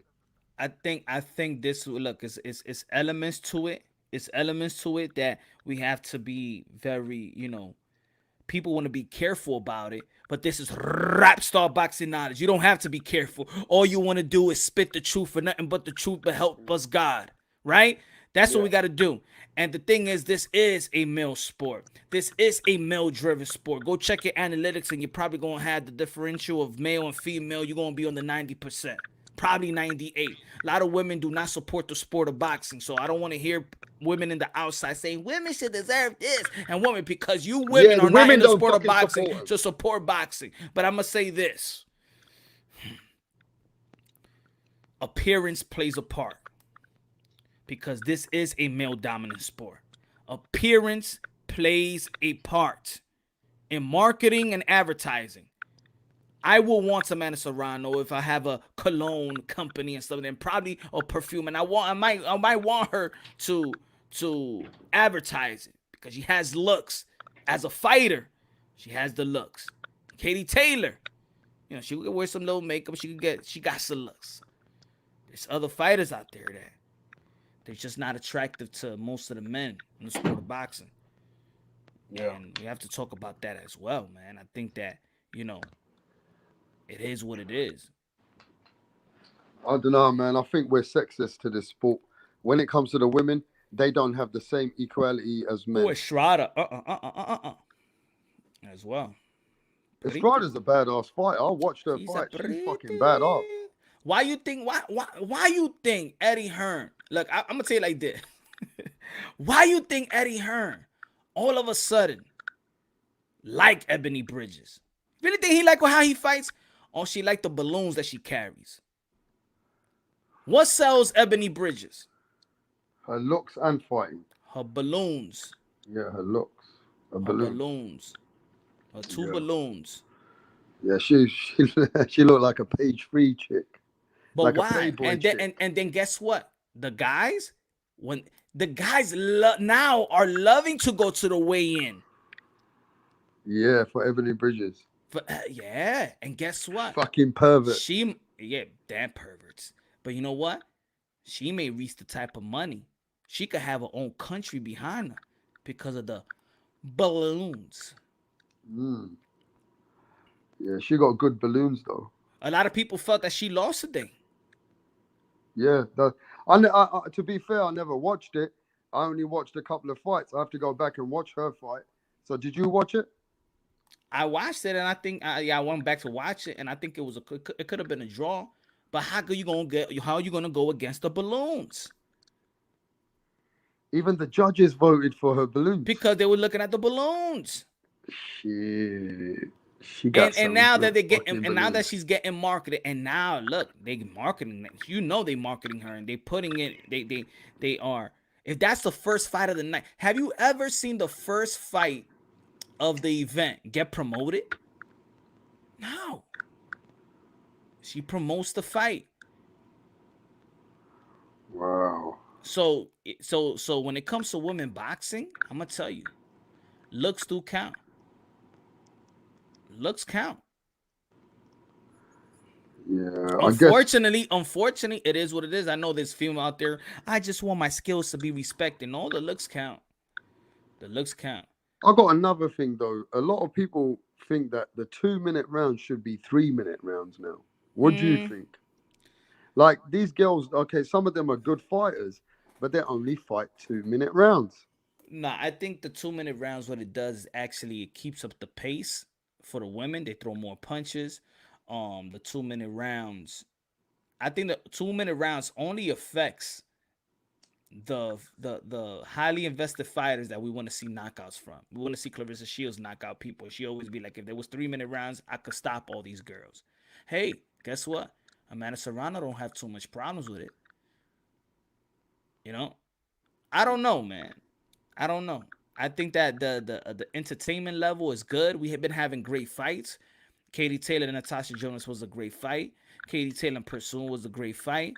I think this, look, it's elements to it. It's elements to it that we have to be very, people want to be careful about it, but this is rap star boxing knowledge. You don't have to be careful. All you want to do is spit the truth for nothing but the truth, but help us God, right? That's what we got to do. And the thing is, this is a male sport. This is a male-driven sport. Go check your analytics, and you're probably going to have the differential of male and female. You're going to be on the 90%. Probably 98. A lot of women do not support the sport of boxing, so I don't want to hear women in the outside saying women should deserve this and women, because you women are not in the sport of boxing to support boxing. But I'm gonna say this: appearance plays a part, because this is a male dominant sport. Appearance plays a part in marketing and advertising. I will want some Amanda Serrano if I have a cologne company and stuff, and probably a perfume, and I might want her to advertise it because she has looks. As a fighter, she has the looks. Katie Taylor, she could wear some little makeup. She got some looks. There's other fighters out there that they're just not attractive to most of the men in the sport of boxing. Yeah. and we have to talk about that as well, man. I think that you know it is what it is. I don't know, man. I think we're sexist to this sport. When it comes to the women, they don't have the same equality as Oh, men. Estrada, as well. Pretty. Estrada's a badass fighter. I watched her She's a fight. She's pretty. fucking badass. Why you think? Why you think Eddie Hearn? Look, I'm gonna tell you like this. Why you think Eddie Hearn all of a sudden like Ebony Bridges? Really think he like how he fights, or she like the balloons that she carries? What sells Ebony Bridges? Her looks and fighting. Her balloons. Yeah, her looks. Her Her balloons. balloons. Her two Yeah. balloons. Yeah, she she looked like a page three chick. But Like a why? Playboy And then chick. and then guess what? The guys, when the guys now are loving to go to the weigh-in. Yeah, for Ebony Bridges. Yeah, and guess what? Fucking pervert. Yeah, damn perverts. But you know what? She may reach the type of money. She could have her own country behind her because of the balloons. Mm. Yeah, she got good balloons though. A lot of people felt that she lost today. Yeah, to be fair, I never watched it. I only watched a couple of fights. I have to go back and watch her fight. So, did you watch it? I watched it and I think I went back to watch it and I think it could have been a draw. But how are you gonna go against the balloons? Even the judges voted for her balloons. Because they were looking at the balloons. Shit, she got And some now that good they get fucking and now that balloons. she's getting marketed, and now look, they marketing, they marketing her and they putting it, they are. If that's the first fight of the night, have you ever seen the first fight of the event get promoted? No. She promotes the fight. Wow. So when it comes to women boxing, I'm gonna tell you, looks do count. Looks count. Yeah, I guess. Unfortunately, it is what it is. I know there's female out there. I just want my skills to be respected. No, the looks count. The looks count. I got another thing though. A lot of people think that the 2 minute rounds should be 3 minute rounds now. What do you Mm, think? Like these girls, okay, some of them are good fighters, but they only fight 2 minute rounds. nah, I think the 2 minute rounds, what it does is actually it keeps up the pace for the women. They throw more punches. The 2 minute rounds. I think the 2 minute rounds only affects the highly invested fighters that we want to see knockouts from. We want to see Clarissa Shields knock out people. She always be like, if there was 3 minute rounds, I could stop all these girls. Hey, guess what? Amanda Serrano don't have too much problems with it. You know, I don't know, man. I don't know. I think that the entertainment level is good. We have been having great fights. Katie Taylor and Natasha Jonas was a great fight. Katie Taylor and Pursuit was a great fight.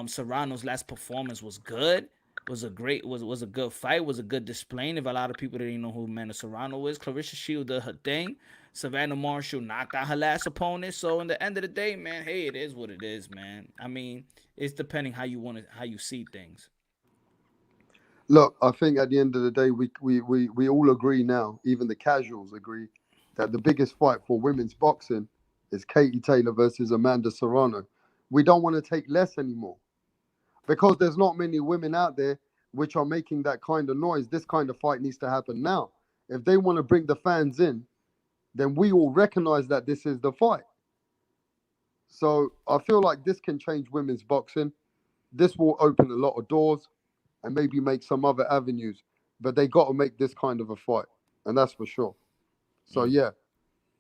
Serrano's last performance was good. Was a good fight. Was a good display. And if a lot of people didn't know who Amanda Serrano is, Clarissa Shield did her thing. Savannah Marshall knocked out her last opponent. So in the end of the day, man, hey, it is what it is, man. I mean, it's depending how you see things. Look, I think at the end of the day, we all agree now, even the casuals agree, that the biggest fight for women's boxing is Katie Taylor versus Amanda Serrano. We don't want to take less anymore because there's not many women out there which are making that kind of noise. This kind of fight needs to happen now. If they want to bring the fans in, then we all recognize that this is the fight. So I feel like this can change women's boxing. This will open a lot of doors and maybe make some other avenues. But they got to make this kind of a fight, and that's for sure. So Mm. yeah,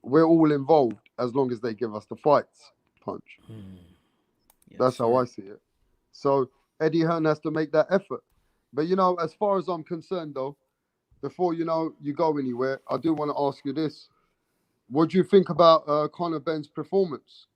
we're all involved as long as they give us the fights punch. Yes, That's how I sir. see it. So Eddie Hearn has to make that effort. But as far as I'm concerned, though, before you go anywhere, I do want to ask you this: what do you think about Conor Benn's performance?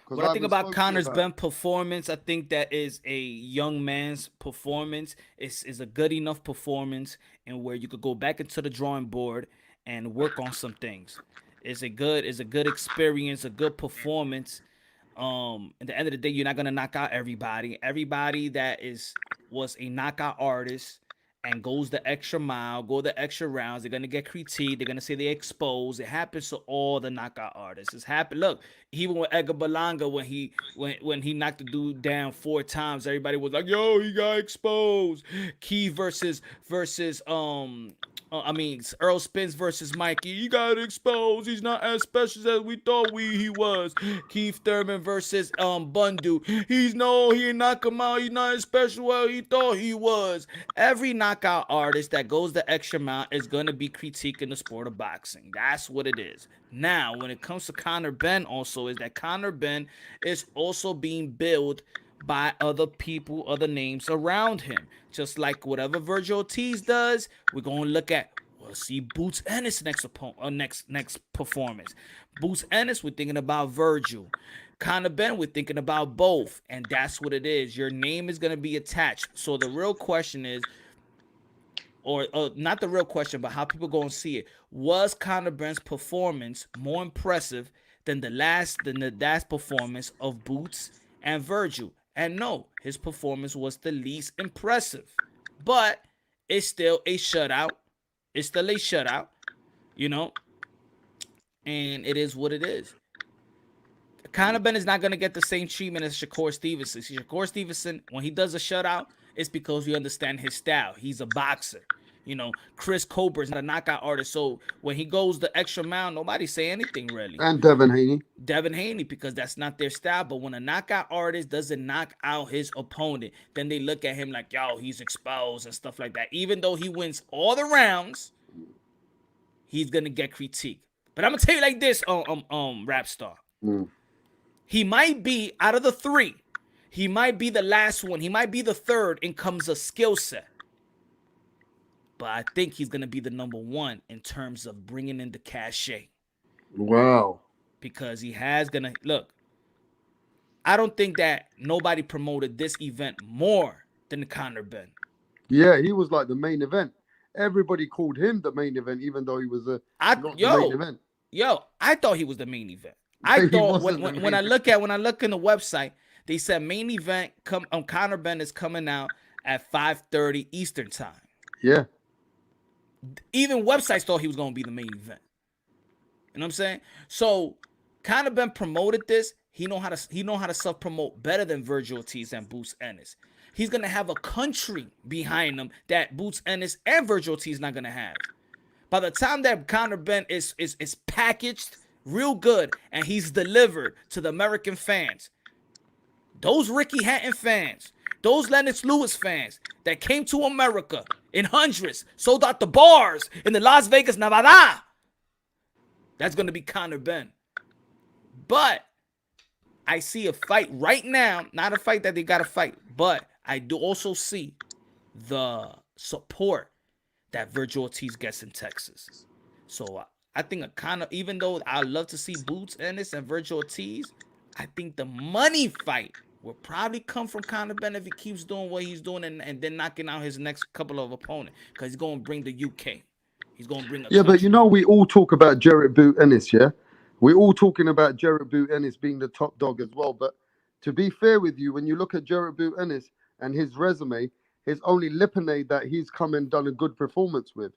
Because What I I think haven't about spoke to you Connor's about Ben it. performance, I think that is a young man's performance. Is a good enough performance, and where you could go back into the drawing board and work on some things. It's a good experience, a good performance. At the end of the day, you're not gonna knock out everybody. Everybody that was a knockout artist and goes the extra mile, go the extra rounds, they're gonna get critiqued. They're gonna say they exposed. It happens to all the knockout artists. It's happened. Look, even with Edgar Berlanga, when he knocked the dude down 4 times, everybody was like, "Yo, he got exposed." Key versus Earl Spence versus Mikey. He got exposed. He's not as special as we thought he was. Keith Thurman versus Bundu. He ain't knock him out. He's not as special as he thought he was. Every knockout artist that goes the extra mile is gonna be critiquing the sport of boxing. That's what it is. Now, when it comes to Conor Benn, also is that Conor Benn is also being billed by other people, other names around him. Just like whatever Virgil Ortiz does, we're gonna look at. We'll see Boots Ennis next performance. Boots Ennis, we're thinking about Virgil. Conor Benn, we're thinking about both, and that's what it is. Your name is gonna be attached. So the real question is, or not the real question, but how people gonna see it. Was Conor Benn's performance more impressive than the last performance of Boots and Virgil? And no, his performance was the least impressive. But it's still a shutout. It's still a shutout, you know? And it is what it is. Conor Benn is not going to get the same treatment as Shakur Stevenson. See, Shakur Stevenson, when he does a shutout, it's because we understand his style. He's a boxer. You know, Chris Colbert's not a knockout artist. So when he goes the extra mile, nobody say anything really. And Devin Haney, because that's not their style. But when a knockout artist doesn't knock out his opponent, then they look at him like, yo, he's exposed and stuff like that. Even though he wins all the rounds, he's gonna get critiqued. But I'm gonna tell you like this, Rap Star. He might be out of the 3. He might be the last one. He might be the 3rd in comes a skill set. But I think he's going to be the number 1 in terms of bringing in the cachet. Wow. Because he has going to... Look, I don't think that nobody promoted this event more than Conor Benn. Yeah, he was like the main event. Everybody called him the main event, even though he was the main event. Yo, I thought he was the main event. I thought when I look in the website, they said main event Conor Benn is coming out at 5:30 Eastern time. Yeah. Even websites thought he was going to be the main event. You know what I'm saying? So Conor Benn promoted this. He know how to self promote better than Virgil Ortiz and Boots Ennis. He's gonna have a country behind him that Boots Ennis and Virgil Ortiz not gonna have. By the time that Conor Benn is packaged real good and he's delivered to the American fans, those Ricky Hatton fans, those Lennox Lewis fans that came to America in hundreds, sold out the bars in the Las Vegas, Nevada, that's going to be Conor Benn. But I see a fight right now, not a fight that they got to fight, but I do also see the support that Virgil Ortiz gets in Texas. So I think a Conor, even though I love to see Boots Ennis and Virgil Ortiz, I think the money fight will probably come from Conor Benn if he keeps doing what he's doing and then knocking out his next couple of opponents, because he's going to bring the UK. He's going to bring a country. But you know, we all talk about Jarrett Boot Ennis, yeah? We're all talking about Jarrett Boot Ennis being the top dog as well. But to be fair with you, when you look at Jarrett Boot Ennis and his resume, his only Lipinay that he's come and done a good performance with.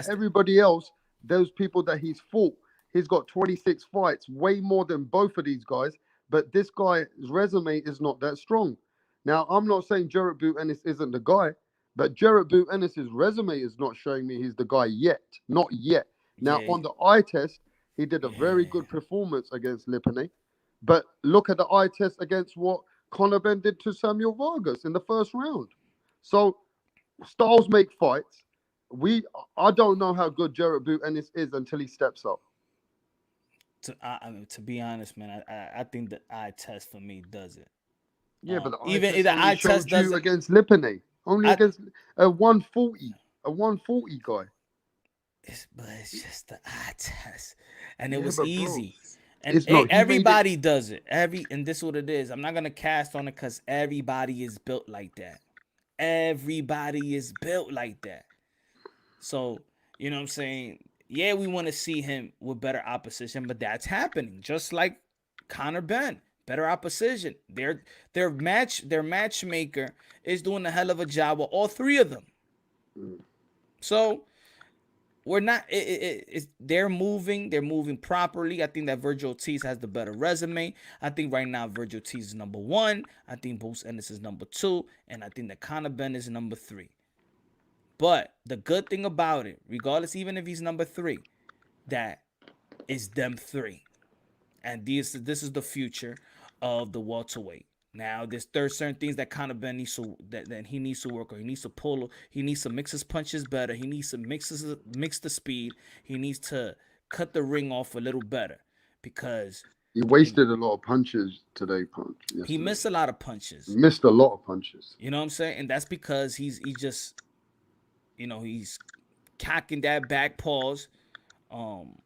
Everybody else, those people that he's fought, he's got 26 fights, way more than both of these guys. But this guy's resume is not that strong. Now, I'm not saying Jarrett Boot Ennis isn't the guy, but Jarrett Boot Ennis's resume is not showing me he's the guy yet. Not yet. Now, on the eye test, he did a very good performance against Lipinay. But look at the eye test against what Conor Benn did to Samuel Vargas in the first round. So, styles make fights. I don't know how good Jarrett Boot Ennis is until he steps up. To be honest, man, I think the eye test for me does it. Yeah, but even if the eye test does it against Lipinay, against a 140 guy. But it's just the eye test, and it was easy. Bro, and everybody does it. And this is what it is. I'm not gonna cast on it because everybody is built like that. Everybody is built like that. So you know what I'm saying. Yeah, we want to see him with better opposition, but that's happening. Just like Conor Benn, better opposition. Their matchmaker is doing a hell of a job with all 3 of them. Mm. So we're not. They're moving. They're moving properly. I think that Virgil Ortiz has the better resume. I think right now Virgil Ortiz is number one. I think Bruce Ennis is number two, and I think that Conor Benn is number three. But the good thing about it, regardless, even if he's number three, that is them three, and this is the future of the welterweight. Now, there's certain things that Conor Benn needs to that he needs to work on. He needs to pull. He needs to mix his punches better. He needs to mix the speed. He needs to cut the ring off a little better because He wasted a lot of punches today. he Yesterday, missed a lot of punches. missed a lot of punches. You know what I'm saying? And that's because he just he's cocking that back paws. Um,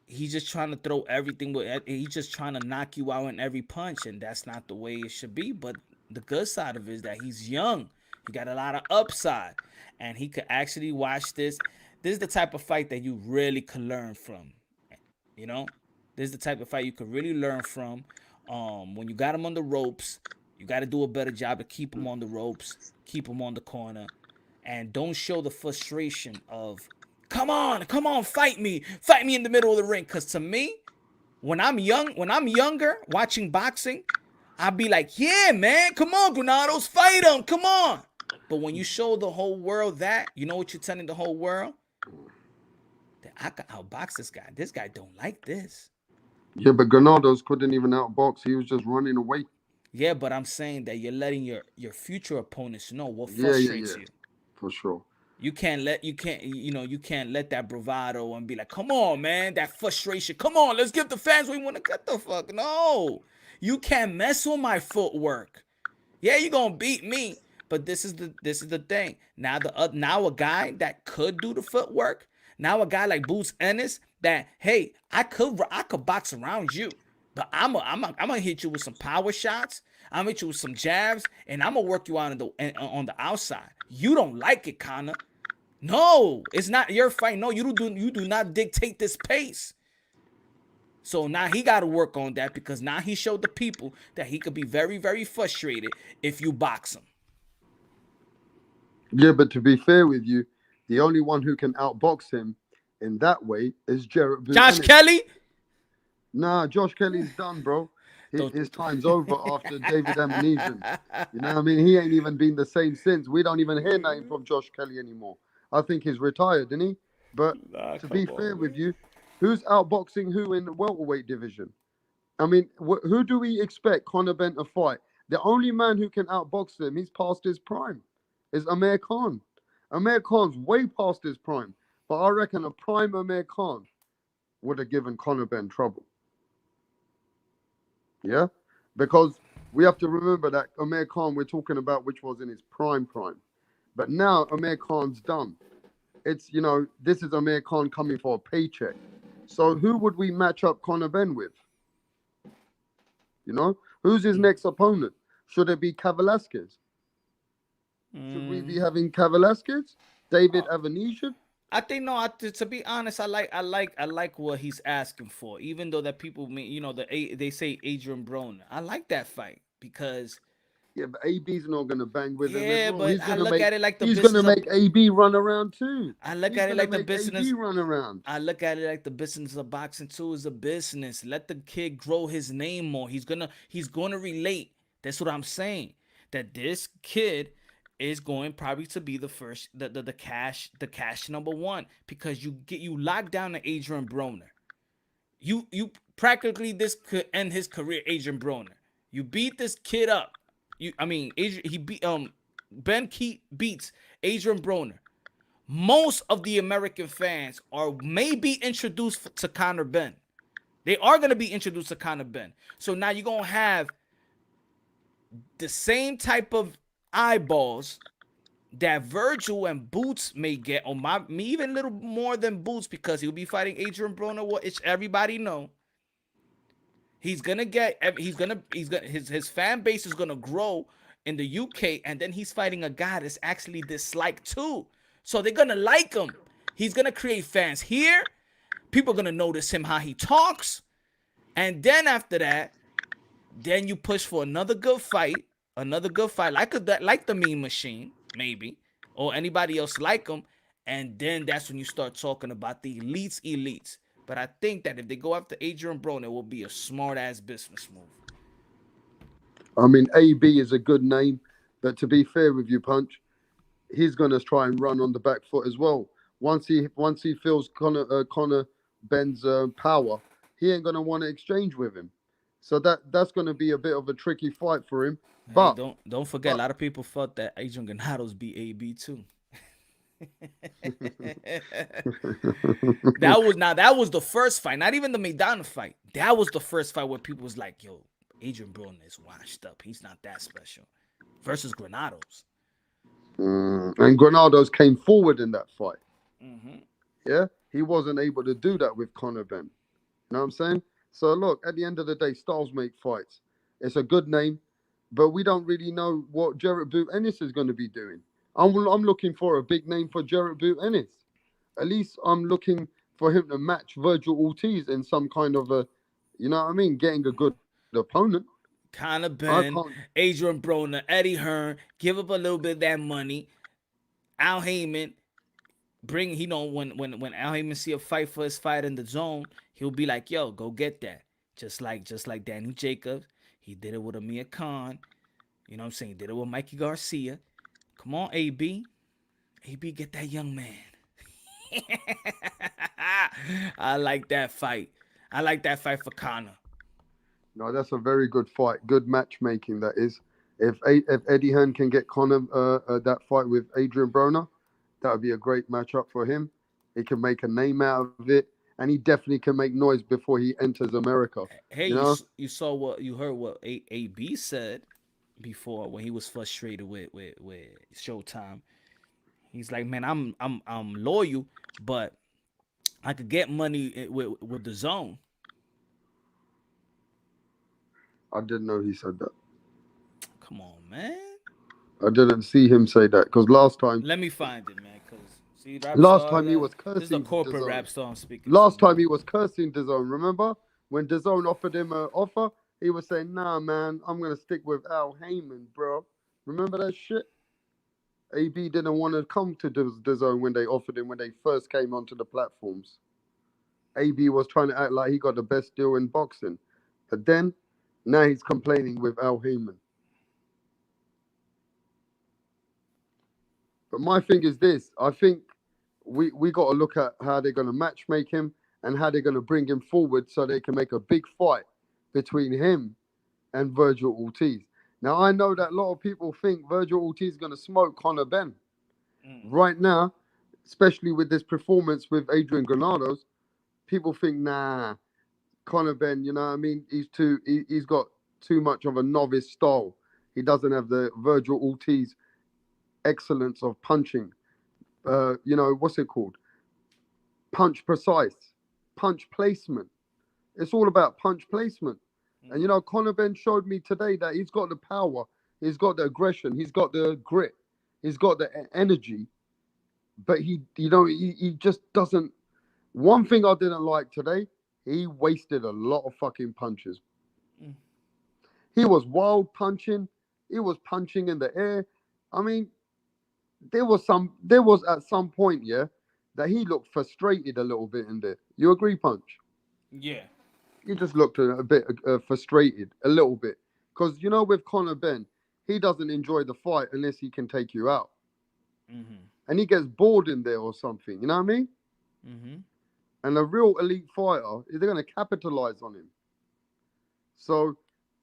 he's just trying to throw everything he's just trying to knock you out in every punch, and that's not the way it should be. But the good side of it is that he's young, he got a lot of upside, and he could actually watch this is the type of fight that you really could learn from. you know this is the type of fight you could really learn from. When you got him on the ropes, you got to do a better job to keep him on the ropes, keep him on the corner, and don't show the frustration of come on, fight me in the middle of the ring. Because to me, when I'm younger, watching boxing, I'd be like, yeah, man, come on, Granados, fight him, come on. But when you show the whole world that, you know what you're telling the whole world? That I can outbox this guy. This guy don't like this. Yeah, but Granados couldn't even outbox. He was just running away. Yeah, but I'm saying that you're letting your future opponents know what Yeah, frustrates you. for sure. You can't let that bravado and be like, come on, man, that frustration. Come on, let's give the fans what we want to get the fuck. No. You can't mess with my footwork. Yeah, you're gonna beat me. But this is the thing. Now now a guy that could do the footwork, now a guy like Boots Ennis, that hey, I could box around you. But I'm gonna hit you with some power shots. I'm gonna hit you with some jabs, and I'm gonna work you out on the outside. You don't like it, Connor. No, it's not your fight. No, you do not dictate this pace. So now he got to work on that, because now he showed the people that he could be very, very frustrated if you box him. Yeah, but to be fair with you, the only one who can outbox him in that way is Jarrett Booth. Josh Kelly? Nah, Josh Kelly's done, bro. His time's over after David Ammunition. You know what I mean? He ain't even been the same since. We don't even hear nothing from Josh Kelly anymore. I think he's retired, isn't he? But to be fair with you, who's outboxing who in the welterweight division? I mean, who do we expect Conor Benn to fight? The only man who can outbox him, he's past his prime, is Amir Khan. Amir Khan's way past his prime. But I reckon a prime Amir Khan would have given Conor Benn trouble. Yeah? Because we have to remember that Amir Khan we're talking about, which was in his prime. But now Amir Khan's done. It's, this is Amir Khan coming for a paycheck. So who would we match up Conor Benn with? Who's his next opponent? Should it be Velasquez? Should we be having Velasquez? David Avanesian? I think no. To be honest, I like what he's asking for. Even though that people, they say Adrian Broner. I like that fight because. Yeah, but AB's not gonna bang with him. Yeah, but I look at it like the he's business. He's gonna make AB run around too. I look at it like the business. AB run around. I look at it like the business of boxing too is a business. Let the kid grow his name more. He's gonna relate. That's what I'm saying. That this kid is going probably to be the first, the cash number one, because you lock down to Adrian Broner. You practically, this could end his career, Adrian Broner. You beat this kid up. Ben Keith beats Adrian Broner. Most of the American fans are maybe introduced to Conor Benn. They are going to be introduced to Conor Benn. So now you're going to have the same type of eyeballs that Virgil and Boots may get, or me even a little more than Boots, because he'll be fighting Adrian Broner, which everybody know. His fan base is gonna grow in the UK, and then he's fighting a guy that's actually disliked too. So they're gonna like him. He's gonna create fans here. People are gonna notice him, how he talks, and then after that, then you push for another good fight, like the Mean Machine, maybe. or anybody else like him, and then that's when you start talking about the elites. But I think that if they go after Adrian Broner, it will be a smart ass business move. I mean, AB is a good name, but to be fair with you, Punch, he's gonna try and run on the back foot as well. Once he feels Connor Benn's power, he ain't gonna want to exchange with him. So that's gonna be a bit of a tricky fight for him. Hey, But don't forget, a but lot of people felt that Adrian Granados beat AB too. That was the first fight, not even the Maidana fight. That was the first fight where people was like, "Yo, Adrian Broner is washed up. He's not that special." Versus Granados. and Granados came forward in that fight. Mm-hmm. Yeah, he wasn't able to do that with Conor Benn. You know what I'm saying? So look, at the end of the day, styles make fights. It's a good name, but we don't really know what Jarrett Boot Ennis is going to be doing. I'm looking for a big name for Jarrett Boot Ennis. At least I'm looking for him to match Virgil Ortiz in some kind of a, you know what I mean, getting a good opponent. Conor I can't. Benn, Adrian Broner, Eddie Hearn, give up a little bit of that money. Al Heyman, bring when Al Heyman see a fight for his fight in the zone, he'll be like, "Yo, go get that." Just like Danny Jacobs, he did it with Amir Khan. You know what I'm saying? He did it with Mikey Garcia. Come on, AB. AB, get that young man. I like that fight. I like that fight for Conor. No, that's a very good fight. Good matchmaking, that is. If Eddie Hearn can get Conor that fight with Adrian Broner, that would be a great matchup for him. He can make a name out of it, and he definitely can make noise before he enters America. Hey, You know, you saw what you heard what AB said before when he was frustrated with Showtime. He's like, man, I'm loyal, but I could get money with the zone. I didn't know he said that. Come on, man. I didn't see him say that because Let me find it, man. Cause see, rap last star. time he was This is the cursing corporate DAZN. rap star I'm speaking to, Last time man. he was cursing DAZN. Remember when DAZN offered him an offer? He was saying, "Nah, man, I'm gonna stick with Al Heyman, bro." Remember that shit? AB didn't want to come to DAZN when they offered him when they first came onto the platforms. AB was trying to act like he got the best deal in boxing, but then now he's complaining with Al Heyman. But my thing is this: I think we got to look at how they're going to match make him and how they're going to bring him forward so they can make a big fight between him and Virgil Ortiz. Now I know that a lot of people think Virgil Ortiz is going to smoke Conor Benn Mm. right now, especially with this performance with Adrian Granados. People think, nah, Conor Benn, you know what I mean? He's got too much of a novice style. He doesn't have the Virgil Ortiz excellence of punching. What's it called? Punch precise, punch placement. It's all about punch placement. And Mm. Conor Benn showed me today that he's got the power, he's got the aggression, he's got the grit, he's got the energy, but he just doesn't. One thing I didn't like today, he wasted a lot of fucking punches. Mm. He was wild punching, he was punching in the air. I mean, there was at some point, yeah, that he looked frustrated a little bit in there. You agree, Punch? Yeah. He just looked a bit frustrated, a little bit, because with Conor Benn, he doesn't enjoy the fight unless he can take you out, Mm-hmm. and he gets bored in there or something. You know what I mean? Mm-hmm. And a real elite fighter, they're going to capitalize on him. So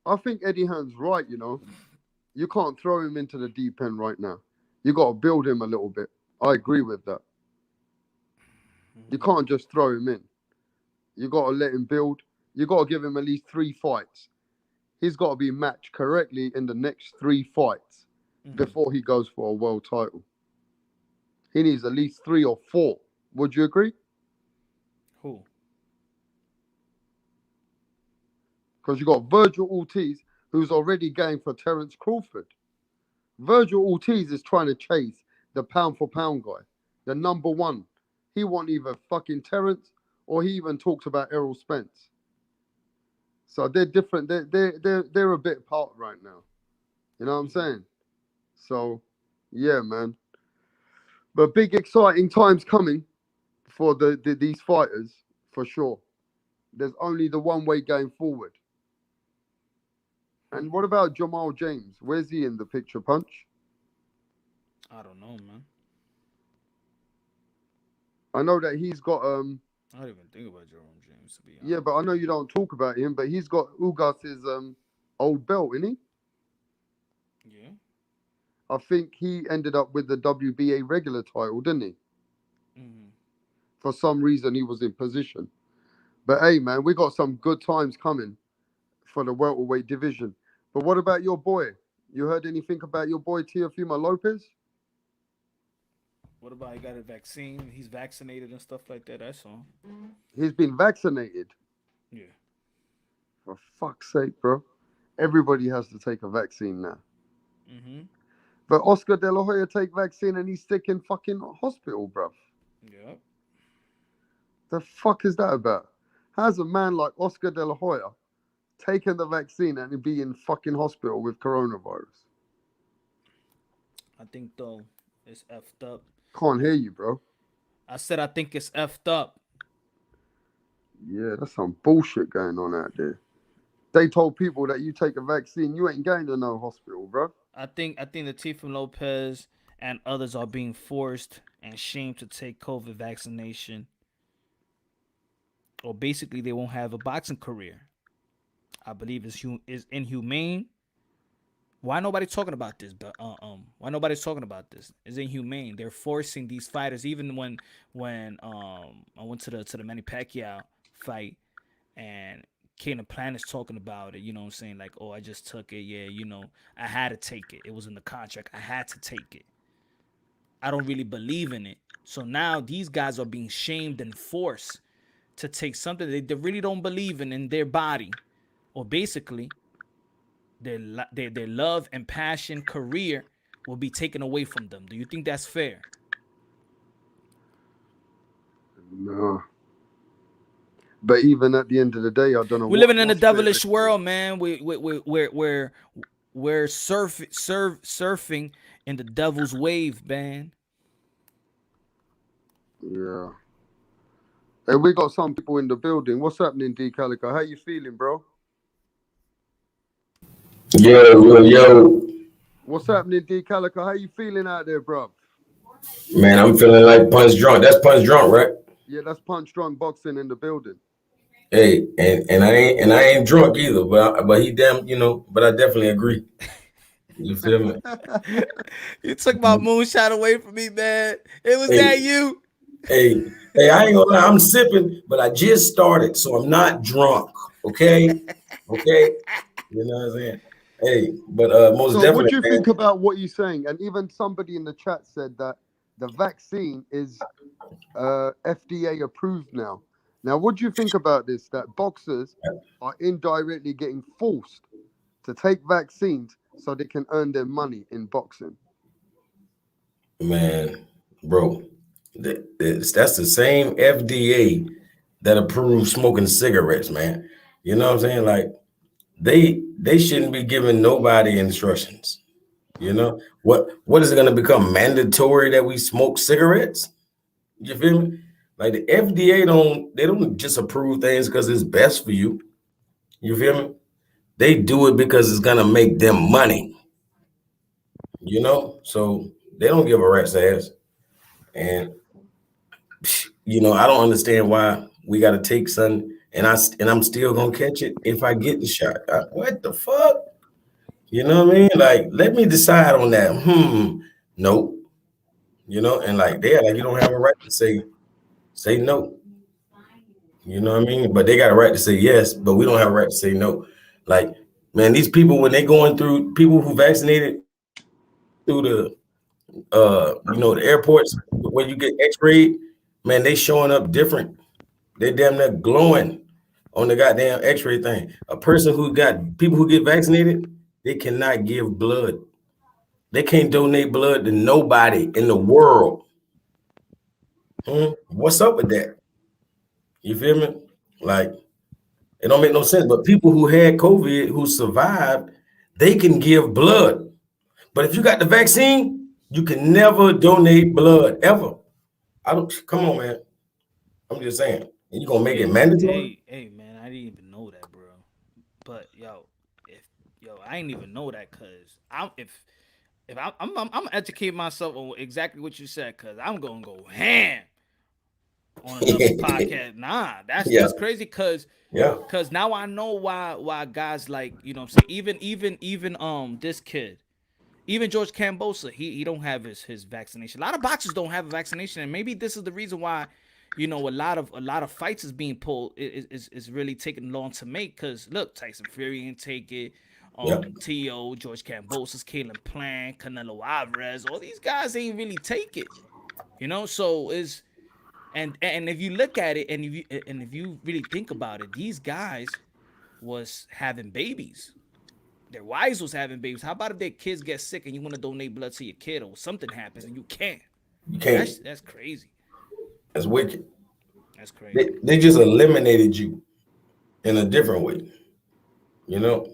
I think Eddie Hearn's right. You can't throw him into the deep end right now. You got to build him a little bit. I agree with that. You Mm-hmm. can't just throw him in. You got to let him build. You got to give him at least 3 fights. He's got to be matched correctly in the next 3 fights Mm-hmm. before he goes for a world title. He needs at least 3 or 4. Would you agree? Who? Because you got Virgil Ortiz, who's already going for Terence Crawford. Virgil Ortiz is trying to chase the pound for pound guy, the number one. He want either fucking Terence or he even talks about Errol Spence. So they're different. They're a bit apart right now. You know what I'm saying? So, yeah, man. But big exciting times coming for these fighters for sure. There's only the one way going forward. And what about Jamal James? Where's he in the picture, Punch? I don't know, man. I know that he's got I don't even think about Jerome James, to be yeah, honest. but I know you don't talk about him, but he's got Ugas's old belt, isn't he? Yeah. I think he ended up with the WBA regular title, didn't he? Mm-hmm. For some reason he was in position. But hey man, we got some good times coming for the welterweight division. But what about your boy? You heard anything about your boy Teofimo Lopez? What about he got a vaccine? He's vaccinated and stuff like that. That's all. He's been vaccinated. Yeah. For fuck's sake, bro. Everybody has to take a vaccine now. Mm-hmm. But Oscar De La Hoya take vaccine and he's sick in fucking hospital, bruv. Yep. The fuck is that about? How's a man like Oscar De La Hoya taking the vaccine and be in fucking hospital with coronavirus? I think though it's effed up. Can't hear you, bro. I said I think it's effed up. Yeah, that's some bullshit going on out there. They told people that you take a vaccine, you ain't going to no hospital, bro. I think the Tiffany Lopez and others are being forced and shamed to take COVID vaccination, or basically they won't have a boxing career. I believe is inhumane. Why nobody talking about this? But why nobody's talking about this? It's inhumane. They're forcing these fighters. Even when I went to the Manny Pacquiao fight, and Keenan Plan is talking about it. You know what I'm saying? Like, oh, I just took it. Yeah, I had to take it. It was in the contract. I had to take it. I don't really believe in it. So now these guys are being shamed and forced to take something they really don't believe in their body, or basically their love and passion career will be taken away from them. Do you think that's fair? No. But even at the end of the day, I don't know We're living in a what's fair devilish anymore. world, man. We're surfing in the devil's wave, man. Yeah. Hey, we got some people in the building. What's happening, D Calico? How you feeling, bro? Yo, What's happening, D Calico? How you feeling out there, bro? man, I'm feeling like punch drunk. That's punch drunk, right? Yeah, that's Punch Drunk Boxing in the building. Hey, and I ain't drunk either, but he damn, but I definitely agree. You feel me? You took my moonshot away from me, man. It was Hey, that you. hey, hey, I ain't gonna lie, I'm sipping, but I just started, so I'm not drunk. Okay, okay, you know what I'm saying? Hey, but most So, what definitely, do you man. think about what you're saying? And even somebody in the chat said that the vaccine is FDA approved now. Now, what do you think about this? That boxers are indirectly getting forced to take vaccines so they can earn their money in boxing. Man, bro, that's the same FDA that approves smoking cigarettes, man. You know what I'm saying? Like they shouldn't be giving nobody instructions. You know what is it going to become mandatory that we smoke cigarettes? You feel me? Like the FDA don't just approve things because it's best for you. You feel me? They do it because it's gonna make them money. So they don't give a rat's ass. And I don't understand why we got to take something and I'm still gonna catch it if I get the shot. What the fuck? You know what I mean? Like, let me decide on that. Nope. And like they like you don't have a right to say no. You know what I mean? But they got a right to say yes, but we don't have a right to say no. Like, man, these people when they going through people who vaccinated through the airports where you get x-rayed, man, they showing up different. They damn near glowing on the goddamn x-ray thing. A person who got people who get vaccinated, they cannot give blood. They can't donate blood to nobody in the world. What's up with that? You feel me? Like, it don't make no sense. But people who had COVID, who survived, they can give blood. But if you got the vaccine, You can never donate blood ever. I don't. Come on, man. I'm just saying. And you gonna make it mandatory? Hey, man, I didn't even know that, bro. But if I didn't even know that, cause I'm educate myself on exactly what you said, cause I'm gonna go ham on another podcast. Nah, Yeah, that's crazy, yeah, cause now I know why guys like, you know what I'm saying, even this kid, even George Cambosa, he don't have his vaccination. A lot of boxers don't have a vaccination, and maybe this is the reason why, a lot of fights is being pulled is really taking long to make. Cause look, Tyson Fury didn't take it. yeah. T.O., George Cambosa's, Kalen Plant, Canelo Alvarez, all these guys ain't really take it. So is and if you look at it, and if you really think about it, these guys was having babies. Their wives was having babies. How about if their kids get sick and you want to donate blood to your kid, or something happens and you can't? You can't. That's crazy. That's wicked. That's They, crazy. they just eliminated you in a different way. You know,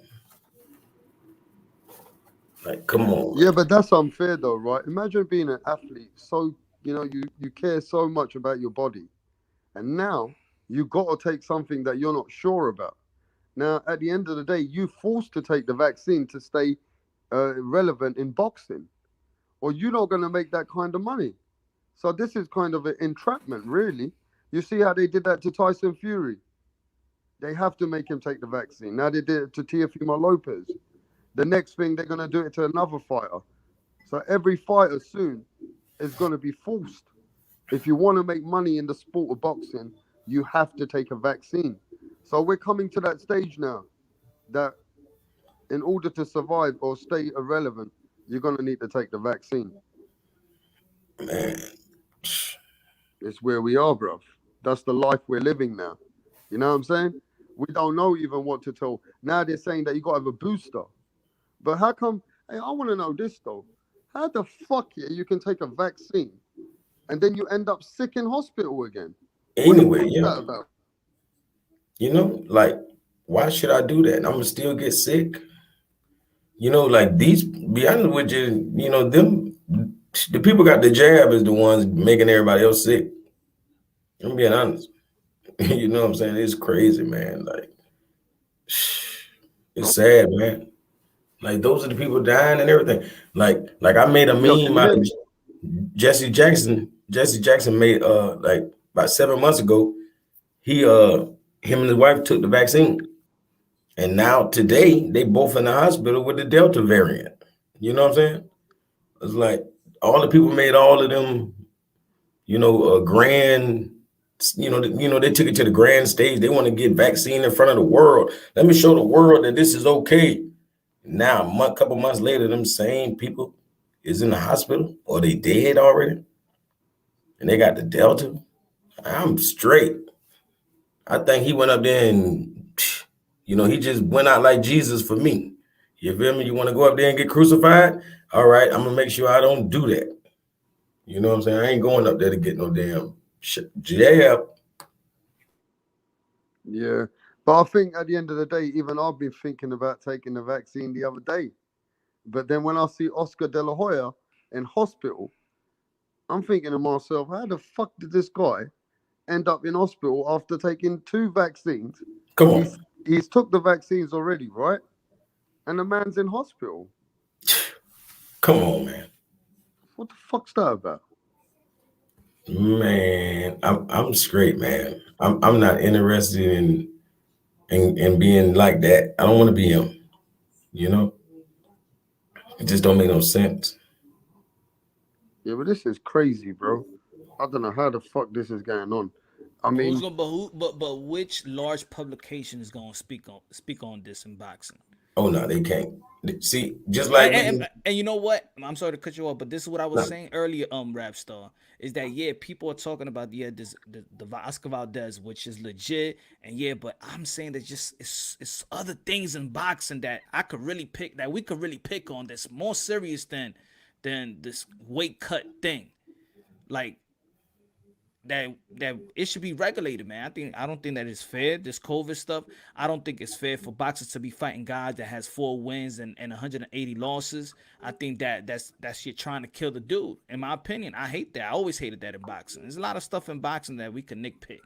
like come on, Yeah, man. but that's unfair though, right? Imagine being an athlete, so you care so much about your body, and now you got to take something that you're not sure about. Now, at the end of the day, you forced to take the vaccine to stay relevant in boxing, or you're not going to make that kind of money. So this is kind of an entrapment, really. You see how they did that to Tyson Fury? They have to make him take the vaccine. Now they did it to Teofimo Lopez. The next thing they're going to do it to another fighter. So every fighter soon is going to be forced. If you want to make money in the sport of boxing, you have to take a vaccine. So we're coming to that stage now that in order to survive or stay irrelevant, you're going to need to take the vaccine. Man, It's where we are, bruv. That's the life we're living now. You know what I'm saying? We don't know even what to tell. Now they're saying that you got to have a booster. But how come? Hey, I want to know this though. How the fuck you can take a vaccine and then you end up sick in hospital again? What the anyway, fuck's yeah. that about? Like, why should I do that? I'm gonna still get sick. Like these. Be honest with you. Them. The people got the jab is the ones making everybody else sick. I'm being honest. You know what I'm saying? It's crazy, man. Like, it's sad, man. Like those are the people dying and everything. Like I made a Yo, can meme you out hear of me? Jesse Jackson. Jesse Jackson made like about 7 months ago. He him and his wife took the vaccine, and now today they both in the hospital with the Delta variant. You know what I'm saying? It's like all the people made all of them. Grand. They took it to the grand stage. They want to get vaccine in front of the world. Let me show the world that this is okay. Now, couple months later, them same people is in the hospital or they dead already, and they got the Delta. I'm straight. I think he went up there and, he just went out like Jesus for me. You feel me? You want to go up there and get crucified? All right, I'm gonna make sure I don't do that. You know what I'm saying? I ain't going up there to get no damn jab. Yeah. But I think at the end of the day, even I've been thinking about taking the vaccine the other day. But then when I see Oscar De La Hoya in hospital, I'm thinking to myself, how the fuck did this guy end up in hospital after taking two vaccines? Come He's on, he's took the vaccines already, right? And the man's in hospital. come on, man. What the fuck's that about? Man, I'm straight, man. I'm not interested in being like that. I don't want to be him. You know, it just don't make no sense. Yeah, but this is crazy, bro. I don't know how the fuck this is going on. I But who's mean, gonna but which large publication is gonna speak on this in boxing? Oh no, they can't. See, just And, like we. and you know what? I'm sorry to cut you off, but this is what I was No, saying earlier. Rap star is that, yeah, people are talking about, yeah, this the Oscar Valdez, which is legit, and yeah, but I'm saying that just it's other things in boxing that we could really pick on that's more serious than this weight cut thing. Like that it should be regulated, man. I don't think that it's fair. This COVID stuff, I don't think it's fair for boxers to be fighting guys that has 4 wins and 180 losses. I think that shit trying to kill the dude. In my opinion, I hate that. I always hated that in boxing. There's a lot of stuff in boxing that we can nitpick.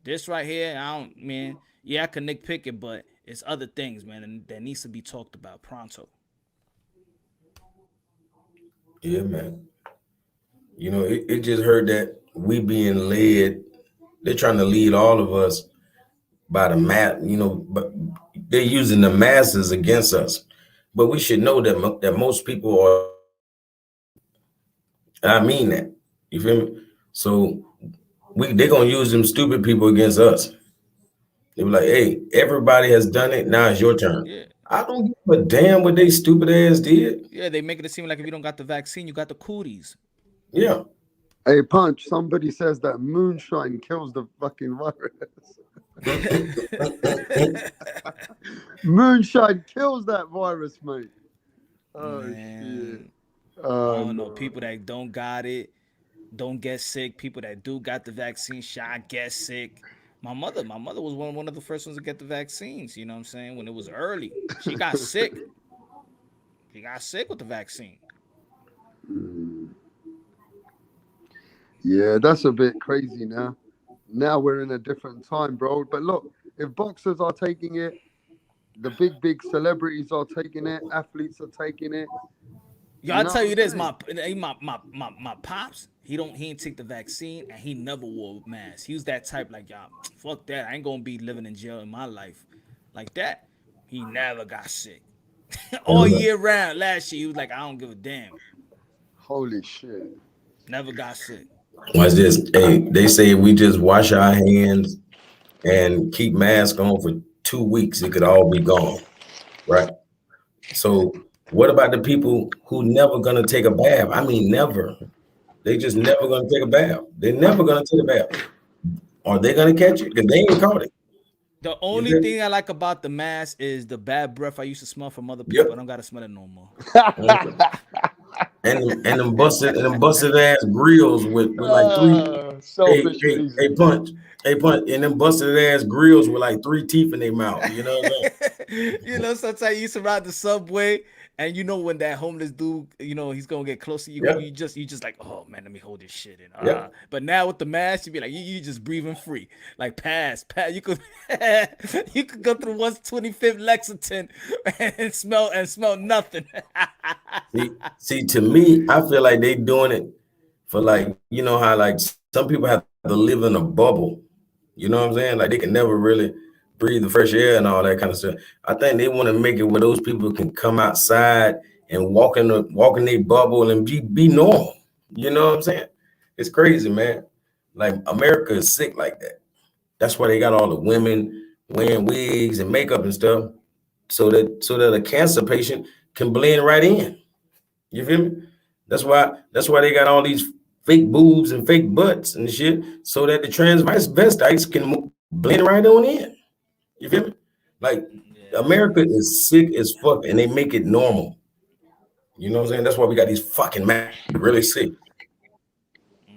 This right here, I don't, man. Yeah, I can nitpick it, but it's other things, man, and that needs to be talked about pronto. Yeah, man. You know, it just heard that we being led. They're trying to lead all of us by the mat. You know, but they're using the masses against us. But we should know that most people are. I mean that. You feel me? So they're gonna use them stupid people against us. They be like, hey, everybody has done it. Now it's your turn. Yeah. I don't give a damn what they stupid ass did. Yeah, they make it seem like if you don't got the vaccine, you got the cooties. Yeah. Hey, Punch, somebody says that moonshine kills the fucking virus. Moonshine kills that virus, mate. Oh, Man, shit. I Oh, don't know. no. People that don't got it, don't get sick. People that do got the vaccine shot get sick. My mother was one of the first ones to get the vaccines. You know what I'm saying? When it was early, she got sick. She got sick with the vaccine. Yeah, that's a bit crazy now. Now we're in a different time, bro. But look, if boxers are taking it, the big celebrities are taking it, athletes are taking it. Yo, You I know tell what you I'm this, saying? my pops, he ain't take the vaccine and he never wore a mask. He was that type like y'all, fuck that. I ain't gonna be living in jail in my life like that. He never got sick all year round. Last year he was like, I don't give a damn. Holy shit. Never got sick. Watch this. Hey, they say we just wash our hands and keep masks on for 2 weeks, it could all be gone, right? So what about the people who never gonna take a bath? I mean, never. They just never gonna take a bath. They're never gonna take a bath. Are they gonna catch it? Because they ain't caught it. The You only feel me? thing I like about the mask is the bad breath I used to smell from other Yep. people. I don't gotta smell it no more. And them busted ass grills with like three. Hey, Selfish hey, hey, reasons. punch. Hey, punch. And them busted ass grills with like 3 teeth in their mouth. You know what I'm saying? You know, sometimes you used to ride the subway, and you know when that homeless dude, you know, he's gonna get close to you. Yep. You just like, oh man, let me hold this shit in. Yep. But now with the mask, you be like, you just breathing free, like pass. You could you could go through 125th Lexington and smell nothing. See, to me, I feel like they doing it for like, you know how like some people have to live in a bubble. You know what I'm saying? Like they can never really breathe the fresh air and all that kind of stuff. I think they want to make it where those people can come outside and walk in their bubble and be normal. You know what I'm saying? It's crazy, man. Like America is sick like that. That's why they got all the women wearing wigs and makeup and stuff, so that a cancer patient can blend right in. You feel me? That's why they got all these fake boobs and fake butts and shit, so that the transvestites can blend right on in. You feel me? Like Yeah. America is sick as fuck, and they make it normal. You know what I'm saying? That's why we got these fucking man really sick.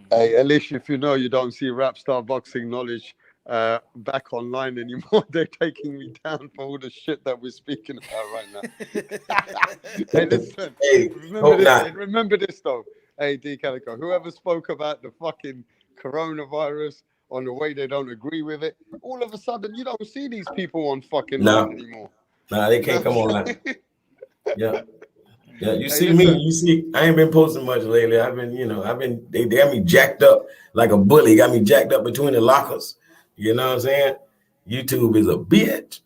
Hey, at least if you know you don't see rap star boxing knowledge back online anymore, they're taking me down for all the shit that we're speaking about right now. Hey, listen, Hey, remember hope this. not. Remember this though. Hey, D Calico, whoever spoke about the fucking coronavirus on the way they don't agree with it, all of a sudden you don't see these people on fucking line Nah, anymore. they You know can't come what I'm online. saying? Yeah. Yeah, you Hey, see me. listen. You see, I ain't been posting much lately. They got me jacked up like a bully. Got me jacked up between the lockers. You know what I'm saying? YouTube is a bitch.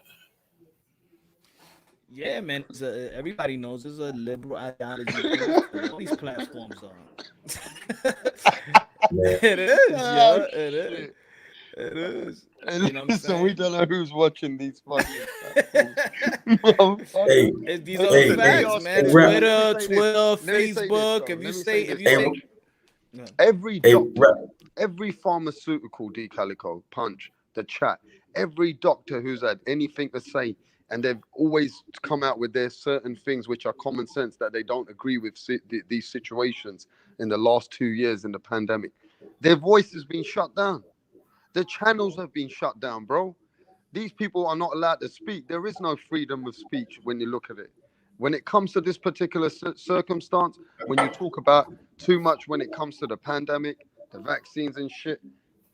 Yeah, man. Everybody knows there's a liberal ideology push to all these platforms are. Man. It is, Oh, yeah. It is. shit. It is. Hey, You know what I'm listen, we saying? don't know who's watching these fucking platforms. Motherfucker. Hey, These Hey, are the hey, listen, let me hey, facts, ask you man. hey, this. rap, Let me Twitter, say this. Let me say this, Facebook. though. If you Let me say say, this, if you though, hey, say, Punch. yeah. Every hey, doctor, rap. every pharmaceutical, D Calico, Punch, the chat, every doctor who's had anything to say, and they've always come out with their certain things which are common sense that they don't agree with these situations in the last 2 years in the pandemic. Their voice has been shut down. The channels have been shut down, bro. These people are not allowed to speak. There is no freedom of speech when you look at it. When it comes to this particular circumstance, when you talk about too much when it comes to the pandemic, the vaccines and shit,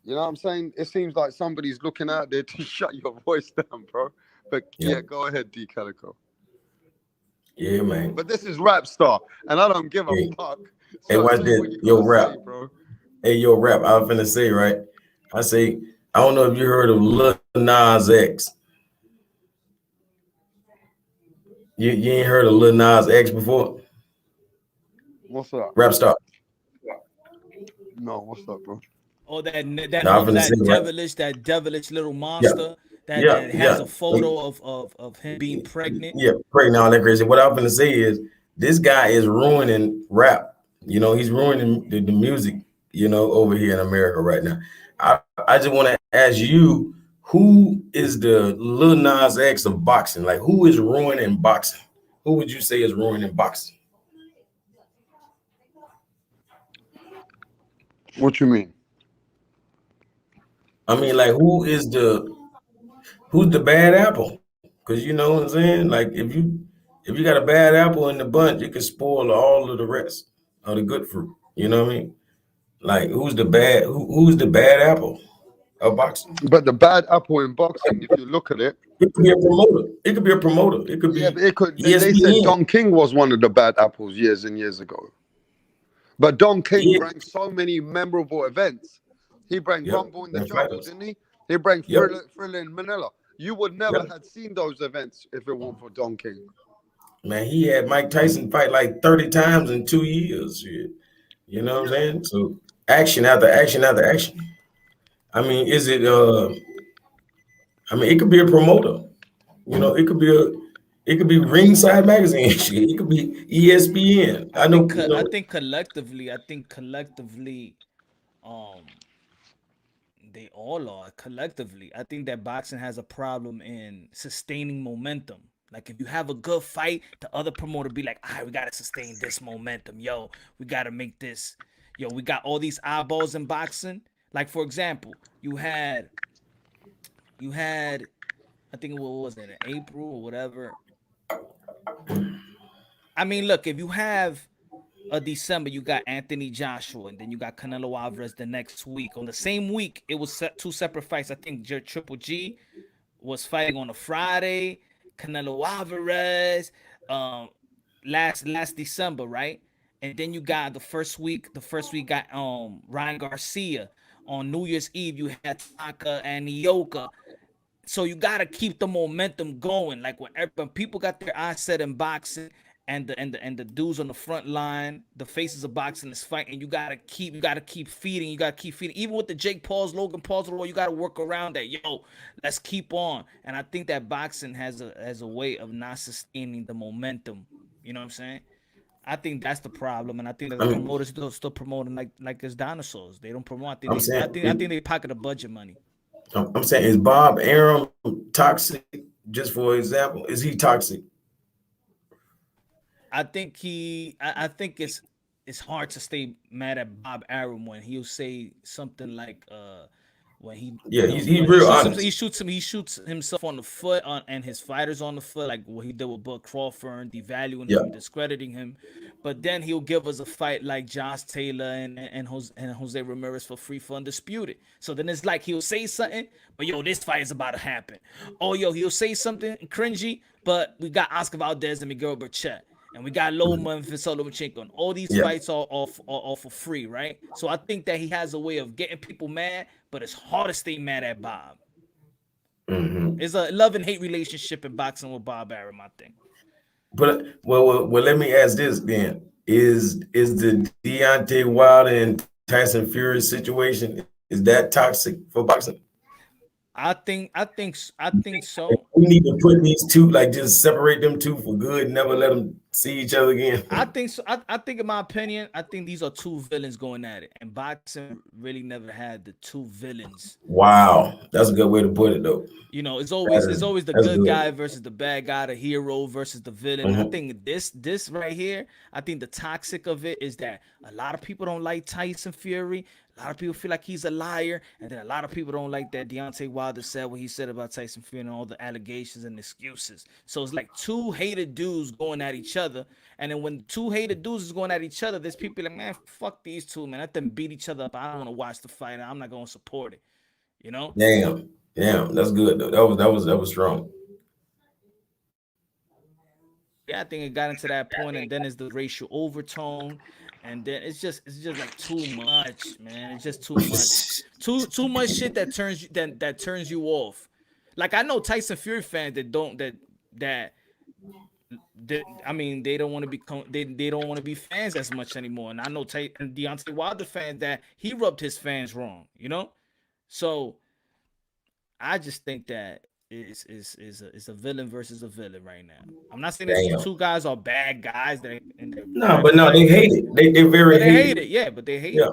you know what I'm saying? It seems like somebody's looking out there to shut your voice down, bro. But Yeah, yeah, go ahead, D Calico. yeah, man. But this is Rap Star, and I don't give a Hey, fuck. hey, So watch say this. what you Yo, gotta rap. say, bro. Hey, yo, rap. I was finna say, right? I say, I don't know if you heard of Lil Nas X. You ain't heard of Lil Nas X before? What's up? Rap star. No, what's up, bro? Oh, that No, I'm finna say, right? that devilish little Yeah, monster yeah, that has yeah. a photo of him being pregnant. Yeah, pregnant, all that crazy. What I'm gonna say is this guy is ruining rap. You know, he's ruining the music, you know, over here in America right now. I just want to ask you, who is the Lil Nas X of boxing? Like, who is ruining boxing? Who would you say is ruining boxing? What you mean? I mean, like, who's the bad apple? Because you know what I'm saying. Like, if you got a bad apple in the bunch, it could spoil all of the rest of the good fruit. You know what I mean? Like, who's the bad apple of boxing? But the bad apple in boxing, if you look at it, It could be a promoter. It could be a promoter. It could yeah, be but it could. They said ESPN. Don King was one of the bad apples years and years ago. But Don King Yeah. brought so many memorable events. He brought Yep. Rumble in the And Jungle, fighters. didn't he? He brought Yep. Thriller in Manila. You would never Yep. had seen those events if it weren't for Don King. Man, he had Mike Tyson fight like 30 times in 2 years. Shit. You know what I'm Yeah. saying? So action after action after action. I mean, is it I mean, it could be a promoter. You know, it could be Ringside Magazine. Shit. It could be ESPN. I know, you I know, think collectively, um, they all are collectively. I think that boxing has a problem in sustaining momentum. Like if you have a good fight, the other promoter be like, "All right, we gotta sustain this momentum, yo. We gotta make this, yo. We got all these eyeballs in boxing. Like for example, you had, I think what was it, in April or whatever. I mean, look, if you have December, you got Anthony Joshua, and then you got Canelo Alvarez the next week. On the same week, it was two separate fights. I think Triple G was fighting on a Friday. Canelo Alvarez, um, last December, right? And then you got the first week. The first week got Ryan Garcia. On New Year's Eve, you had Taka and Ioka. So you gotta keep the momentum going. Like when people got their eyes set in boxing, and the dudes on the front line, the faces of boxing is fighting. You gotta keep feeding. You gotta keep feeding. Even with the Jake Pauls, Logan Pauls, you gotta work around that. Yo, let's keep on. And I think that boxing has a way of not sustaining the momentum. You know what I'm saying? I think that's the problem, and I think that the I mean, promoters still promoting like it's dinosaurs. They don't promote. I'm saying, I think they pocket the budget money. I'm saying, is Bob Arum toxic? Just for example, is he toxic? I think it's hard to stay mad at Bob Arum when he'll say something like when Yeah, he's real honest. he shoots himself on the foot and his fighters on the foot, like what he did with Bud Crawford, devaluing Yeah, him, discrediting him. But then he'll give us a fight like Josh Taylor and Jose Ramirez for free for undisputed. So then it's like he'll say something, but yo, this fight is about to happen. Oh yo, he'll say something cringy, but we got Oscar Valdez and Miguel Burchett. And we got Loma and Vasily Lomachenko. And all these yeah. fights are all for free, right? So I think that he has a way of getting people mad, but it's hard to stay mad at Bob. Mm-hmm. It's a love and hate relationship in boxing with Bob Arum, I think. But well, let me ask this then: Is the Deontay Wilder and Tyson Fury situation, is that toxic for boxing? I think so. We need to put these two, like, just separate them two for good, never let them see each other again. I think so. I think, in my opinion, I think these are two villains going at it, and boxing really never had the two villains. Wow, that's a good way to put it, though. You know, it's always the good guy versus the bad guy, the hero versus the villain. Mm-hmm. I think this right here, I think the toxic of it is that a lot of people don't like Tyson Fury. A A lot of people feel like he's a liar, and then a lot of people don't like that Deontay Wilder said what he said about Tyson Fury and all the allegations and excuses. So it's like two hated dudes going at each other, and then when two hated dudes is going at each other, there's people like, man, fuck these two, man. Let them beat each other up. I don't want to watch the fight. I'm not going to support it. You know? Damn, that's good though. That was strong. Yeah, I think it got into that point, and then it's the racial overtone, and then it's just like too much, man. It's just too much, too much shit that turns you off. Like I know Tyson Fury fans that don't that I mean they don't want to become they don't want to be fans as much anymore, and I know and Deontay Wilder fans that he rubbed his fans wrong, you know. So I just think that is a villain versus a villain right now. I'm not saying that these two guys are bad guys. No, they hate it. They very hate it. Yeah, but they hate it.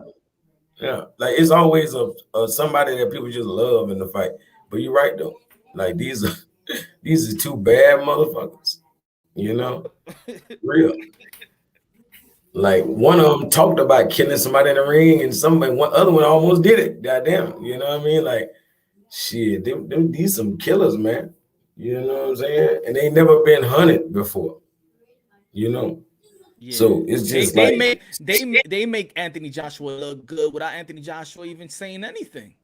Yeah. Like it's always a somebody that people just love in the fight. But you're right though. Like these are two bad motherfuckers. You know, real. Like one of them talked about killing somebody in the ring, and one other one almost did it. Goddamn, you know what I mean? Like. Shit, these some killers, man. You know what I'm saying? And they never been hunted before. You know. Yeah. So it's just they make Anthony Joshua look good without Anthony Joshua even saying anything.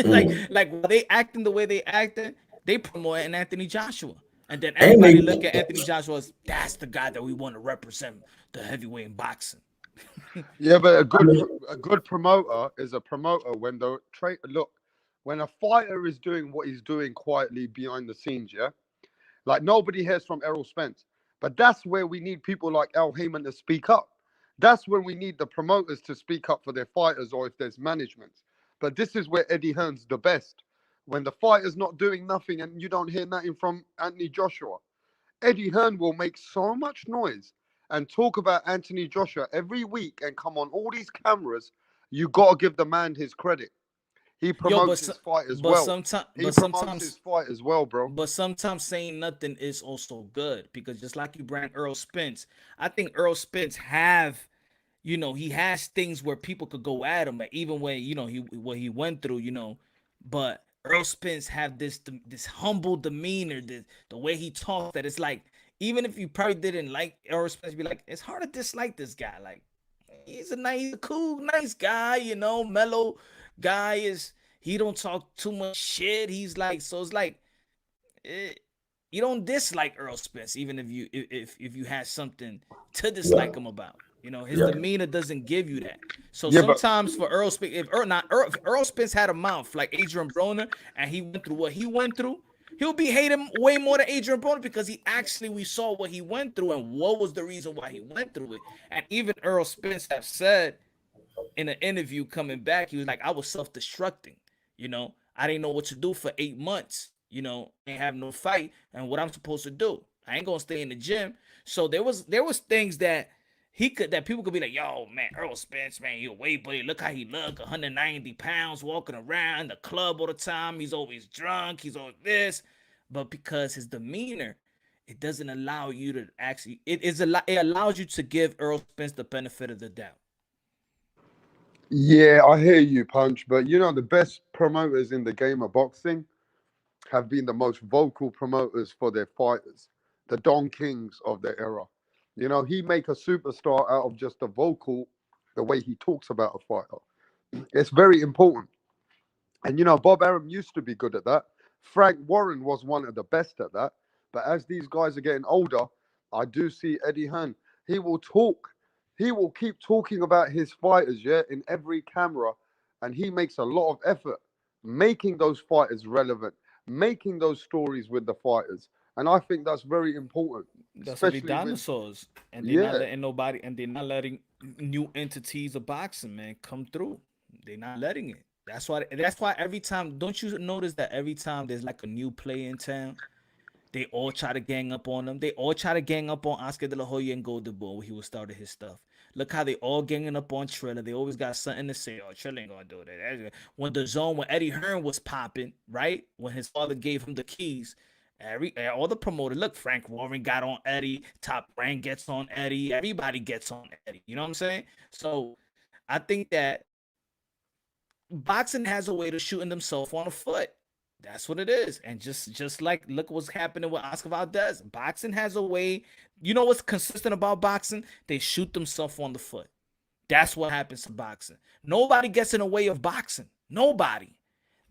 like while they acting the way they acting, they promoting Anthony Joshua. And then everybody look at Anthony Joshua as that's the guy that we want to represent the heavyweight in boxing. Yeah, but a good promoter is a promoter when the look. When a fighter is doing what he's doing quietly behind the scenes, yeah? Like nobody hears from Errol Spence. But that's where we need people like Al Heyman to speak up. That's when we need the promoters to speak up for their fighters or if there's management. But this is where Eddie Hearn's the best. When the fighter's not doing nothing and you don't hear nothing from Anthony Joshua, Eddie Hearn will make so much noise and talk about Anthony Joshua every week and come on all these cameras. You got to give the man his credit. He promotes his fight as well. He promotes his fight as well, bro. But sometimes saying nothing is also good because just like you bring Earl Spence, I think Earl Spence he has things where people could go at him, even when what he went through, But Earl Spence have this humble demeanor, the way he talks that it's like even if you probably didn't like Earl Spence, be like it's hard to dislike this guy. Like he's a cool, nice guy, mellow. Guy he don't talk too much shit. He's like, so it's like you don't dislike Earl Spence even if you had something to dislike him about. His demeanor doesn't give you that. So sometimes for Earl Spence, if Earl Spence had a mouth like Adrian Broner and he went through what he went through, he'll be hating way more than Adrian Broner because we saw what he went through and what was the reason why he went through it. And even Earl Spence have said in an interview coming back, he was like, I was self-destructing, I didn't know what to do for 8 months, ain't have no fight, and what I'm supposed to do. I ain't gonna stay in the gym. So there was things that people could be like, yo, man, Earl Spence, man, you a weight buddy. Look how he look, 190 pounds, walking around the club all the time. He's always drunk. He's always this. But because his demeanor, it doesn't allow you to actually, it allows you to give Earl Spence the benefit of the doubt. Yeah, I hear you, Punch. But the best promoters in the game of boxing have been the most vocal promoters for their fighters, the Don Kings of their era. He make a superstar out of just the way he talks about a fighter. It's very important. And, Bob Arum used to be good at that. Frank Warren was one of the best at that. But as these guys are getting older, I do see Eddie Hearn. He will talk. He will keep talking about his fighters, in every camera. And he makes a lot of effort making those fighters relevant, making those stories with the fighters. And I think that's very important. That's especially dinosaurs. And they're not letting nobody, and they're not letting new entities of boxing, man, come through. They're not letting it. That's why every time, don't you notice that every time there's like a new player in town, they all try to gang up on them. They all try to gang up on Oscar De La Hoya and Golden Boy when he was starting his stuff. Look how they all ganging up on Triller. They always got something to say. Oh, Triller ain't gonna do that. When Eddie Hearn was popping, right? When his father gave him the keys, all the promoters, look, Frank Warren got on Eddie, Top Rank gets on Eddie, everybody gets on Eddie. You know what I'm saying? So I think that boxing has a way to shooting themselves on the foot. That's what it is. And just like look what's happening with Oscar Valdez. Boxing has a way. You know what's consistent about boxing? They shoot themselves on the foot. That's what happens to boxing. Nobody gets in the way of boxing. Nobody.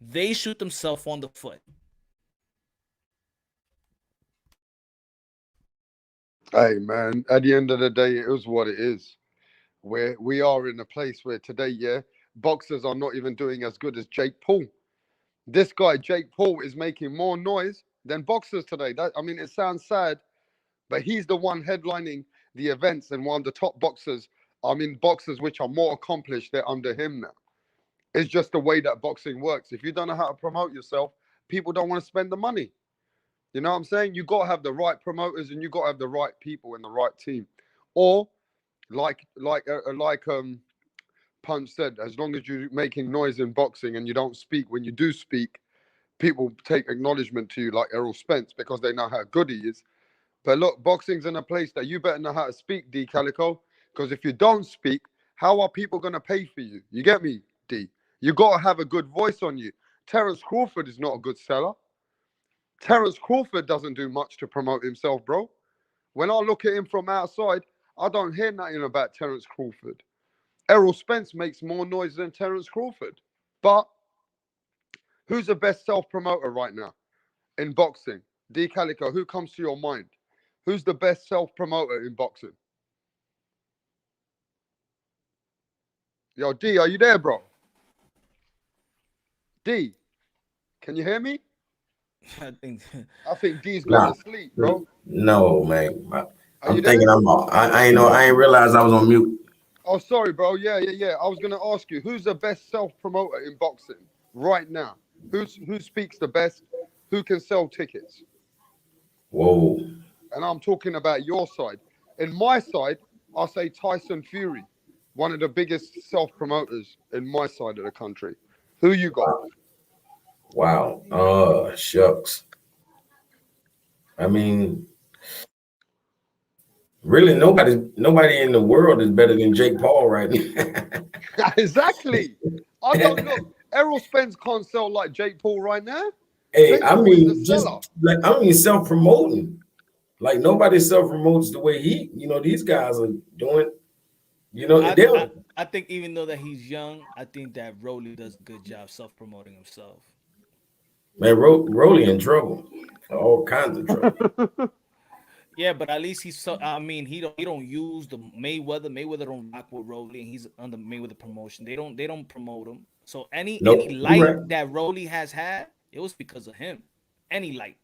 They shoot themselves on the foot. Hey man, at the end of the day, it is what it is. Where we are in a place where today, yeah, boxers are not even doing as good as Jake Paul. This guy, Jake Paul, is making more noise than boxers today. That, I mean, it sounds sad, but he's the one headlining the events and one of the top boxers. I mean, boxers which are more accomplished, they're under him now. It's just the way that boxing works. If you don't know how to promote yourself, people don't want to spend the money. You know what I'm saying? You got to have the right promoters and you got to have the right people in the right team. Or like Punch said, as long as you're making noise in boxing and you don't speak, when you do speak, people take acknowledgement to you like Errol Spence because they know how good he is. But look, boxing's in a place that you better know how to speak, D Calico, because if you don't speak, how are people going to pay for you? You get me, D? You got to have a good voice on you. Terence Crawford is not a good seller. Terence Crawford doesn't do much to promote himself, bro. When I look at him from outside, I don't hear nothing about Terence Crawford. Errol Spence makes more noise than Terence Crawford. But who's the best self-promoter right now in boxing? D Calico, who comes to your mind? Who's the best self-promoter in boxing? Yo, D, are you there, bro? D, can you hear me? I think I think D's Nah, gone to sleep, bro. no, man. Are I'm you there? thinking I ain't know. I ain't realized I was on mute. Oh, sorry, bro. Yeah. I was gonna ask you, who's the best self-promoter in boxing right now? Who speaks the best? Who can sell tickets? Whoa. And I'm talking about your side. In my side, I'll say Tyson Fury, one of the biggest self-promoters in my side of the country. Who you got? Wow. Shucks. I mean, really, nobody in the world is better than Jake Paul right now. Exactly. I don't look. Errol Spence can't sell like Jake Paul right now. Hey, Jake I Paul is the mean, just seller. like self-promoting. Like nobody self-promotes the way these guys are doing. I, They I don't. I think even though that he's young, I think that Rolly does a good job self promoting himself. Man, Rolly in trouble, all kinds of trouble. Yeah, but at least he's so. I mean, he don't use the Mayweather. Mayweather don't rock with Rolly, and he's under Mayweather promotion. They don't promote him. So any Nope, you light right. that Rolly has had, it was because of him. Any light.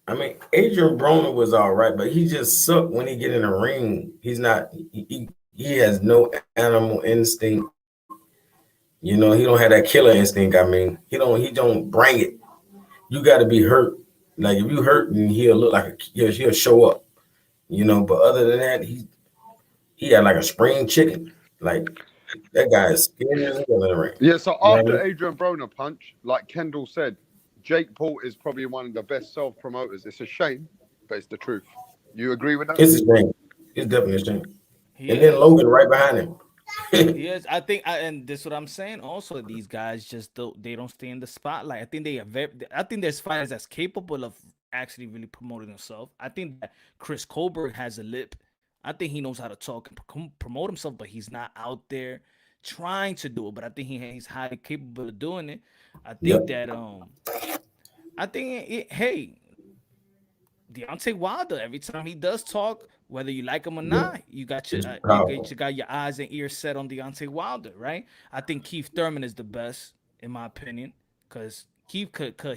I mean, Adrian Broner was all right, but he just sucked when he get in the ring. He's not. He has no animal instinct. He don't have that killer instinct. I mean, he don't bring it. You got to be hurt. Like if you hurt, and he'll look like he'll show up. But other than that, he had like a spring chicken. Like that guy is skinny as hell in the ring. Yeah, so You know what I after mean? Adrian Broner punch, like Kendall said, Jake Paul is probably one of the best self promoters. It's a shame, but it's the truth. You agree with that? It's his thing. It's definitely his thing. He And then is. Logan right behind him. He is. I think, and this is what I'm saying. Also, these guys just don't stay in the spotlight. I think they are very. I think there's fighters that's capable of actually really promoting themselves. I think that Chris Colbert has a lip. I think he knows how to talk and promote himself, but he's not out there trying to do it. But I think he's highly capable of doing it. I think Yep. that I think hey, Deontay Wilder, every time he does talk, whether you like him or Yep. not, you got It's you powerful. got your eyes and ears set on Deontay Wilder, right? I think Keith Thurman is the best, in my opinion, because Keith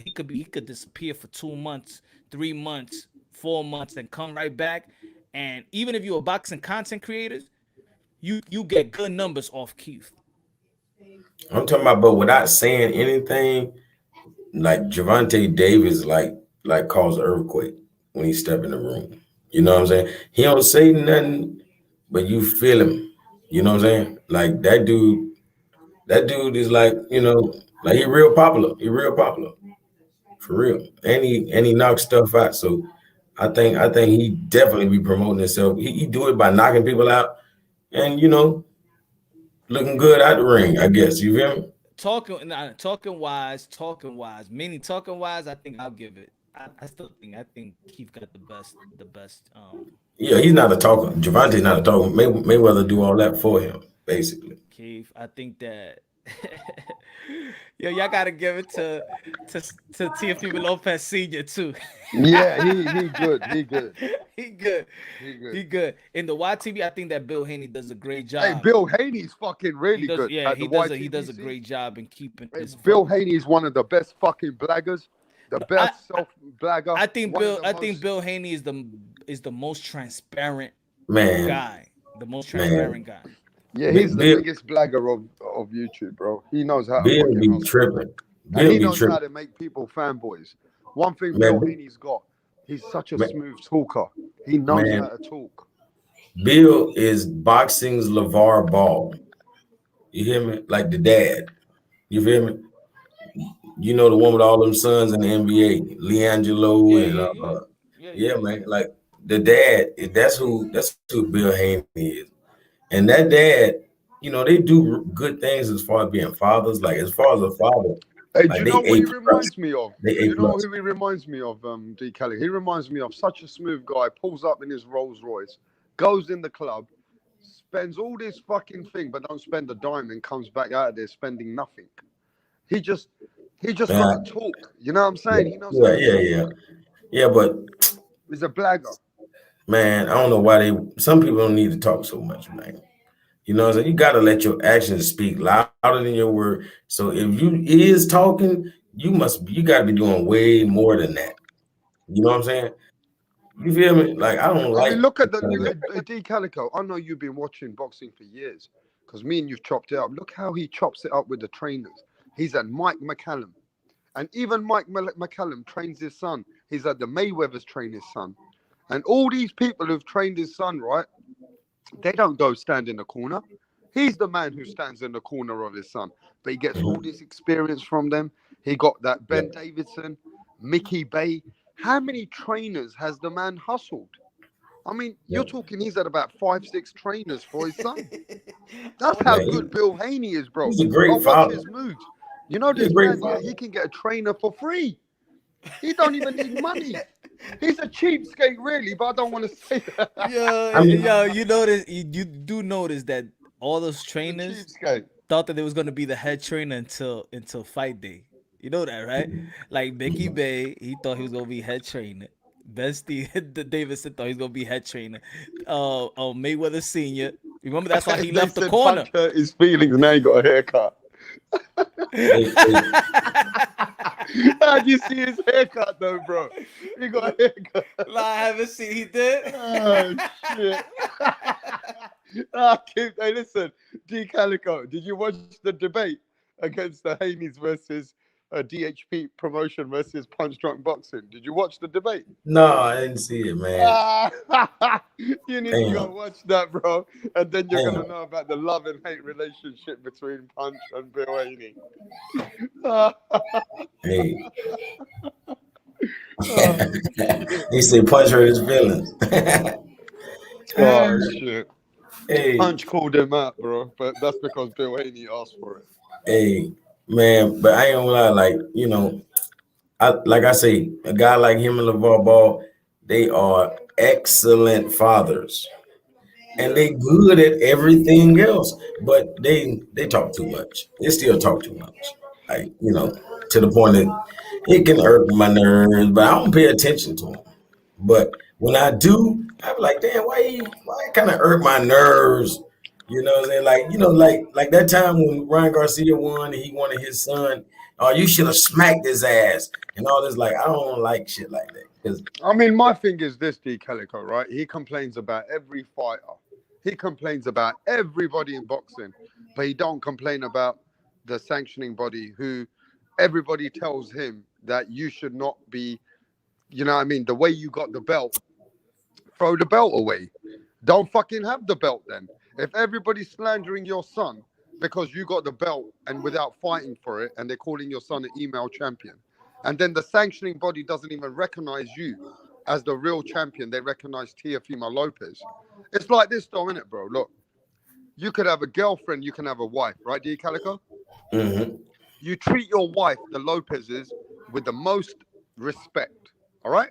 he could disappear for 2 months, 3 months, 4 months, and come right back. And even if you're a boxing content creator, you get good numbers off Keith. I'm talking about, but without saying anything, like Javante Davis, like caused an earthquake when he stepped in the room. You know what I'm saying? He don't say nothing, but you feel him. You know what I'm saying? Like that dude. That dude is like he real popular. He real popular for real, and he knocks stuff out. So I think he definitely be promoting himself. He do it by knocking people out and looking good out the ring. I guess you feel me? talking wise, meaning talking wise, I think I'll give it. I think Keith got the best. Yeah, he's not a talker. Gervonta's not a talker. Mayweather do all that for him, basically. Keith, I think that. Yo, y'all gotta give it to Teofimo Lopez Senior too. Yeah, he good. He good. He good. He good. He good. In the YTV, I think that Bill Haney does a great job. Hey, Bill Haney's fucking really He does, good. yeah, at he the does. He YTV does a scene. great job in keeping Hey, his. Bill Haney is one of the best fucking blaggers, the best self blagger. I think Bill Haney is the most transparent Man, guy. The most transparent guy. Yeah, he's the biggest blagger of YouTube, bro. He knows how to Bill fucking be hustle. tripping. And Bill he be knows how tripping. to make people fanboys. One thing Man, Bill Haney's got, he's such a Man. smooth talker. He knows Man. how to talk. Bill is boxing's LeVar Ball. You hear me? Like the dad. You feel me? You know the one with all them sons in the NBA, LiAngelo and man. Like the dad. That's who Bill Haney is. And that dad, you know, they do good things as far as being fathers. Like as far as a father, Hey, like do you know what he reminds me of? They Do you know A+. who he reminds me of, D. Kelly? He reminds me of such a smooth guy, pulls up in his Rolls Royce, goes in the club, spends all this fucking thing, but don't spend a dime and comes back out of there spending nothing. He just got to talk. You know what I'm saying? He knows how to talk. Yeah, but He's a blagger. man, I don't know why some people don't need to talk so much, man. You know what I'm saying? You gotta let your actions speak louder than your word. So if you is talking, you gotta be doing way more than that. You know what I'm saying? You feel me? Like I mean, look at the D Calico. I know you've been watching boxing for years, because me and you've chopped it up. Look how he chops it up with the trainers. He's at Mike McCallum. And even Mike McCallum trains his son. He's at the Mayweather's train his son. And all these people who've trained his son, right? They don't go stand in the corner. He's the man who stands in the corner of his son. But he gets all this experience from them. He got that Ben Davidson, Mickey Bay. How many trainers has the man hustled? I mean, you're talking he's at about 5-6 trainers for his son. That's how good Bill Haney is, bro. He's a great father. Watch his moves. You know this man, he can get a trainer for free. He don't even need money. He's a cheapskate, really, but I don't want to say that. Yo, you notice, you do notice that all those trainers thought that they was gonna be the head trainer until fight day. You know that, right? Like Mickey Bay, he thought he was gonna be head trainer. Bestie Davidson thought he was gonna be head trainer. Mayweather Senior. Remember that's why he left the corner. Punch hurt his feelings, now he got a haircut. How'd you see his haircut though, bro? He got a haircut. I haven't seen. He did. Oh shit. Hey, listen, D Calico, did you watch the debate against the Haney's versus DHP promotion versus Punch Drunk Boxing? Did you watch the debate? No, I didn't see it, man. You need to go watch that, bro, and then you're gonna know about the love and hate relationship between Punch and Bill Haney. Hey. He said Punch hurt his feelings. Oh shit. Hey. Punch called him out, bro, but that's because Bill Haney asked for it. Hey, man, but I ain't gonna lie, like, you know, like I say, a guy like him and LeVar Ball, they are excellent fathers. And they good at everything else, but they talk too much. They still talk too much. Like, you know, to the point that it can irk my nerves, but I don't pay attention to them. But when I do, I'm like, damn, why kind of irk my nerves? You know what I'm saying? Like, you know, like that time when Ryan Garcia won and he wanted his son, you should have smacked his ass and all this. Like, I don't like shit like that. I mean, my thing is this, D Calico, right? He complains about every fighter. He complains about everybody in boxing, but he don't complain about the sanctioning body who everybody tells him that you should not be, you know what I mean? The way you got the belt, throw the belt away. Don't fucking have the belt then. If everybody's slandering your son because you got the belt and without fighting for it, and they're calling your son an email champion, and then the sanctioning body doesn't even recognize you as the real champion, they recognize Teofimo Lopez. It's like this though, isn't it, bro? Look, you could have a girlfriend, you can have a wife, right, D Calico? Mm-hmm. You treat your wife, the Lopez's, with the most respect. All right?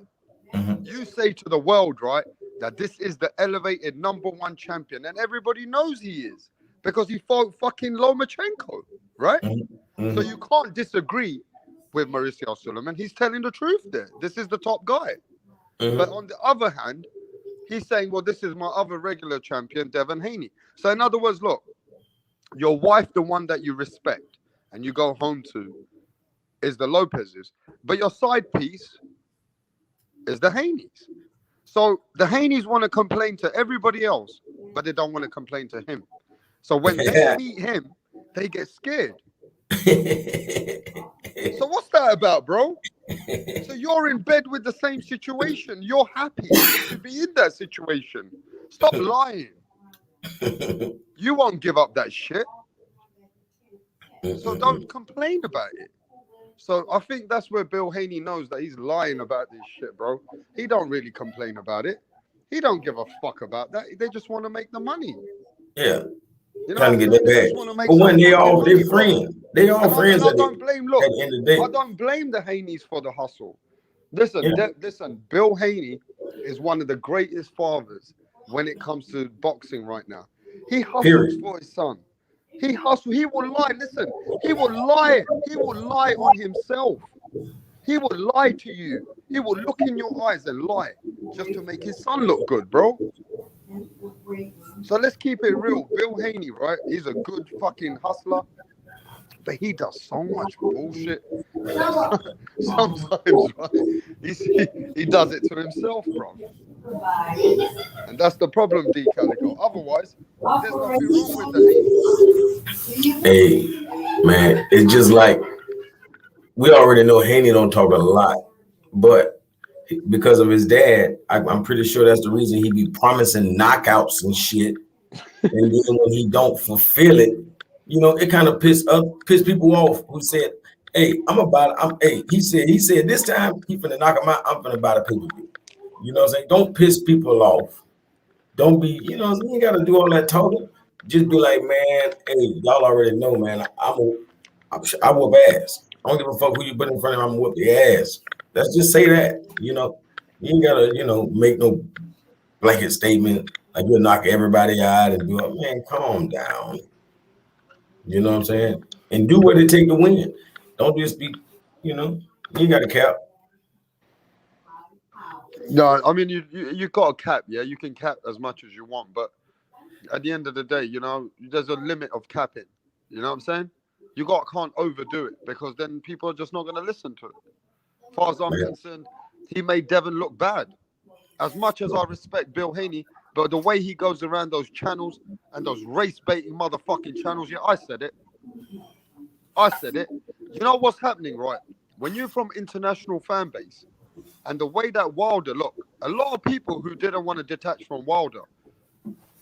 Mm-hmm. You say to the world, right, that this is the elevated #1 champion, and everybody knows he is because he fought fucking Lomachenko, right? Mm-hmm. So you can't disagree with Mauricio Suleiman. He's telling the truth there. This is the top guy. But Mm-hmm. on the other hand, he's saying, well, this is my other regular champion, Devin Haney. So in other words, look, your wife, the one that you respect and you go home to, is the Lopez's, but your side piece is the Haneys. So the Haneys want to complain to everybody else, but they don't want to complain to him. So when they meet him, they get scared. So what's that about, bro? So you're in bed with the same situation. You're happy to be in that situation. Stop lying. You won't give up that shit. So don't complain about it. So I think that's where Bill Haney knows that he's lying about this shit, bro. He don't really complain about it. He don't give a fuck about that. They just want to make the money. Yeah. You know Trying what to I'm get saying? that They back. just want to make But some when they fucking all they money, bro. friends. They all friends And I at don't blame, the look, end of the day. I don't blame the Haneys for the hustle. Listen, Yeah. listen, Bill Haney is one of the greatest fathers when it comes to boxing right now. He hustles Period. for his son. He hustles. He will lie. Listen, he will lie. He will lie on himself. He will lie to you. He will look in your eyes and lie just to make his son look good, bro. So let's keep it real. Bill Haney, right? He's a good fucking hustler, but he does so much bullshit. Sometimes, right? He does it to himself, bro. And that's the problem, D. Calico. Otherwise, there's nothing wrong with the Haneys. Hey, man, it's just like we already know Haney don't talk a lot, but because of his dad, I'm pretty sure that's the reason he be promising knockouts and shit. And then when he don't fulfill it, you know, it kind of piss people off who said, hey, he said this time he finna knock him out, I'm finna buy the pay-per-view. You know what I'm saying? Don't piss people off. Don't be, you know, you ain't gotta do all that talking. Just be like, man, hey, y'all already know, man. I whoop ass. I don't give a fuck who you put in front of me, I'm gonna whoop your ass. Let's just say that, you know. You ain't gotta, you know, make no blanket statement like you'll knock everybody out and do it. Man, calm down. You know what I'm saying? And do what it take to win. Don't just be, you know, you ain't got to cap. No, I mean you got a cap, yeah. You can cap as much as you want, but at the end of the day, you know, there's a limit of capping. You know what I'm saying? Can't overdo it because then people are just not going to listen to it. As far as I'm concerned, he made Devin look bad. As much as I respect Bill Haney, but the way he goes around those channels and those race baiting motherfucking channels, yeah, I said it. You know what's happening, right? When you're from international fan base and the way that Wilder, look, a lot of people who didn't want to detach from Wilder,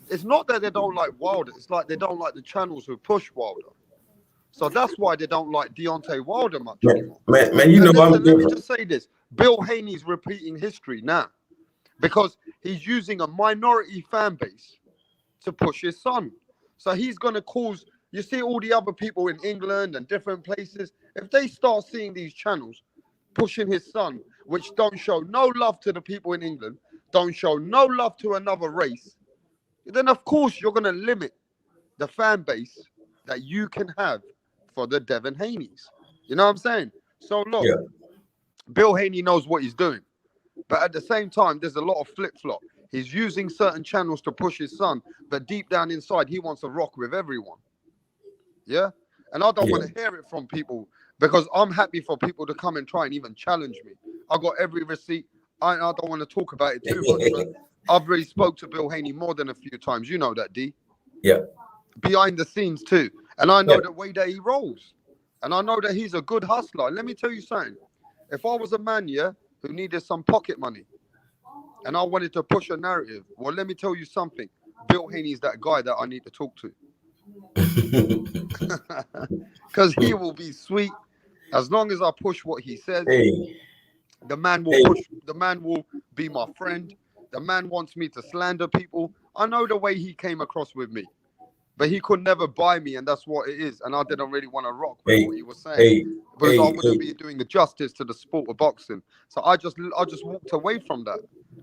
it's not that they don't like Wilder, it's like they don't like the channels who push Wilder. So that's why they don't like Deontay Wilder much anymore. Man, you know, listen, I'm let me different. just say this. Bill Haney's repeating history now because he's using a minority fan base to push his son. So he's going to cause, you see all the other people in England and different places, if they start seeing these channels pushing his son, which don't show no love to the people in England, don't show no love to another race, then of course you're going to limit the fan base that you can have for the Devin Haneys. You know what I'm saying? So look, Yeah. Bill Haney knows what he's doing. But at the same time, there's a lot of flip-flop. He's using certain channels to push his son, but deep down inside, he wants to rock with everyone. Yeah? And I don't want to hear it from people because I'm happy for people to come and try and even challenge me. I got every receipt. I don't want to talk about it too much, but I've already spoke to Bill Haney more than a few times. You know that, D. Yeah. Behind the scenes too. And I know the way that he rolls. And I know that he's a good hustler. And let me tell you something. If I was a man, yeah, who needed some pocket money and I wanted to push a narrative, well, let me tell you something. Bill Haney's that guy that I need to talk to. Because he will be sweet. As long as I push what he says, the man will push. The man will be my friend. The man wants me to slander people. I know the way he came across with me. but he could never buy me, and that's what it is. And I didn't really want to rock with Hey, what he was saying hey, because I hey, wouldn't be doing the justice to the sport of boxing. So I just walked away from that.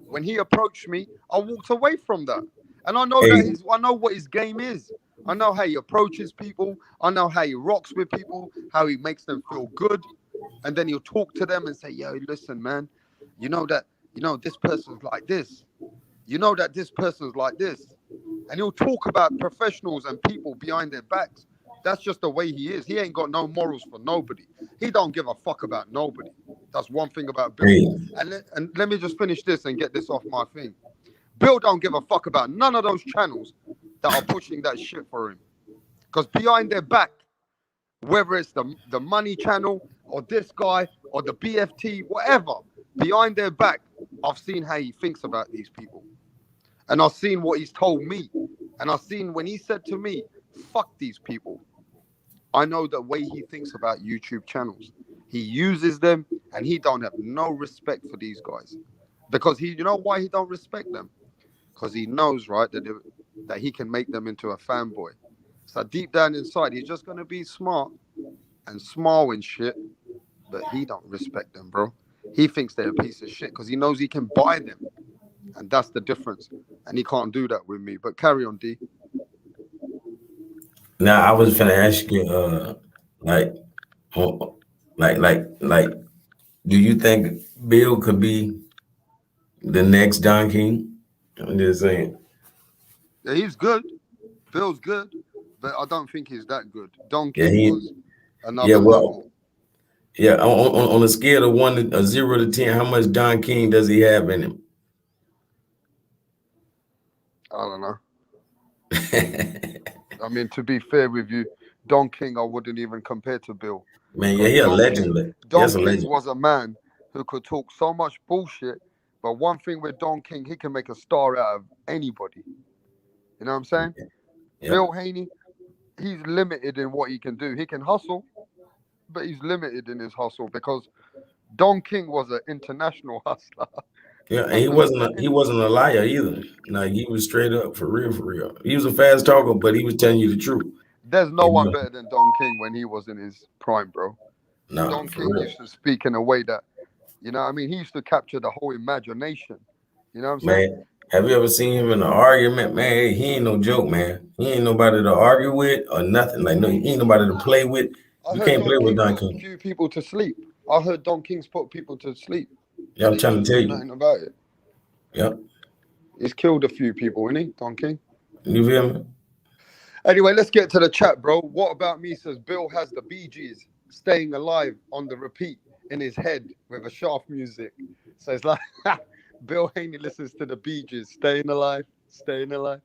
When he approached me, I walked away from that, and I know hey, I know what his game is. I know how he approaches people. I know how he rocks with people, how he makes them feel good, and then he'll talk to them and say, "Yo, listen, man, you know that this person's like this. You know that this person's like this." And he'll talk about professionals and people behind their backs. That's just the way he is. He ain't got no morals for nobody. He don't give a fuck about nobody. That's one thing about Bill. hey. And let me just finish this and get this off my thing. Bill don't give a fuck about none of those channels that are pushing that shit for him. Because behind their back, whether it's the Money Channel or this guy or the BFT, whatever, behind their back, I've seen how he thinks about these people. And I've seen what he's told me. And I've seen when he said to me, fuck these people. I know the way he thinks about YouTube channels. He uses them and he don't have no respect for these guys. Because you know why he don't respect them? Because he knows, right, that he can make them into a fanboy. So deep down inside, he's just going to be smart and small and shit. But he don't respect them, bro. He thinks they're a piece of shit because he knows he can buy them. And that's the difference. And he can't do that with me. But carry on, D. Now I was gonna ask you, like, like, do you think Bill could be the next Don King? I'm just saying. Yeah, he's good. Bill's good. But I don't think he's that good. Don Yeah, King was yeah. another Well, level. yeah. On a scale of 0 to 10, how much Don King does he have in him? I don't know. I mean, to be fair with you, Don King, I wouldn't even compare to Bill. Man, yeah, Because he a legend. Don That's a King legend. was a man who could talk so much bullshit. But one thing with Don King, he can make a star out of anybody. You know what I'm saying? Yep. Bill Haney, he's limited in what he can do. He can hustle, but he's limited in his hustle because Don King was an international hustler. Yeah, and he wasn't a liar either. Like he was straight up for real, for real. He was a fast talker, but he was telling you the truth. There's no You one know? better than Don King when he was in his prime, bro. No, Don for King real. used to speak in a way that, you know what I mean? He used to capture the whole imagination. You know what I'm saying? Man, have you ever seen him in an argument? Man, he ain't no joke, man. He ain't nobody to argue with or nothing. Like, no, he ain't nobody to play with. I You heard can't Don play with King Don put a King. few people to sleep. I heard Don King's put people to sleep. Yeah, And I'm he trying didn't to tell do you. nothing about it. Yep. He's killed a few people, isn't he, Don King? You feel me? Anyway, let's get to the chat, bro. What about me says Bill has the Bee Gees staying alive on the repeat in his head with a shaft music. So it's like Bill Haney listens to the Bee Gees, staying alive, staying alive.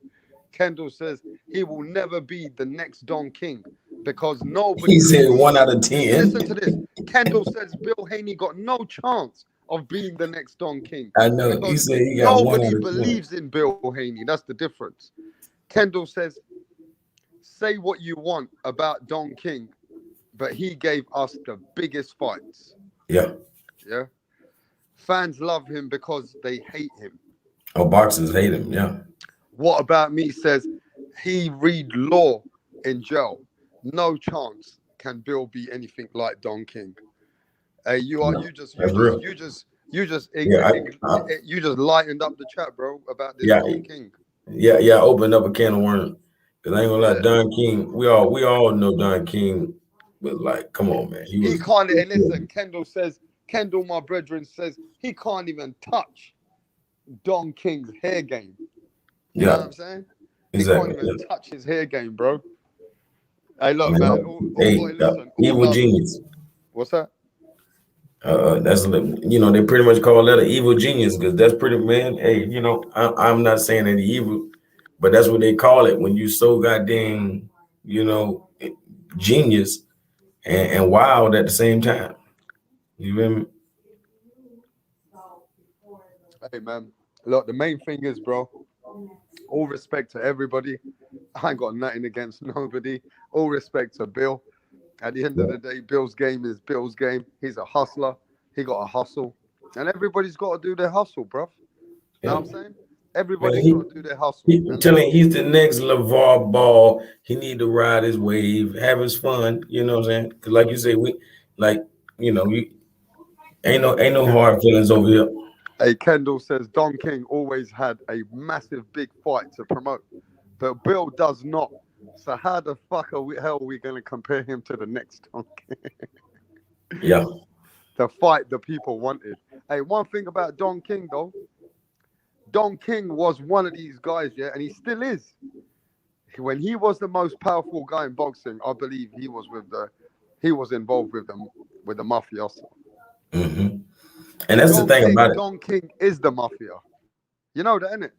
Kendall says he will never be the next Don King because nobody He said believes. 1 out of 10. Listen to this. Kendall says Bill Haney got no chance of being the next Don King I know. He because said he got 1 out nobody of 10. believes in Bill Haney. That's the difference. Kendall says, say what you want about Don King, but he gave us the biggest fights. Yeah. Yeah. Fans love him because they hate him. Oh, boxers hate him. Yeah. What about me says he read law in jail. No chance can Bill be anything like Don King. Hey, No, that's real. you just Yeah. you just lightened up the chat, bro, about this Yeah. Don King. Yeah. I opened up a can of worms. Cause I ain't gonna lie, Yeah. Don King. We all know Don King. But like, come on, man. He can't. And listen, Kendall, my brethren, says he can't even touch Don King's hair game. You know what I'm saying? Exactly. He can't even touch his hair game, bro. Hey, look, Man, man. Listen. evil genius. What's that? That's they pretty much call that an evil genius because that's pretty man. Hey, I'm not saying any evil, but that's what they call it when you so goddamn, genius and wild at the same time. You feel me? Hey, man. Look, the main thing is, bro, all respect to everybody. I ain't got nothing against nobody. All respect to Bill. At the end of the day, Bill's game is Bill's game. He's a hustler. He got a hustle. And everybody's got to do their hustle, bro. You know what I'm saying? Everybody's Man, got to do their hustle. I'm telling you, he's the next LeVar Ball. He need to ride his wave, have his fun. You know what I'm saying? Because like you say, we like, you know, we ain't no hard feelings over here. Hey, Kendall says Don King always had a massive big fight to promote, but Bill does not. So how the fuck hell are we going to compare him to the next Don King? Yeah. The fight the people wanted. Hey, one thing about Don King though, Don King was one of these guys, yeah, and he still is. When he was the most powerful guy in boxing, I believe he was involved with the mafia also. Mm-hmm. And that's the thing about it. Don King is the mafia. You know that, innit?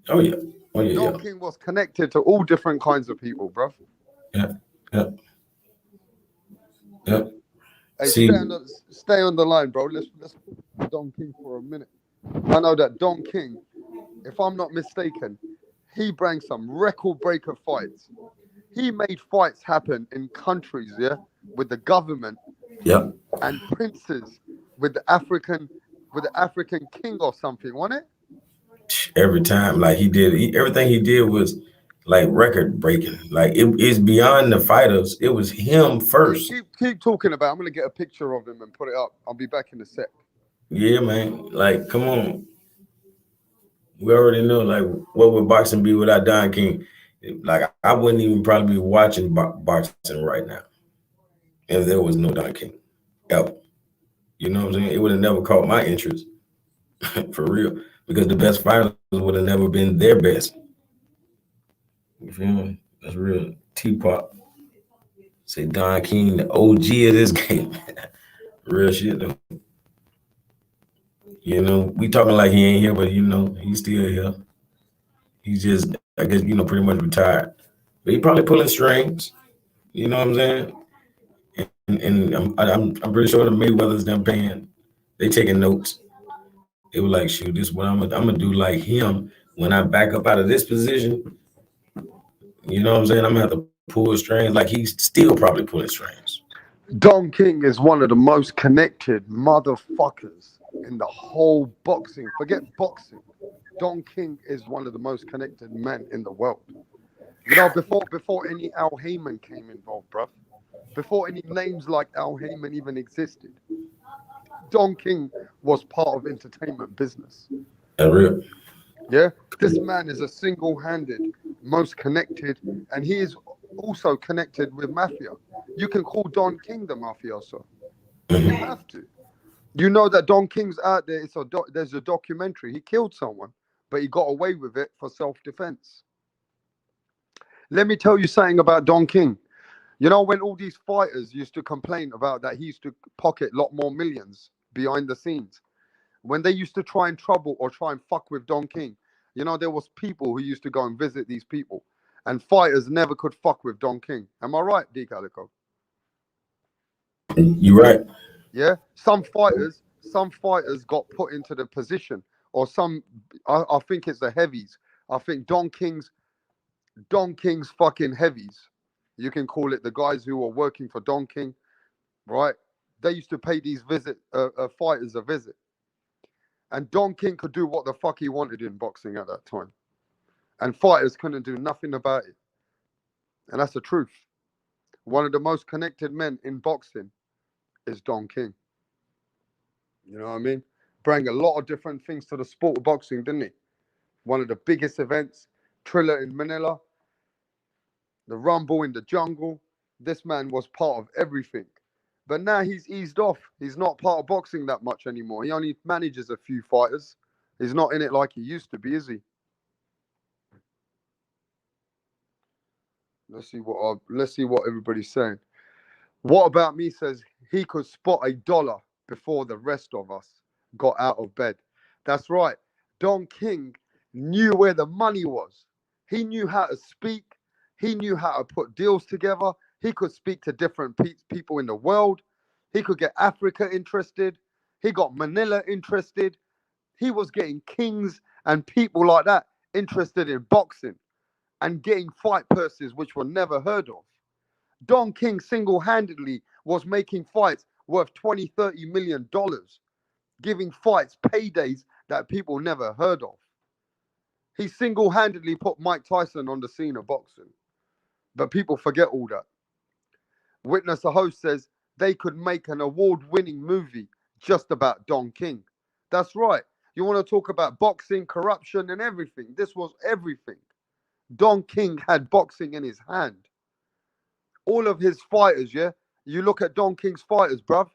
Oh yeah. Oh yeah. Don King was connected to all different kinds of people, bro. Yeah. Yeah. Yeah. Hey, See, stay on the line, bro. Let's Don King for a minute. I know that Don King, if I'm not mistaken, he brought some record breaker fights. He made fights happen in countries, yeah, with the government, yeah, and princes with the African king or something, wasn't it? every time, like everything he did was like record breaking. Like it's beyond the fighters. It was him first. Keep talking about. I'm gonna get a picture of him and put it up. I'll be back in a sec. Yeah, man. Like, come on. We already know, like, what would boxing be without Don King? Like, I wouldn't even probably be watching boxing right now if there was no Don King, ever. You know what I'm saying? It would have never caught my interest, for real, because the best fighters would have never been their best. You feel me? That's real. Teapot. Say Don King, the OG of this game. Real shit, though. You know, we talking like he ain't here, but you know, he's still here. He's just, I guess, you know, pretty much retired. But he probably pulling strings. You know what I'm saying? And I'm pretty sure the Mayweathers them paying. They taking notes. They were like, shoot, this is what I'm gonna do like him when I back up out of this position. You know what I'm saying? I'm gonna have to pull strings like he's still probably pulling strings. Don King is one of the most connected motherfuckers in the whole boxing. Forget boxing. Don King is one of the most connected men in the world. You know, before any Al Heyman came involved, bro. Before any names like Al Heyman even existed, Don King was part of entertainment business. That's real. Yeah, this man is a single-handed, most connected, and he is also connected with mafia. You can call Don King the mafia, so you have to. You know that Don King's out there. There's a documentary. He killed someone, but he got away with it for self-defense. Let me tell you something about Don King. You know, when all these fighters used to complain about that he used to pocket a lot more millions behind the scenes, when they used to try and trouble or try and fuck with Don King, you know, there was people who used to go and visit these people, and fighters never could fuck with Don King. Am I right, D Calico? You right. Yeah, some fighters got put into the position, or some. I think it's the heavies. I think Don King's fucking heavies. You can call it the guys who were working for Don King, right? They used to pay these fighters a visit, and Don King could do what the fuck he wanted in boxing at that time, and fighters couldn't do nothing about it. And that's the truth. One of the most connected men in boxing is Don King. You know what I mean? Bring a lot of different things to the sport of boxing, didn't he? One of the biggest events, Triller in Manila, the Rumble in the Jungle. This man was part of everything. But now he's eased off. He's not part of boxing that much anymore. He only manages a few fighters. He's not in it like he used to be, is he? Let's see what everybody's saying. What about me says he could spot $1 before the rest of us got out of bed. That's right. Don King knew where the money was. He knew how to speak. He knew how to put deals together. He could speak to different people in the world. He could get Africa interested. He got Manila interested. He was getting kings and people like that interested in boxing and getting fight purses which were never heard of. Don King single-handedly was making fights worth $20, $30 million, giving fights paydays that people never heard of. He single-handedly put Mike Tyson on the scene of boxing. But people forget all that. Witness the host says they could make an award-winning movie just about Don King. That's right. You want to talk about boxing, corruption, and everything. This was everything. Don King had boxing in his hand. All of his fighters, yeah? You look at Don King's fighters, bruv.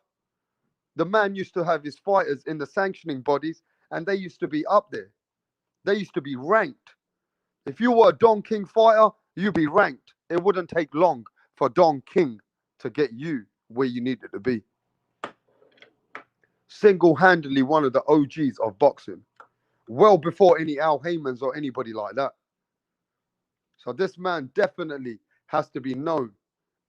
The man used to have his fighters in the sanctioning bodies, and they used to be up there. They used to be ranked. If you were a Don King fighter, you'd be ranked. It wouldn't take long for Don King to get you where you needed to be. Single-handedly one of the OGs of boxing. Well before any Al Haymans or anybody like that. So this man definitely has to be known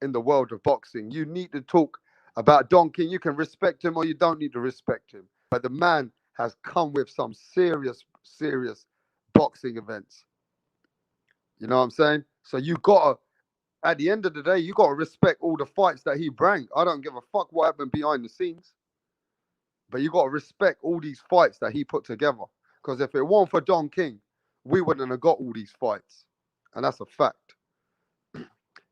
in the world of boxing. You need to talk about Don King. You can respect him or you don't need to respect him. But the man has come with some serious, serious boxing events. You know what I'm saying? So you gotta, at the end of the day, you gotta respect all the fights that he brought. I don't give a fuck what happened behind the scenes. But you gotta respect all these fights that he put together. Because if it weren't for Don King, we wouldn't have got all these fights. And that's a fact.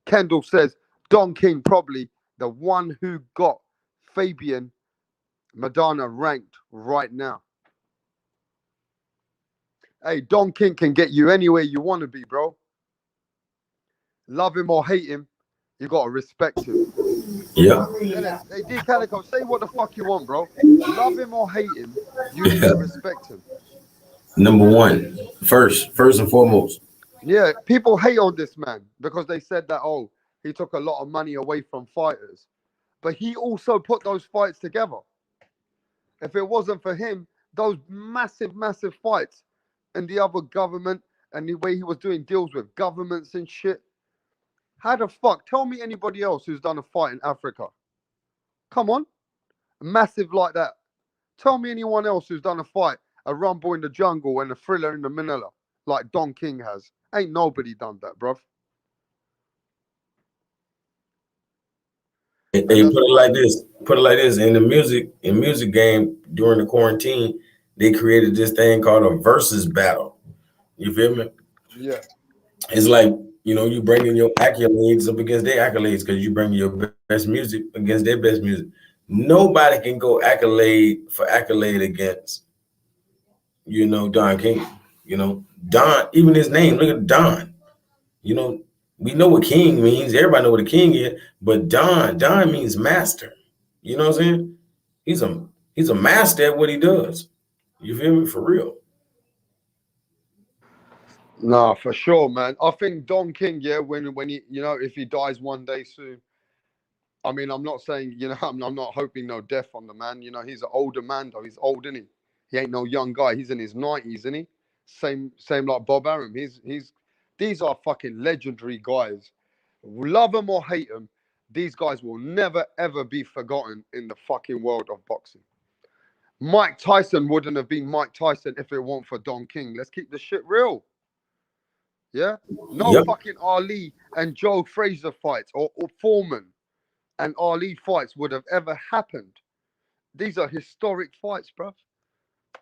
Kendall says Don King probably the one who got Fabian Madonna ranked right now. Hey, Don King can get you anywhere you want to be, bro. Love him or hate him, you got to respect him. Yeah. Hey, D Calico, say what the fuck you want, bro. Love him or hate him, you need to respect him. Number one, first and foremost. Yeah, people hate on this man because they said that, oh, he took a lot of money away from fighters. But he also put those fights together. If it wasn't for him, those massive, massive fights and the other government and the way he was doing deals with governments and shit. How the fuck? Tell me anybody else who's done a fight in Africa. Come on. Massive like that. Tell me anyone else who's done a fight, a rumble in the jungle and a thriller in the Manila, like Don King has. Ain't nobody done that, bruv. And you put it like this. Put it like this. In the music game during the quarantine, they created this thing called a versus battle. You feel me? Yeah. It's like, you bringing your accolades up against their accolades because you bring your best music against their best music. Nobody can go accolade against, Don King. Don, even his name, look at Don. We know what king means. Everybody know what a king is, but Don means master. You know what I'm saying? He's a master at what he does. You feel me? For real. Nah, for sure, man. I think Don King, yeah, when he, if he dies one day soon, I mean, I'm not saying, I'm not hoping no death on the man. He's an older man, though. He's old, isn't he? He ain't no young guy. He's in his 90s, isn't he? Same like Bob Arum. These are fucking legendary guys. Love them or hate them, these guys will never, ever be forgotten in the fucking world of boxing. Mike Tyson wouldn't have been Mike Tyson if it weren't for Don King. Let's keep the shit real. Yeah? No fucking Ali and Joe Frazier fights or Foreman and Ali fights would have ever happened. These are historic fights, bruv.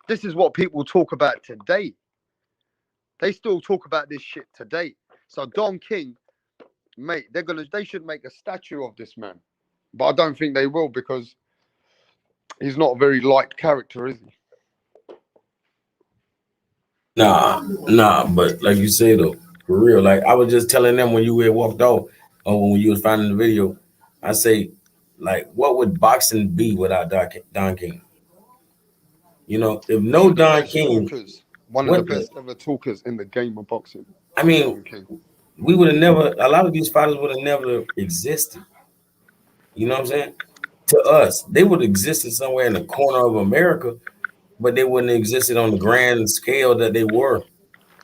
This is what people talk about today. They still talk about this shit today. So Don King, mate, they should make a statue of this man. But I don't think they will because he's not a very liked character, is he? Nah, but like you said though, for real. Like I was just telling them when you had walked off or when you was finding the video, I say, like, what would boxing be without Don King? If no Don King, one of the best ever talkers in the game of boxing. I mean, we would have never, a lot of these fighters would have never existed. You know what I'm saying? To us, they would have existed somewhere in the corner of America, but they wouldn't have existed on the grand scale that they were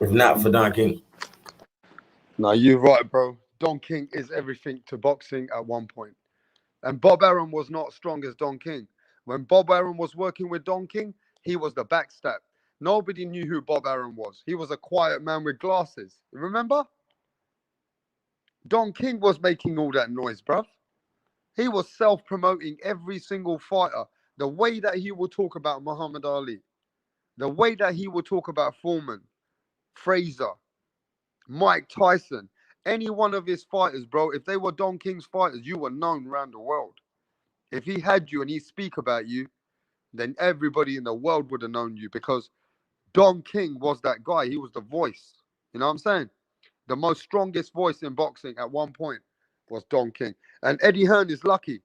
if not for Don King. No, you're right, bro. Don King is everything to boxing at one point. And Bob Arum was not strong as Don King. When Bob Arum was working with Don King, he was the backstab. Nobody knew who Bob Arum was. He was a quiet man with glasses. Remember? Don King was making all that noise, bruv. He was self-promoting every single fighter. The way that he would talk about Muhammad Ali, the way that he would talk about Foreman, Fraser, Mike Tyson, any one of his fighters, bro, if they were Don King's fighters, you were known around the world. If he had you and he speak about you, then everybody in the world would have known you because Don King was that guy. He was the voice. You know what I'm saying? The most strongest voice in boxing at one point was Don King. And Eddie Hearn is lucky.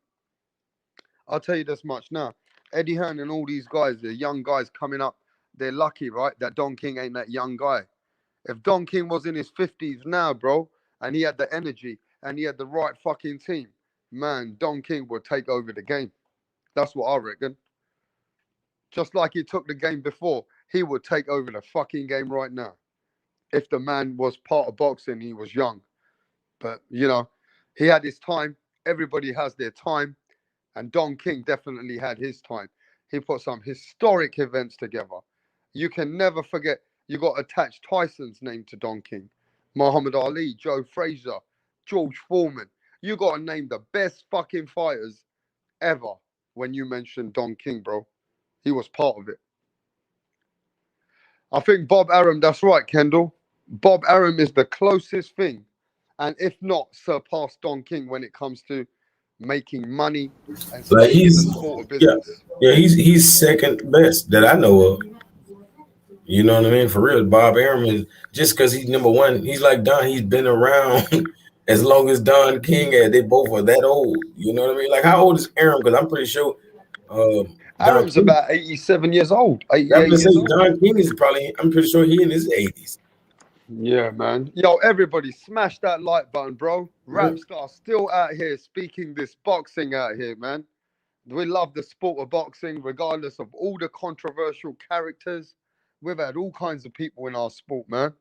I'll tell you this much now. Eddie Hearn and all these guys, the young guys coming up, they're lucky, right? That Don King ain't that young guy. If Don King was in his 50s now, bro, and he had the energy and he had the right fucking team, man, Don King would take over the game. That's what I reckon. Just like he took the game before, he would take over the fucking game right now. If the man was part of boxing, he was young. But, you know, he had his time. Everybody has their time. And Don King definitely had his time. He put some historic events together. You can never forget, you got to attach Tyson's name to Don King. Muhammad Ali, Joe Frazier, George Foreman. You got to name the best fucking fighters ever when you mention Don King, bro. He was part of it. I think Bob Arum, that's right, Kendall. Bob Arum is the closest thing, and if not, surpassed Don King when it comes to making money and Like staying in the sport of business. he's second best that I know of. You know what I mean? For real, Bob Arum is just because he's number one. He's like Don. He's been around as long as Don King had. They both are that old. You know what I mean? Like how old is Arum? Because I'm pretty sure Don Arum's King. about 87 years old, I'm 88 gonna say years old. Don King is probably. I'm pretty sure he in his 80s. Yeah, man. Yo, everybody, smash that like button, bro. Rapstar still out here speaking this boxing out here, man. We love the sport of boxing, regardless of all the controversial characters. We've had all kinds of people in our sport, man.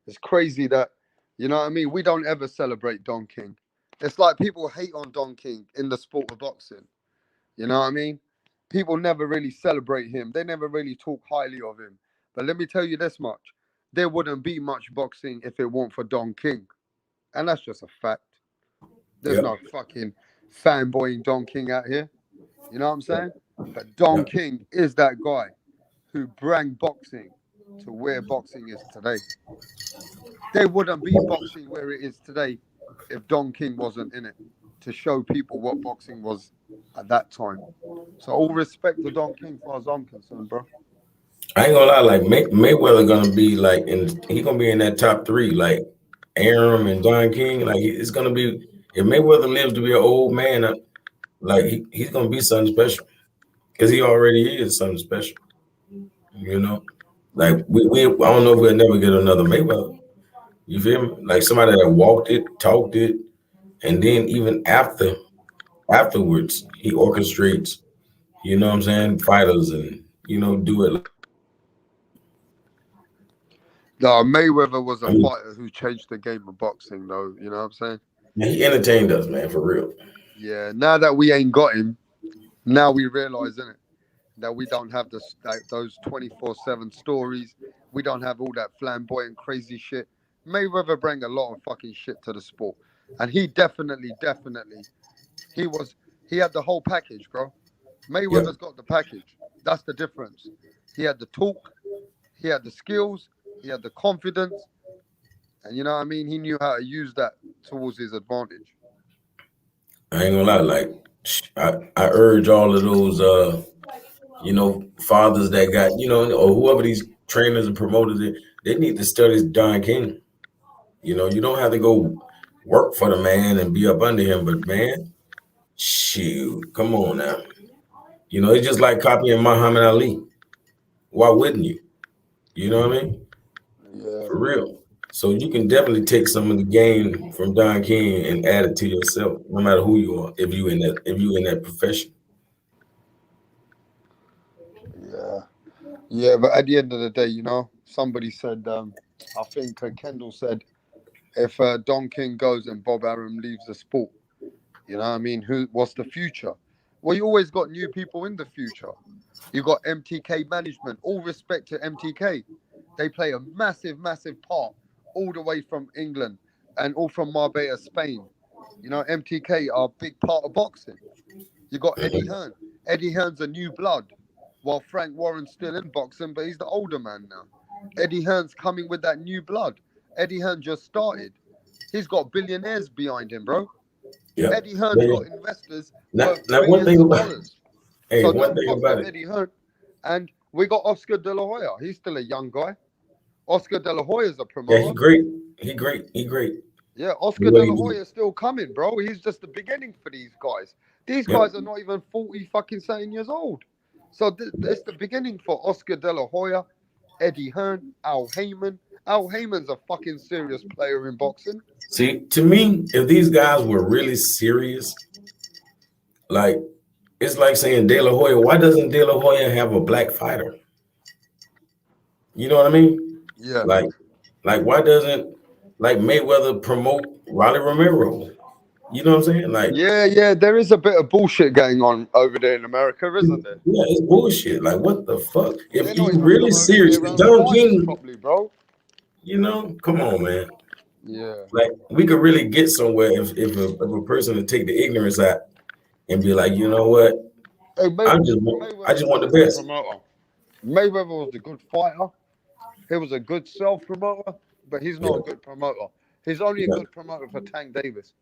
It's crazy that, you know what I mean? We don't ever celebrate Don King. It's like people hate on Don King in the sport of boxing. You know what I mean? People never really celebrate him. They never really talk highly of him. But let me tell you this much. There wouldn't be much boxing if it weren't for Don King. And that's just a fact. There's Yep. no fucking fanboying Don King out here. You know what I'm saying? But Don King is that guy who brought boxing to where boxing is today. There wouldn't be boxing where it is today if Don King wasn't in it to show people what boxing was at that time. So all respect to Don King, as far as I'm concerned, bro. I ain't gonna lie. Like Mayweather gonna be like he gonna be in that top three. Like Arum and Don King. Like it's gonna be if Mayweather lives to be an old man. Like he's gonna be something special because he already is something special. You know, like we I don't know if we'll never get another Mayweather. You feel me? Like somebody that walked it, talked it, and then even afterwards he orchestrates. You know what I'm saying? Fighters and do it. No, Mayweather was I a mean, fighter who changed the game of boxing, though. You know what I'm saying? he entertained us, man, for real. Yeah. Now that we ain't got him, now we realize, innit, that we don't have those 24/7 stories. We don't have all that flamboyant, crazy shit. Mayweather bring a lot of fucking shit to the sport, and he definitely, he had the whole package, bro. Yep. Mayweather's got the package. That's the difference. He had the talk, he had the skills, he had the confidence, and you know what I mean. He knew how to use that towards his advantage. I ain't gonna lie, like I urge all of those fathers that got, or whoever these trainers and promoters, they need to study Don King. You don't have to go work for the man and be up under him, but man, shoot, come on now. It's just like copying Muhammad Ali. Why wouldn't you? You know what I mean? Yeah. For real. So you can definitely take some of the game from Don King and add it to yourself, no matter who you are, if you in that profession. Yeah. Yeah, but at the end of the day, somebody said, I think Kendall said, if Don King goes and Bob Arum leaves the sport, you know what I mean? What's the future? Well, you always got new people in the future. You got MTK management. All respect to MTK. They play a massive, massive part all the way from England and all from Marbella, Spain. MTK are a big part of boxing. You got Eddie Hearn. Eddie Hearn's a new blood, while Frank Warren's still in boxing, but he's the older man now. Eddie Hearn's coming with that new blood. Eddie Hearn just started. He's got billionaires behind him, bro. Yeah. Eddie Hearn's Yeah. got investors Now, worth now one billions thing of about dollars. hey, So one don't thing fuck about with it. Eddie Hearn. And we got Oscar De La Hoya. He's still a young guy. Oscar De La Hoya's a Yeah, he promoter. great. He great. He great. Yeah, Do Oscar what De he La do. Hoya's still coming, bro. He's just the beginning for these guys. These Yep. guys are not even 40 fucking 7 years old. So it's the beginning for Oscar De La Hoya, Eddie Hearn, Al Heyman. Al Heyman's a fucking serious player in boxing. See, to me, if these guys were really serious, like it's like saying De La Hoya. Why doesn't De La Hoya have a black fighter? You know what I mean? Yeah. Like why doesn't like Mayweather promote Ronnie Romero? You know what I'm saying? Like, Yeah, there is a bit of bullshit going on over there in America, isn't there? yeah, it's bullshit. Like, what the fuck? They're If not you even really promoting serious, their 'cause own Don fighters King, properly, bro. you know, come on, man. Yeah. Like, we could really get somewhere if a person would take the ignorance out and be like, you know what? Hey, I just Mayweather's want not the a good best. promoter. Mayweather was a good fighter. He was a good self-promoter, but he's not Yeah, a good promoter. He's only a yeah, good promoter for Tank Davis.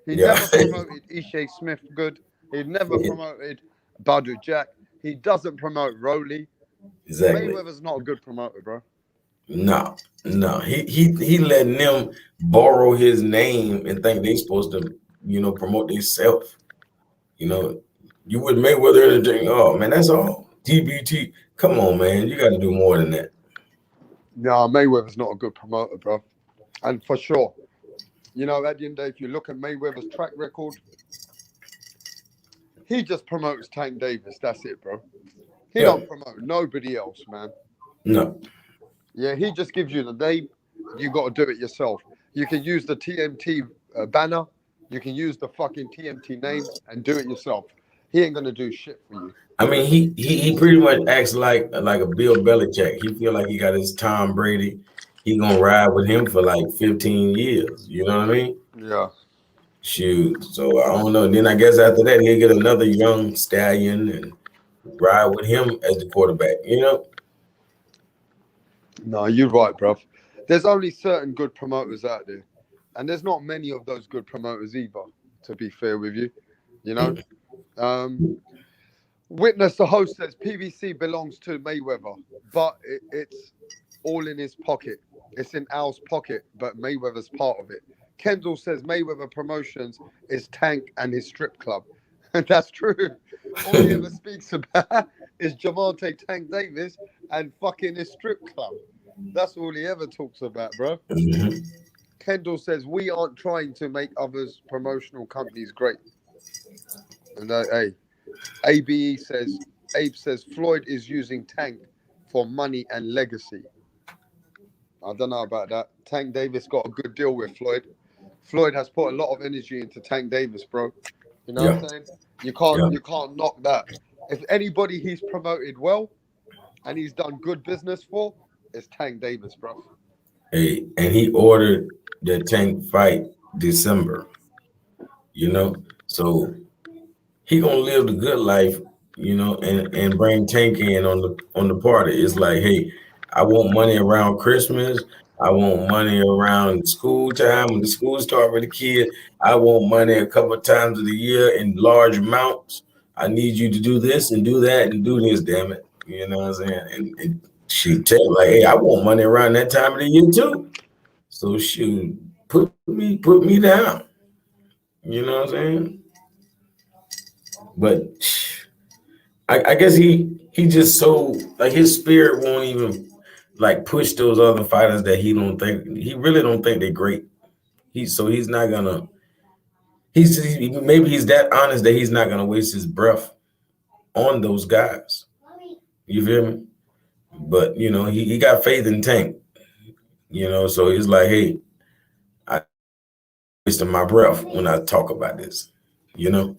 He yeah. never promoted Ishe Smith good. He never promoted Badu Jack. He doesn't promote Rolly. Exactly. Mayweather's not a good promoter, bro. No, no. He letting them borrow his name and think they supposed to, promote themselves. You know, you would Mayweather anything. Oh man, that's all. TBT. Come on, man. You got to do more than that. No, Mayweather's not a good promoter, bro. And for sure, at the end of the day, if you look at Mayweather's track record, he just promotes Tank Davis. That's it, bro. He Yeah. don't promote nobody else, man. No. Yeah, he just gives you the name. You got to do it yourself. You can use the TMT banner. You can use the fucking TMT name and do it yourself. He ain't gonna do shit for you. I mean, he pretty much acts like a Bill Belichick. He feel like he got his Tom Brady. He gonna ride with him for like 15 years. You know what I mean? Yeah. Shoot. So I don't know. Then I guess after that he'll get another young stallion and ride with him as the quarterback. You know? No, you're right, bruv. There's only certain good promoters out there, and there's not many of those good promoters either. To be fair with you, you know. Witness the host says PBC belongs to Mayweather, but it's all in his pocket. It's in Al's pocket, but Mayweather's part of it. Kendall says Mayweather Promotions is Tank and his strip club. And that's true. All he ever speaks about is Javante Tank Davis and fucking his strip club. That's all he ever talks about, bro. Mhm. Kendall says we aren't trying to make others promotional companies great. And hey, Abe says Floyd is using Tank for money and legacy. I don't know about that. Tank Davis got a good deal with Floyd. Floyd has put a lot of energy into Tank Davis, bro. You know what Yeah. I'm saying? Yeah. You can't knock that. If anybody he's promoted well and he's done good business for, it's Tank Davis, bro. Hey, and he ordered the Tank fight December. So he gonna live the good life, and bring Tank in on the party. It's like, hey, I want money around Christmas. I want money around school time when the school start with the kid. I want money a couple of times of the year in large amounts. I need you to do this and do that and do this, damn it. You know what I'm saying? And she tell like, hey, I want money around that time of the year too. So shoot, put me down. You know what I'm saying? But I guess he just so like his spirit won't even like push those other fighters that he really don't think they're great. He's not gonna maybe he's that honest that he's not gonna waste his breath on those guys. You feel me? But he got faith in Tank. So he's like, hey, I wasting my breath when I talk about this. You know?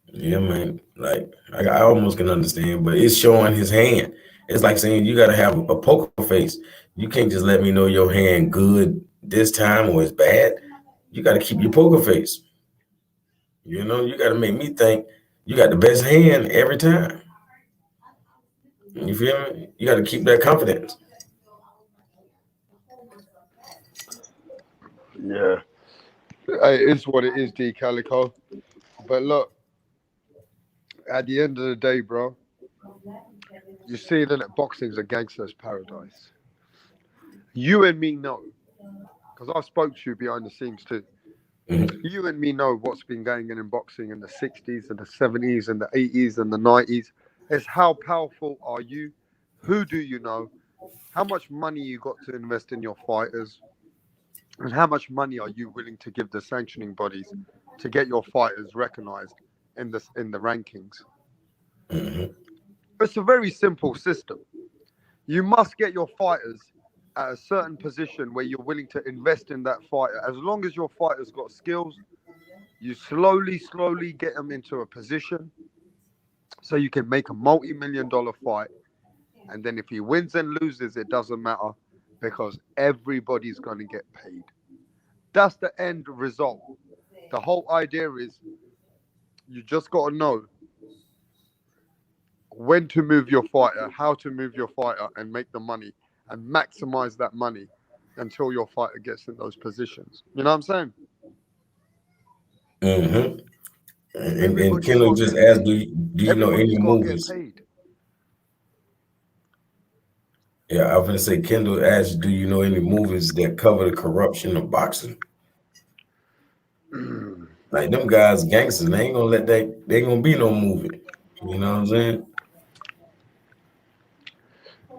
Yeah, man. Like I almost can understand, but it's showing his hand. It's like saying you got to have a poker face. You can't just let me know your hand good this time or it's bad. You got to keep your poker face. You got to make me think you got the best hand every time. You feel me? You got to keep that confidence. Yeah. It is what it is, D Calico. But look, at the end of the day, bro, you see that boxing's a gangster's paradise. You and me know, because I've spoke to you behind the scenes too. Mhm. You and me know what's been going on in boxing in the 60s and the 70s and the 80s and the 90s. It's how powerful are you? Who do you know? How much money you got to invest in your fighters? And how much money are you willing to give the sanctioning bodies to get your fighters recognized in the rankings? Mhm. It's a very simple system. You must get your fighters at a certain position where you're willing to invest in that fighter. As long as your fighter's got skills, you slowly get them into a position so you can make a multi-million-dollar fight. And then if he wins and loses, it doesn't matter because everybody's going to get paid. That's the end result. The whole idea is you just got to know when to move your fighter, how to move your fighter, and make the money and maximize that money until your fighter gets in those positions. You know what I'm saying? Mhm. And Everybody's Kendall got to just get asked, paid. do you know Everybody's any got to get movies? paid. Yeah, I was gonna say Kendall asked, do you know any movies that cover the corruption of boxing? Like them guys, gangsters, they ain't gonna let that. They ain't gonna be no movie. You know what I'm saying?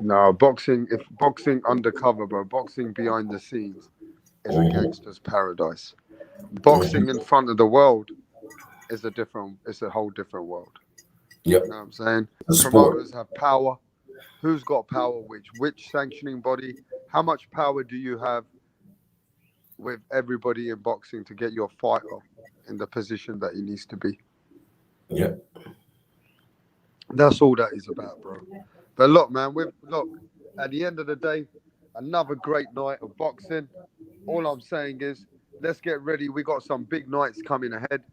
No, boxing, if boxing undercover, bro, boxing behind the scenes is a Mhm. gangster's paradise. Mhm. Boxing in front of the world it's a whole different world. Yep. You know what I'm saying? The sport. Promoters have power. Who's got power? Which sanctioning body? How much power do you have with everybody in boxing to get your fighter in the position that he needs to be? Yep. That's all that is about, bro. But look, man, look, at the end of the day, another great night of boxing. All I'm saying is, let's get ready. We got some big nights coming ahead.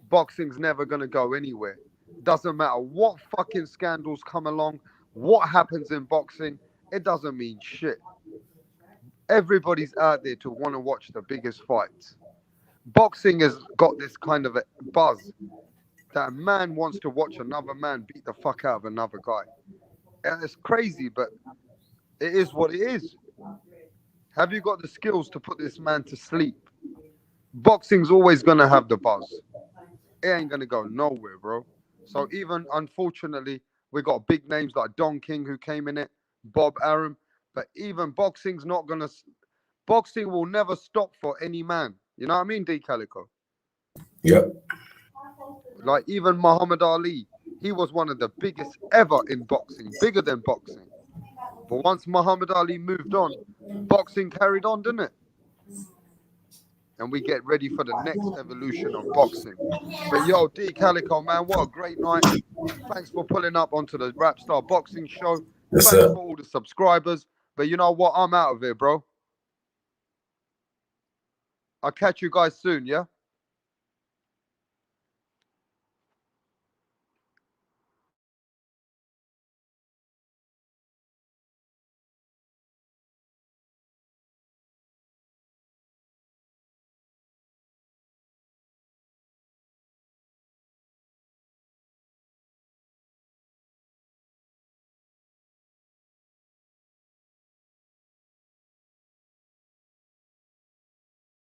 Boxing's never gonna go anywhere. Doesn't matter what fucking scandals come along, what happens in boxing, it doesn't mean shit. Everybody's out there to want to watch the biggest fights. Boxing has got this kind of a buzz that a man wants to watch another man beat the fuck out of another guy. And it's crazy, but it is what it is. Have you got the skills to put this man to sleep? Boxing's always gonna have the buzz. It ain't gonna go nowhere, bro. So even unfortunately, we got big names like Don King who came in it, Bob Arum, but even boxing's not gonna. Boxing will never stop for any man. You know what I mean, D Calico? Yep. Like even Muhammad Ali, he was one of the biggest ever in boxing, bigger than boxing. But once Muhammad Ali moved on, boxing carried on, didn't it? And we get ready for the next evolution of boxing. But yo, D Calico, man, what a great night. Thanks for pulling up onto the Rap Star Boxing Show. Yes, Thanks sir. for all the subscribers. But you know what? I'm out of here, bro. I'll catch you guys soon, yeah?